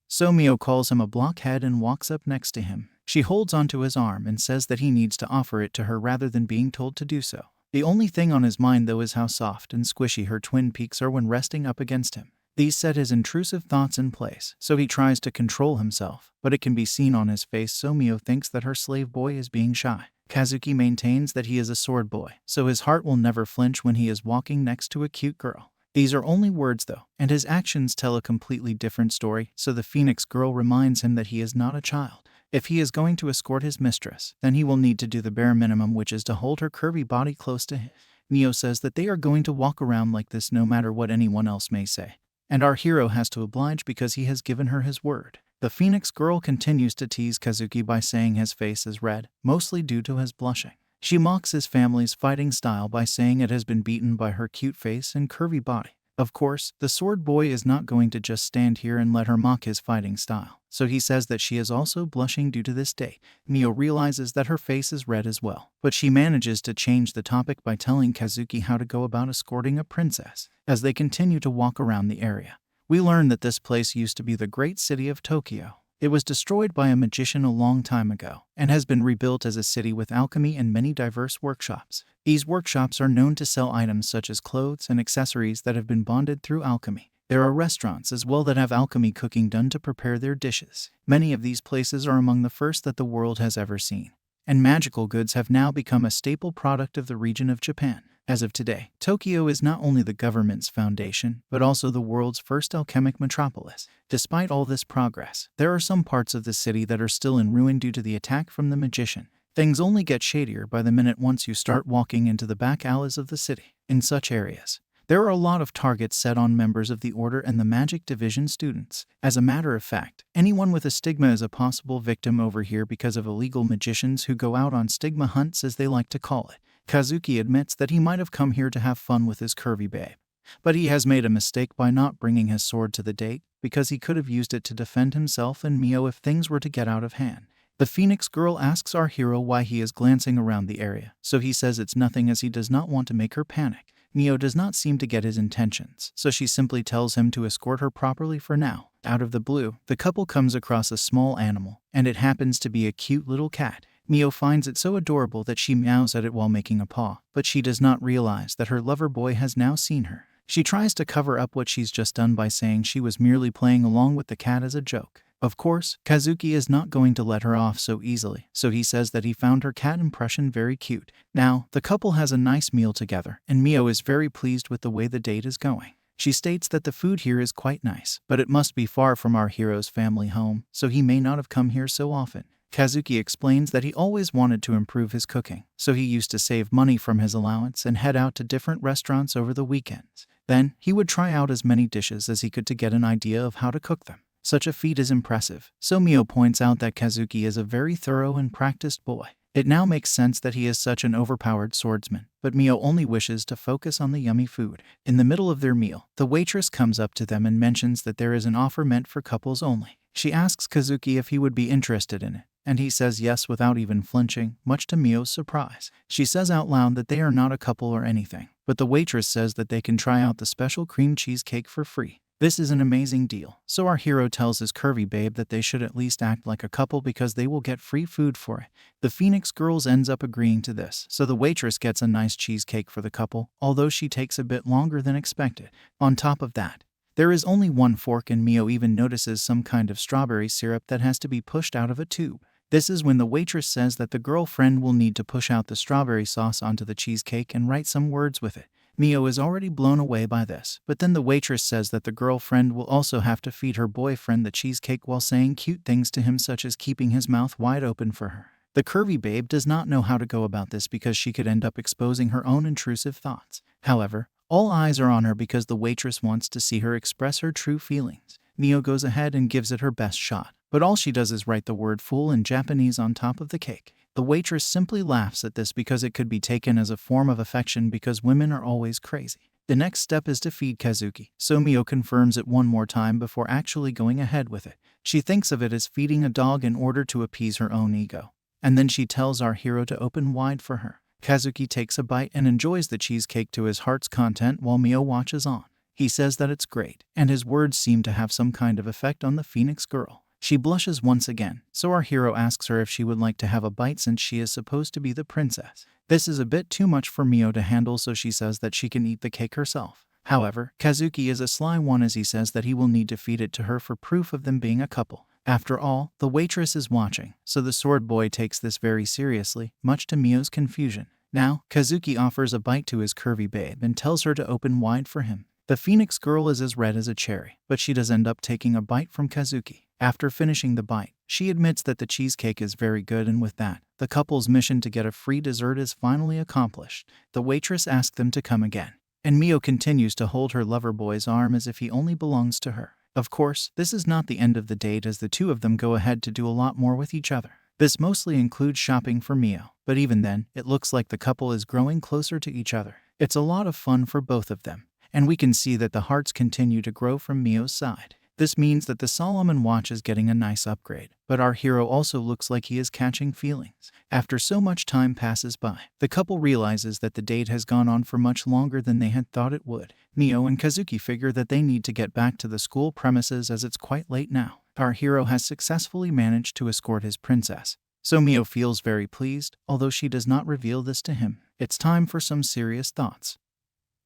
So Mio calls him a blockhead and walks up next to him. She holds onto his arm and says that he needs to offer it to her rather than being told to do so. The only thing on his mind though is how soft and squishy her twin peaks are when resting up against him. These set his intrusive thoughts in place, so he tries to control himself, but it can be seen on his face, so Mio thinks that her slave boy is being shy. Kazuki maintains that he is a sword boy, so his heart will never flinch when he is walking next to a cute girl. These are only words though, and his actions tell a completely different story, so the Phoenix girl reminds him that he is not a child. If he is going to escort his mistress, then he will need to do the bare minimum, which is to hold her curvy body close to him. Mio says that they are going to walk around like this no matter what anyone else may say. And our hero has to oblige because he has given her his word. The Phoenix girl continues to tease Kazuki by saying his face is red, mostly due to his blushing. She mocks his family's fighting style by saying it has been beaten by her cute face and curvy body. Of course, the sword boy is not going to just stand here and let her mock his fighting style, so he says that she is also blushing due to this date. Mio realizes that her face is red as well, but she manages to change the topic by telling Kazuki how to go about escorting a princess. As they continue to walk around the area, we learn that this place used to be the great city of Tokyo. It was destroyed by a magician a long time ago, and has been rebuilt as a city with alchemy and many diverse workshops. These workshops are known to sell items such as clothes and accessories that have been bonded through alchemy. There are restaurants as well that have alchemy cooking done to prepare their dishes. Many of these places are among the first that the world has ever seen, and magical goods have now become a staple product of the region of Japan. As of today, Tokyo is not only the government's foundation, but also the world's first alchemic metropolis. Despite all this progress, there are some parts of the city that are still in ruin due to the attack from the magician. Things only get shadier by the minute once you start walking into the back alleys of the city. In such areas, There are a lot of targets set on members of the Order and the Magic Division students. As a matter of fact, anyone with a stigma is a possible victim over here because of illegal magicians who go out on stigma hunts, as they like to call it. Kazuki admits that he might have come here to have fun with his curvy babe. But he has made a mistake by not bringing his sword to the date, because he could have used it to defend himself and Mio if things were to get out of hand. The Phoenix girl asks our hero why he is glancing around the area, so he says it's nothing, as he does not want to make her panic. Mio does not seem to get his intentions, so she simply tells him to escort her properly for now. Out of the blue, the couple comes across a small animal, and it happens to be a cute little cat. Mio finds it so adorable that she meows at it while making a paw, but she does not realize that her lover boy has now seen her. She tries to cover up what she's just done by saying she was merely playing along with the cat as a joke. Of course, Kazuki is not going to let her off so easily, so he says that he found her cat impression very cute. Now, the couple has a nice meal together, and Mio is very pleased with the way the date is going. She states that the food here is quite nice, but it must be far from our hero's family home, so he may not have come here so often. Kazuki explains that he always wanted to improve his cooking, so he used to save money from his allowance and head out to different restaurants over the weekends. Then, he would try out as many dishes as he could to get an idea of how to cook them. Such a feat is impressive, so Mio points out that Kazuki is a very thorough and practiced boy. It now makes sense that he is such an overpowered swordsman, but Mio only wishes to focus on the yummy food. In the middle of their meal, the waitress comes up to them and mentions that there is an offer meant for couples only. She asks Kazuki if he would be interested in it, and he says yes without even flinching, much to Mio's surprise. She says out loud that they are not a couple or anything, but the waitress says that they can try out the special cream cheesecake for free. This is an amazing deal, so our hero tells his curvy babe that they should at least act like a couple because they will get free food for it. The Phoenix girls ends up agreeing to this, so the waitress gets a nice cheesecake for the couple, although she takes a bit longer than expected. On top of that, there is only one fork, and Mio even notices some kind of strawberry syrup that has to be pushed out of a tube. This is when the waitress says that the girlfriend will need to push out the strawberry sauce onto the cheesecake and write some words with it. Mio is already blown away by this, but then the waitress says that the girlfriend will also have to feed her boyfriend the cheesecake while saying cute things to him, such as keeping his mouth wide open for her. The curvy babe does not know how to go about this because she could end up exposing her own intrusive thoughts. However, all eyes are on her because the waitress wants to see her express her true feelings. Mio goes ahead and gives it her best shot, but all she does is write the word fool in Japanese on top of the cake. The waitress simply laughs at this because it could be taken as a form of affection because women are always crazy. The next step is to feed Kazuki, so Mio confirms it one more time before actually going ahead with it. She thinks of it as feeding a dog in order to appease her own ego, and then she tells our hero to open wide for her. Kazuki takes a bite and enjoys the cheesecake to his heart's content while Mio watches on. He says that it's great, and his words seem to have some kind of effect on the Phoenix girl. She blushes once again, so our hero asks her if she would like to have a bite since she is supposed to be the princess. This is a bit too much for Mio to handle, so she says that she can eat the cake herself. However, Kazuki is a sly one, as he says that he will need to feed it to her for proof of them being a couple. After all, the waitress is watching, so the sword boy takes this very seriously, much to Mio's confusion. Now, Kazuki offers a bite to his curvy babe and tells her to open wide for him. The Phoenix girl is as red as a cherry, but she does end up taking a bite from Kazuki. After finishing the bite, she admits that the cheesecake is very good, and with that, the couple's mission to get a free dessert is finally accomplished. The waitress asks them to come again, and Mio continues to hold her lover boy's arm as if he only belongs to her. Of course, this is not the end of the date, as the two of them go ahead to do a lot more with each other. This mostly includes shopping for Mio, but even then, it looks like the couple is growing closer to each other. It's a lot of fun for both of them, and we can see that the hearts continue to grow from Mio's side. This means that the Solomon watch is getting a nice upgrade, but our hero also looks like he is catching feelings. After so much time passes by, the couple realizes that the date has gone on for much longer than they had thought it would. Mio and Kazuki figure that they need to get back to the school premises as it's quite late now. Our hero has successfully managed to escort his princess, so Mio feels very pleased, although she does not reveal this to him. It's time for some serious thoughts.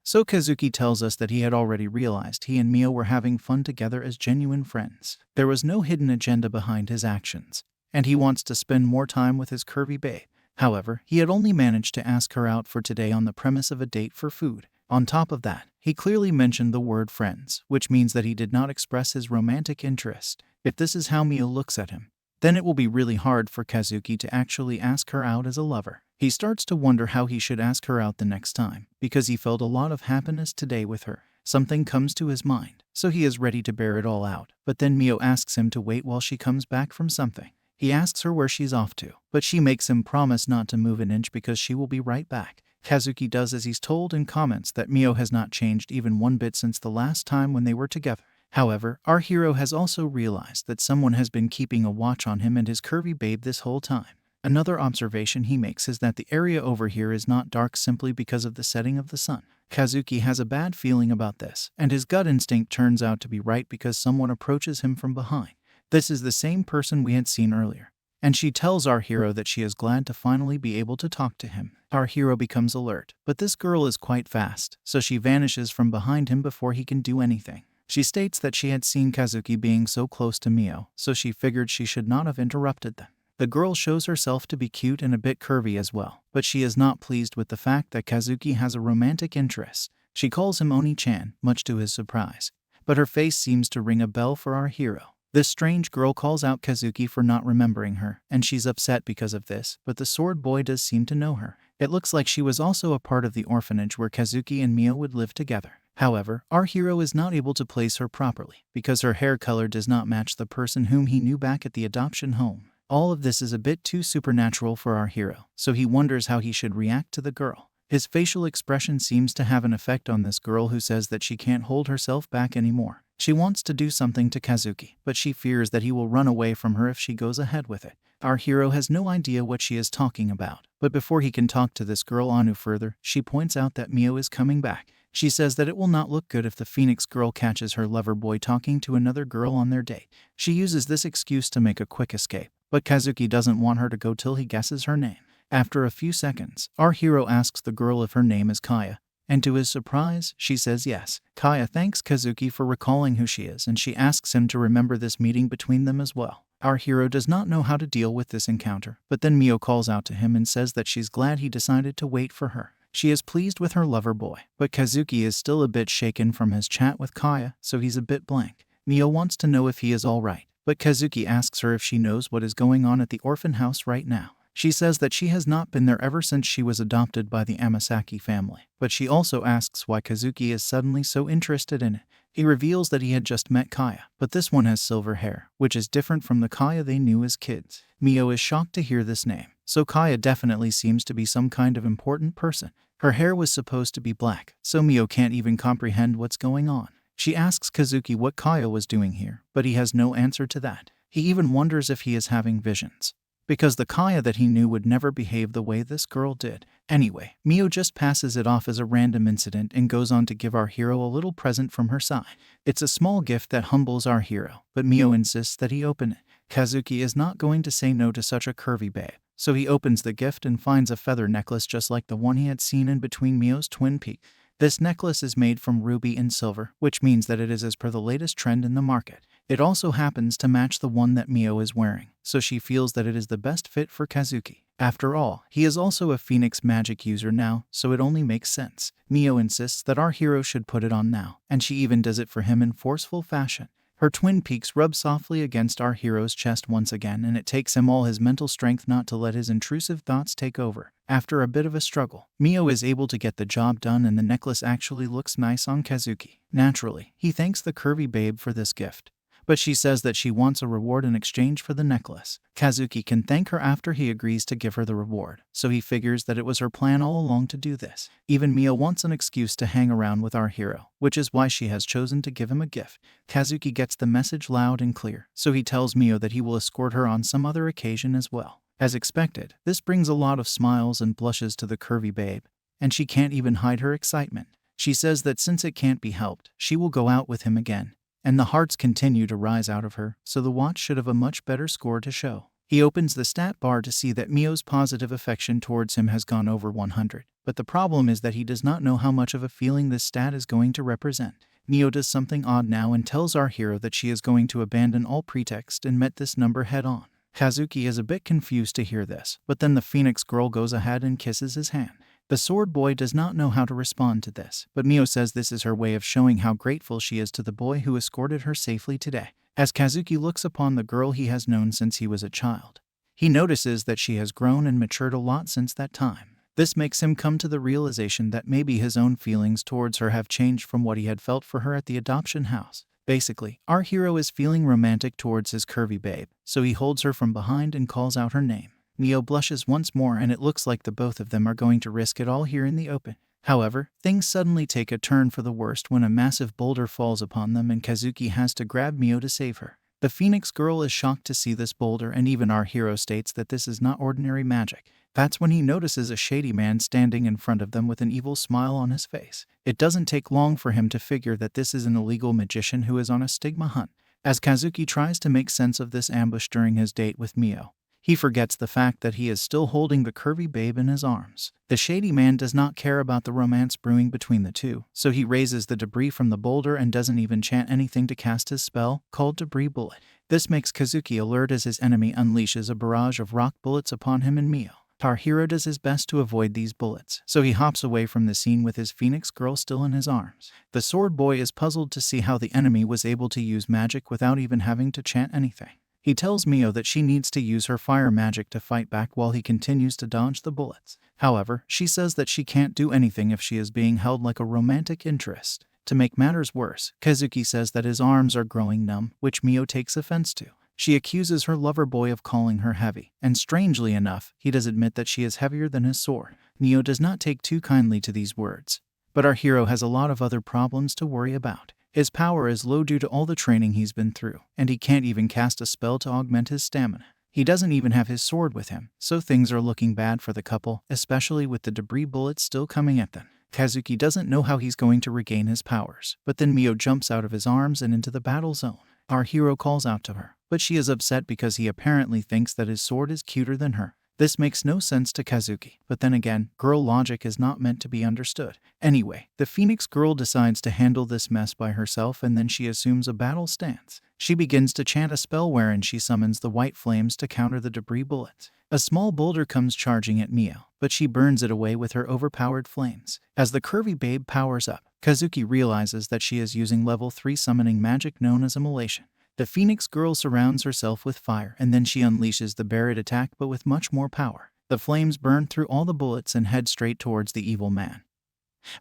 So Kazuki tells us that he had already realized he and Mio were having fun together as genuine friends. There was no hidden agenda behind his actions, and he wants to spend more time with his curvy babe. However, he had only managed to ask her out for today on the premise of a date for food. On top of that, he clearly mentioned the word friends, which means that he did not express his romantic interest. If this is how Mio looks at him, then it will be really hard for Kazuki to actually ask her out as a lover. He starts to wonder how he should ask her out the next time, because he felt a lot of happiness today with her. Something comes to his mind, so he is ready to bear it all out. But then Mio asks him to wait while she comes back from something. He asks her where she's off to, but she makes him promise not to move an inch because she will be right back. Kazuki does as he's told and comments that Mio has not changed even one bit since the last time when they were together. However, our hero has also realized that someone has been keeping a watch on him and his curvy babe this whole time. Another observation he makes is that the area over here is not dark simply because of the setting of the sun. Kazuki has a bad feeling about this, and his gut instinct turns out to be right because someone approaches him from behind. This is the same person we had seen earlier, and she tells our hero that she is glad to finally be able to talk to him. Our hero becomes alert, but this girl is quite fast, so she vanishes from behind him before he can do anything. She states that she had seen Kazuki being so close to Mio, so she figured she should not have interrupted them. The girl shows herself to be cute and a bit curvy as well, but she is not pleased with the fact that Kazuki has a romantic interest. She calls him Oni-chan, much to his surprise, but her face seems to ring a bell for our hero. This strange girl calls out Kazuki for not remembering her, and she's upset because of this, but the sword boy does seem to know her. It looks like she was also a part of the orphanage where Kazuki and Mio would live together. However, our hero is not able to place her properly, because her hair color does not match the person whom he knew back at the adoption home. All of this is a bit too supernatural for our hero, so he wonders how he should react to the girl. His facial expression seems to have an effect on this girl, who says that she can't hold herself back anymore. She wants to do something to Kazuki, but she fears that he will run away from her if she goes ahead with it. Our hero has no idea what she is talking about, but before he can talk to this girl Anu further, she points out that Mio is coming back. She says that it will not look good if the Phoenix girl catches her lover boy talking to another girl on their date. She uses this excuse to make a quick escape, but Kazuki doesn't want her to go till he guesses her name. After a few seconds, our hero asks the girl if her name is Kaya, and to his surprise, she says yes. Kaya thanks Kazuki for recalling who she is, and she asks him to remember this meeting between them as well. Our hero does not know how to deal with this encounter, but then Mio calls out to him and says that she's glad he decided to wait for her. She is pleased with her lover boy, but Kazuki is still a bit shaken from his chat with Kaya, so he's a bit blank. Mio wants to know if he is alright, but Kazuki asks her if she knows what is going on at the orphan house right now. She says that she has not been there ever since she was adopted by the Amasaki family, but she also asks why Kazuki is suddenly so interested in it. He reveals that he had just met Kaya, but this one has silver hair, which is different from the Kaya they knew as kids. Mio is shocked to hear this name, so Kaya definitely seems to be some kind of important person. Her hair was supposed to be black, so Mio can't even comprehend what's going on. She asks Kazuki what Kaya was doing here, but he has no answer to that. He even wonders if he is having visions, because the Kaya that he knew would never behave the way this girl did. Anyway, Mio just passes it off as a random incident and goes on to give our hero a little present from her side. It's a small gift that humbles our hero, but Mio insists that he open it. Kazuki is not going to say no to such a curvy babe, so he opens the gift and finds a feather necklace just like the one he had seen in between Mio's twin peaks. This necklace is made from ruby and silver, which means that it is as per the latest trend in the market. It also happens to match the one that Mio is wearing, so she feels that it is the best fit for Kazuki. After all, he is also a Phoenix magic user now, so it only makes sense. Mio insists that our hero should put it on now, and she even does it for him in forceful fashion. Her twin peaks rub softly against our hero's chest once again, and it takes him all his mental strength not to let his intrusive thoughts take over. After a bit of a struggle, Mio is able to get the job done, and the necklace actually looks nice on Kazuki. Naturally, he thanks the curvy babe for this gift, but she says that she wants a reward in exchange for the necklace. Kazuki can thank her after he agrees to give her the reward, so he figures that it was her plan all along to do this. Even Mio wants an excuse to hang around with our hero, which is why she has chosen to give him a gift. Kazuki gets the message loud and clear, so he tells Mio that he will escort her on some other occasion as well. As expected, this brings a lot of smiles and blushes to the curvy babe, and she can't even hide her excitement. She says that since it can't be helped, she will go out with him again, and the hearts continue to rise out of her, so the watch should have a much better score to show. He opens the stat bar to see that Mio's positive affection towards him has gone over 100, but the problem is that he does not know how much of a feeling this stat is going to represent. Mio does something odd now and tells our hero that she is going to abandon all pretext and met this number head on. Kazuki is a bit confused to hear this, but then the Phoenix girl goes ahead and kisses his hand. The sword boy does not know how to respond to this, but Mio says this is her way of showing how grateful she is to the boy who escorted her safely today. As Kazuki looks upon the girl he has known since he was a child, He notices that she has grown and matured a lot since that time. This makes him come to the realization that maybe his own feelings towards her have changed from what he had felt for her at the adoption house. Basically, our hero is feeling romantic towards his curvy babe, so he holds her from behind and calls out her name. Mio blushes once more, and it looks like the both of them are going to risk it all here in the open. However, things suddenly take a turn for the worst when a massive boulder falls upon them and Kazuki has to grab Mio to save her. The Phoenix girl is shocked to see this boulder, and even our hero states that this is not ordinary magic. That's when he notices a shady man standing in front of them with an evil smile on his face. It doesn't take long for him to figure that this is an illegal magician who is on a stigma hunt. As Kazuki tries to make sense of this ambush during his date with Mio, he forgets the fact that he is still holding the curvy babe in his arms. The shady man does not care about the romance brewing between the two, so he raises the debris from the boulder and doesn't even chant anything to cast his spell, called Debris Bullet. This makes Kazuki alert as his enemy unleashes a barrage of rock bullets upon him and Mio. Our hero does his best to avoid these bullets, so he hops away from the scene with his Phoenix girl still in his arms. The sword boy is puzzled to see how the enemy was able to use magic without even having to chant anything. He tells Mio that she needs to use her fire magic to fight back while he continues to dodge the bullets. However, she says that she can't do anything if she is being held like a romantic interest. To make matters worse, Kazuki says that his arms are growing numb, which Mio takes offense to. She accuses her lover boy of calling her heavy, and strangely enough, he does admit that she is heavier than his sword. Mio does not take too kindly to these words, but our hero has a lot of other problems to worry about. His power is low due to all the training he's been through, and he can't even cast a spell to augment his stamina. He doesn't even have his sword with him, so things are looking bad for the couple, especially with the debris bullets still coming at them. Kazuki doesn't know how he's going to regain his powers, but then Mio jumps out of his arms and into the battle zone. Our hero calls out to her, but she is upset because he apparently thinks that his sword is cuter than her. This makes no sense to Kazuki, but then again, girl logic is not meant to be understood. Anyway, the Phoenix girl decides to handle this mess by herself, and then she assumes a battle stance. She begins to chant a spell wherein she summons the white flames to counter the debris bullets. A small boulder comes charging at Mio, but she burns it away with her overpowered flames. As the curvy babe powers up, Kazuki realizes that she is using level 3 summoning magic known as immolation. The Phoenix girl surrounds herself with fire, and then she unleashes the Barret attack but with much more power. The flames burn through all the bullets and head straight towards the evil man.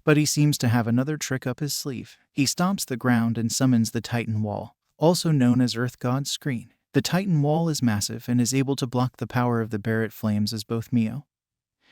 But he seems to have another trick up his sleeve. He stomps the ground and summons the Titan Wall, also known as Earth God's Screen. The Titan Wall is massive and is able to block the power of the Barret flames as both Mio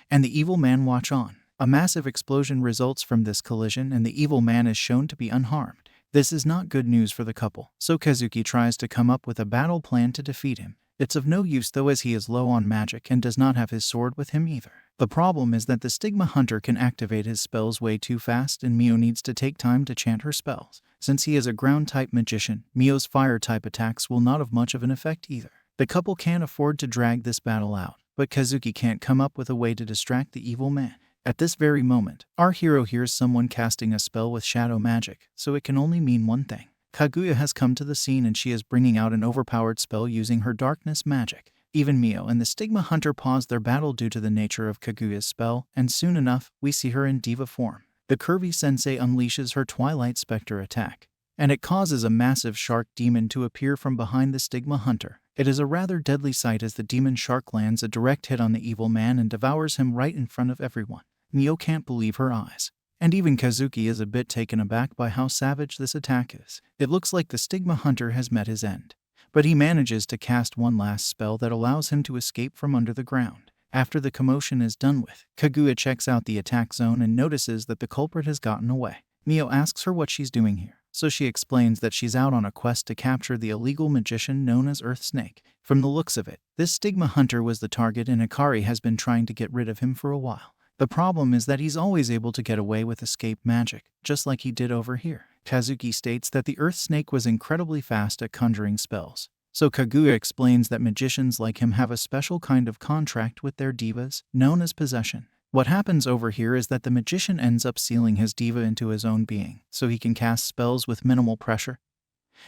and the evil man watch on. A massive explosion results from this collision, and the evil man is shown to be unharmed. This is not good news for the couple, so Kazuki tries to come up with a battle plan to defeat him. It's of no use though, as he is low on magic and does not have his sword with him either. The problem is that the Stigma Hunter can activate his spells way too fast, and Mio needs to take time to chant her spells. Since he is a ground-type magician, Mio's fire-type attacks will not have much of an effect either. The couple can't afford to drag this battle out, but Kazuki can't come up with a way to distract the evil man. At this very moment, our hero hears someone casting a spell with shadow magic, so it can only mean one thing. Kaguya has come to the scene, and she is bringing out an overpowered spell using her darkness magic. Even Mio and the Stigma Hunter pause their battle due to the nature of Kaguya's spell, and soon enough, we see her in diva form. The curvy sensei unleashes her Twilight Spectre attack, and it causes a massive shark demon to appear from behind the Stigma Hunter. It is a rather deadly sight as the demon shark lands a direct hit on the evil man and devours him right in front of everyone. Mio can't believe her eyes, and even Kazuki is a bit taken aback by how savage this attack is. It looks like the Stigma Hunter has met his end, but he manages to cast one last spell that allows him to escape from under the ground. After the commotion is done with, Kaguya checks out the attack zone and notices that the culprit has gotten away. Mio asks her what she's doing here, so she explains that she's out on a quest to capture the illegal magician known as Earth Snake. From the looks of it, this Stigma Hunter was the target, and Hikari has been trying to get rid of him for a while. The problem is that he's always able to get away with escape magic, just like he did over here. Kazuki states that the Earth Snake was incredibly fast at conjuring spells, so Kaguya explains that magicians like him have a special kind of contract with their divas, known as possession. What happens over here is that the magician ends up sealing his diva into his own being, so he can cast spells with minimal pressure,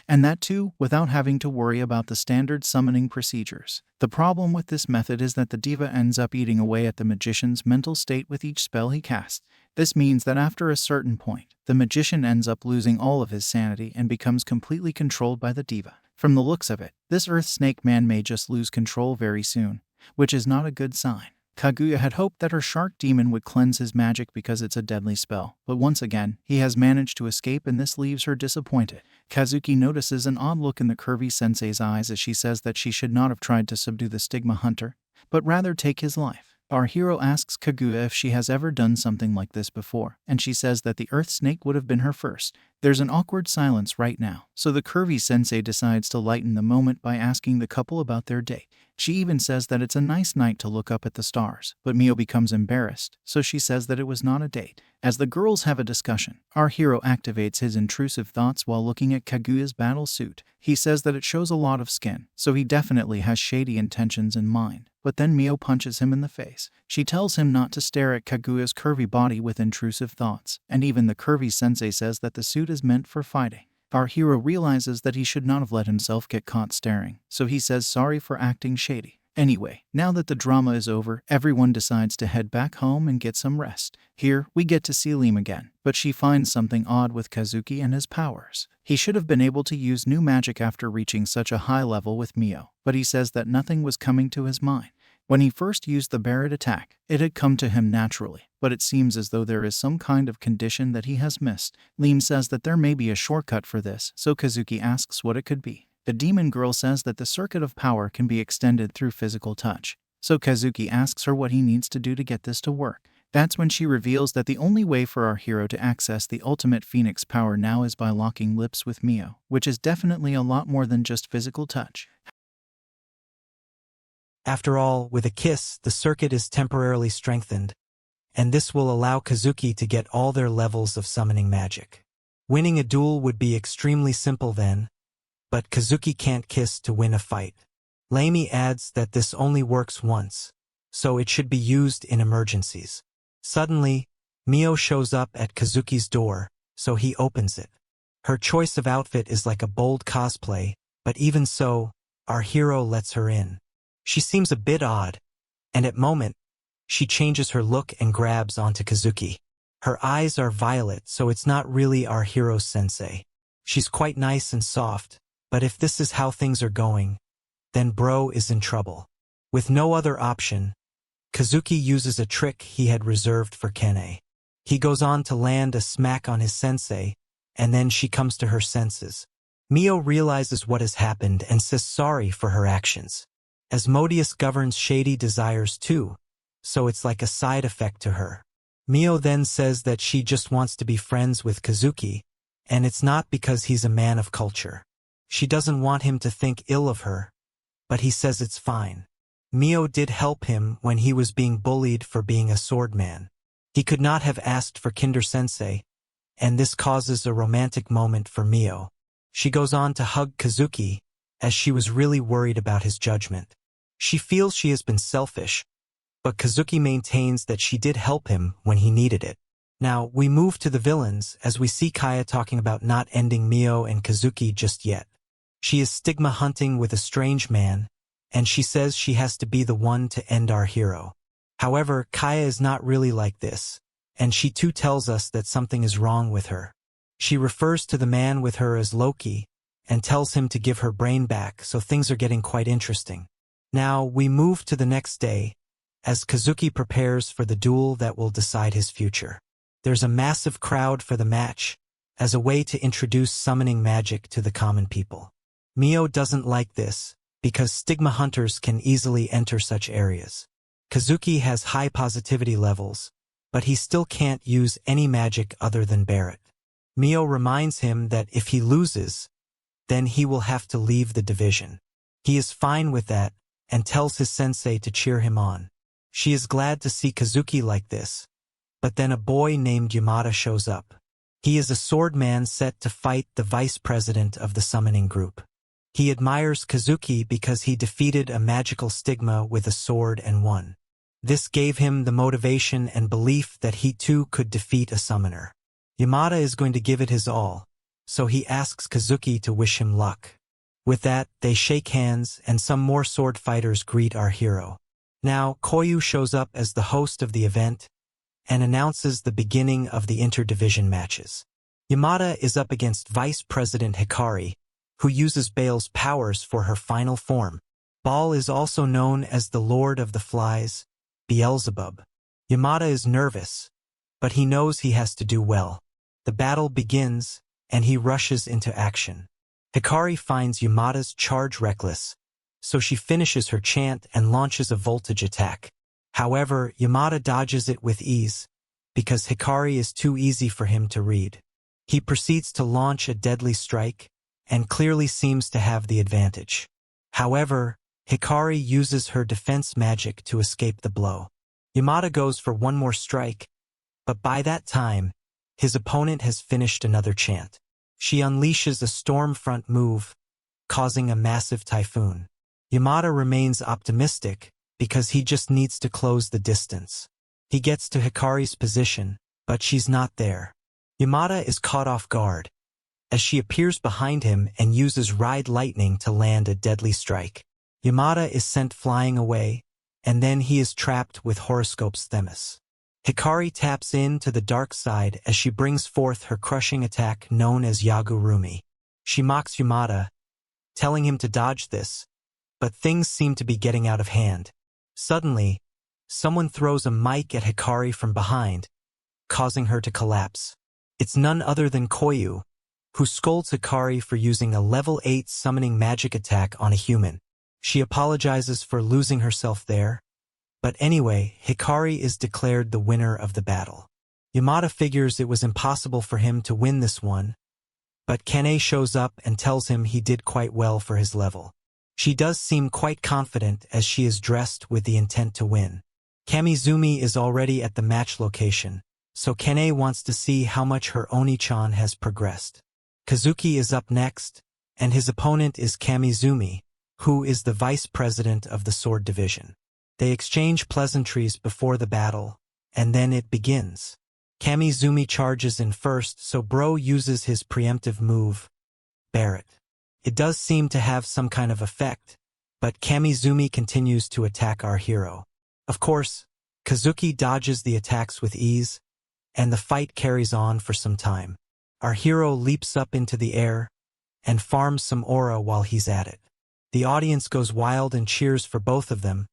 and that too without having to worry about the standard summoning procedures. The problem with this method is that the diva ends up eating away at the magician's mental state with each spell he casts. This means that after a certain point, the magician ends up losing all of his sanity and becomes completely controlled by the diva. From the looks of it, this earth snake man may just lose control very soon, which is not a good sign. Kaguya had hoped that her shark demon would cleanse his magic because it's a deadly spell, but once again, he has managed to escape and this leaves her disappointed. Kazuki notices an odd look in the curvy sensei's eyes as she says that she should not have tried to subdue the stigma hunter, but rather take his life. Our hero asks Kaguya if she has ever done something like this before, and she says that the earth snake would have been her first. There's an awkward silence right now, so the curvy sensei decides to lighten the moment by asking the couple about their date. She even says that it's a nice night to look up at the stars, but Mio becomes embarrassed, so she says that it was not a date. As the girls have a discussion, our hero activates his intrusive thoughts while looking at Kaguya's battle suit. He says that it shows a lot of skin, so he definitely has shady intentions in mind. But then Mio punches him in the face. She tells him not to stare at Kaguya's curvy body with intrusive thoughts, and even the curvy sensei says that the suit is meant for fighting. Our hero realizes that he should not have let himself get caught staring, so he says sorry for acting shady. Anyway, now that the drama is over, everyone decides to head back home and get some rest. Here, we get to see Lim again, but she finds something odd with Kazuki and his powers. He should have been able to use new magic after reaching such a high level with Mio, but he says that nothing was coming to his mind. When he first used the Barret attack, it had come to him naturally, but it seems as though there is some kind of condition that he has missed. Lim says that there may be a shortcut for this, so Kazuki asks what it could be. The demon girl says that the circuit of power can be extended through physical touch, so Kazuki asks her what he needs to do to get this to work. That's when she reveals that the only way for our hero to access the ultimate phoenix power now is by locking lips with Mio, which is definitely a lot more than just physical touch. After all, with a kiss, the circuit is temporarily strengthened, and this will allow Kazuki to get all their levels of summoning magic. Winning a duel would be extremely simple then, but Kazuki can't kiss to win a fight. Lamy adds that this only works once, so it should be used in emergencies. Suddenly, Mio shows up at Kazuki's door, so he opens it. Her choice of outfit is like a bold cosplay, but even so, our hero lets her in. She seems a bit odd, and at moment, she changes her look and grabs onto Kazuki. Her eyes are violet, so it's not really our hero's sensei. She's quite nice and soft, but if this is how things are going, then bro is in trouble. With no other option, Kazuki uses a trick he had reserved for Kene. He goes on to land a smack on his sensei, and then she comes to her senses. Mio realizes what has happened and says sorry for her actions. Asmodeus governs shady desires too, so it's like a side effect to her. Mio then says that she just wants to be friends with Kazuki, and it's not because he's a man of culture. She doesn't want him to think ill of her, but he says it's fine. Mio did help him when he was being bullied for being a swordman. He could not have asked for Kinder-sensei, and this causes a romantic moment for Mio. She goes on to hug Kazuki, as she was really worried about his judgment. She feels she has been selfish, but Kazuki maintains that she did help him when he needed it. Now, we move to the villains as we see Kaya talking about not ending Mio and Kazuki just yet. She is stigma hunting with a strange man, and she says she has to be the one to end our hero. However, Kaya is not really like this, and she too tells us that something is wrong with her. She refers to the man with her as Loki, and tells him to give her brain back, so things are getting quite interesting. Now, we move to the next day, as Kazuki prepares for the duel that will decide his future. There's a massive crowd for the match, as a way to introduce summoning magic to the common people. Mio doesn't like this, because stigma hunters can easily enter such areas. Kazuki has high positivity levels, but he still can't use any magic other than Barret. Mio reminds him that if he loses, then he will have to leave the division. He is fine with that, and tells his sensei to cheer him on. She is glad to see Kazuki like this, but then a boy named Yamada shows up. He is a swordman set to fight the vice president of the summoning group. He admires Kazuki because he defeated a magical stigma with a sword and won. This gave him the motivation and belief that he too could defeat a summoner. Yamada is going to give it his all, so he asks Kazuki to wish him luck. With that, they shake hands and some more sword fighters greet our hero. Now, Koyu shows up as the host of the event and announces the beginning of the interdivision matches. Yamada is up against Vice President Hikari, who uses Baal's powers for her final form. Baal is also known as the Lord of the Flies, Beelzebub. Yamada is nervous, but he knows he has to do well. The battle begins, and he rushes into action. Hikari finds Yamada's charge reckless, so she finishes her chant and launches a voltage attack. However, Yamada dodges it with ease, because Hikari is too easy for him to read. He proceeds to launch a deadly strike, and clearly seems to have the advantage. However, Hikari uses her defense magic to escape the blow. Yamada goes for one more strike, but by that time, his opponent has finished another chant. She unleashes a storm front move, causing a massive typhoon. Yamada remains optimistic because he just needs to close the distance. He gets to Hikari's position, but she's not there. Yamada is caught off guard, as she appears behind him and uses Ride Lightning to land a deadly strike. Yamada is sent flying away, and then he is trapped with Horoscope's Themis. Hikari taps into the dark side as she brings forth her crushing attack known as Yagurumi. She mocks Yamada, telling him to dodge this, but things seem to be getting out of hand. Suddenly, someone throws a mic at Hikari from behind, causing her to collapse. It's none other than Koyu, who scolds Hikari for using a level 8 summoning magic attack on a human. She apologizes for losing herself there, but anyway, Hikari is declared the winner of the battle. Yamada figures it was impossible for him to win this one, but Kane shows up and tells him he did quite well for his level. She does seem quite confident as she is dressed with the intent to win. Kamizumi is already at the match location, so Kane wants to see how much her Oni-chan has progressed. Kazuki is up next, and his opponent is Kamizumi, who is the vice president of the sword division. They exchange pleasantries before the battle, and then it begins. Kamizumi charges in first, so Bro uses his preemptive move, Barret. It does seem to have some kind of effect, but Kamizumi continues to attack our hero. Of course, Kazuki dodges the attacks with ease, and the fight carries on for some time. Our hero leaps up into the air and farms some aura while he's at it. The audience goes wild and cheers for both of them,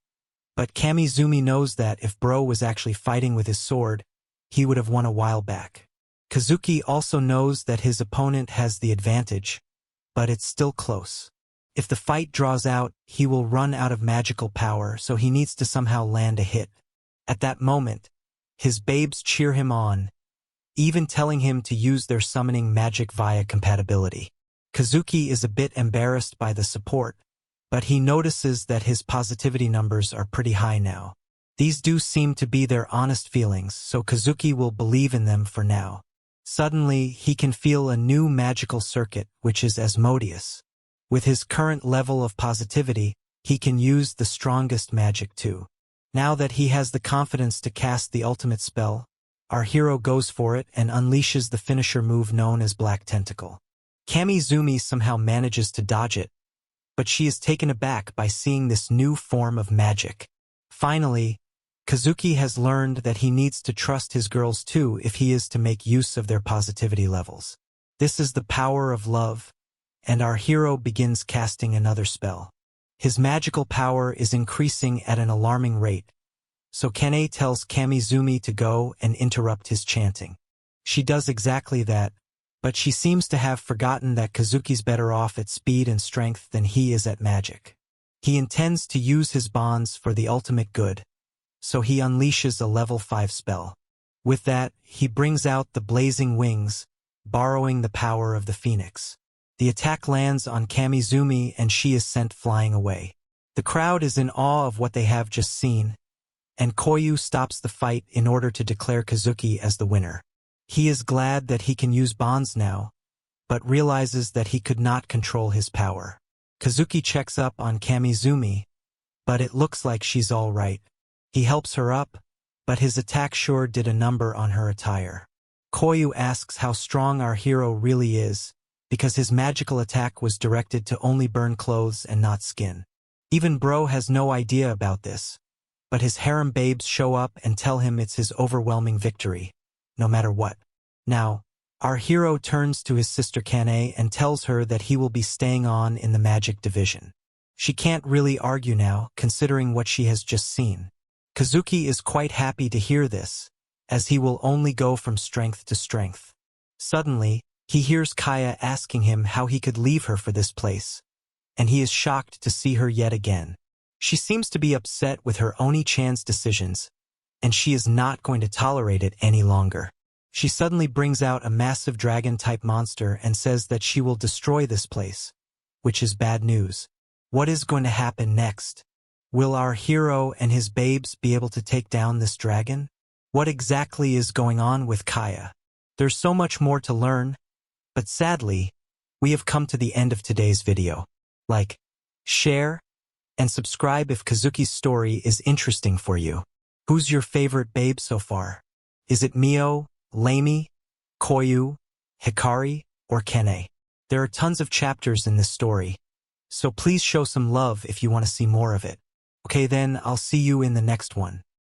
but Kamizumi knows that if Bro was actually fighting with his sword, he would have won a while back. Kazuki also knows that his opponent has the advantage, but it's still close. If the fight draws out, he will run out of magical power, so he needs to somehow land a hit. At that moment, his babes cheer him on, even telling him to use their summoning magic via compatibility. Kazuki is a bit embarrassed by the support, but he notices that his positivity numbers are pretty high now. These do seem to be their honest feelings, so Kazuki will believe in them for now. Suddenly, he can feel a new magical circuit, which is Asmodeus. With his current level of positivity, he can use the strongest magic too. Now that he has the confidence to cast the ultimate spell, our hero goes for it and unleashes the finisher move known as Black Tentacle. Kamizumi somehow manages to dodge it, but she is taken aback by seeing this new form of magic. Finally, Kazuki has learned that he needs to trust his girls too if he is to make use of their positivity levels. This is the power of love, and our hero begins casting another spell. His magical power is increasing at an alarming rate, so Kane tells Kamizumi to go and interrupt his chanting. She does exactly that, but she seems to have forgotten that Kazuki's better off at speed and strength than he is at magic. He intends to use his bonds for the ultimate good, so he unleashes a level 5 spell. With that, he brings out the blazing wings, borrowing the power of the phoenix. The attack lands on Kamizumi and she is sent flying away. The crowd is in awe of what they have just seen, and Koyu stops the fight in order to declare Kazuki as the winner. He is glad that he can use bonds now, but realizes that he could not control his power. Kazuki checks up on Kamizumi, but it looks like she's all right. He helps her up, but his attack sure did a number on her attire. Koyu asks how strong our hero really is, because his magical attack was directed to only burn clothes and not skin. Even Bro has no idea about this, but his harem babes show up and tell him it's his overwhelming victory, no matter what. Now, Our hero turns to his sister Kane and tells her that he will be staying on in the magic division. She can't really argue now, considering what she has just seen. Kazuki is quite happy to hear this, as he will only go from strength to strength. Suddenly, he hears Kaya asking him how he could leave her for this place, and he is shocked to see her yet again. She seems to be upset with her Oni-chan's decisions, and she is not going to tolerate it any longer. She suddenly brings out a massive dragon-type monster and says that she will destroy this place, which is bad news. What is going to happen next? Will our hero and his babes be able to take down this dragon? What exactly is going on with Kaya? There's so much more to learn, but sadly, we have come to the end of today's video. Like, share, and subscribe if Kazuki's story is interesting for you. Who's your favorite babe so far? Is it Mio, Lamy, Koyu, Hikari, or Kene? There are tons of chapters in this story, so please show some love if you want to see more of it. Okay then, I'll see you in the next one.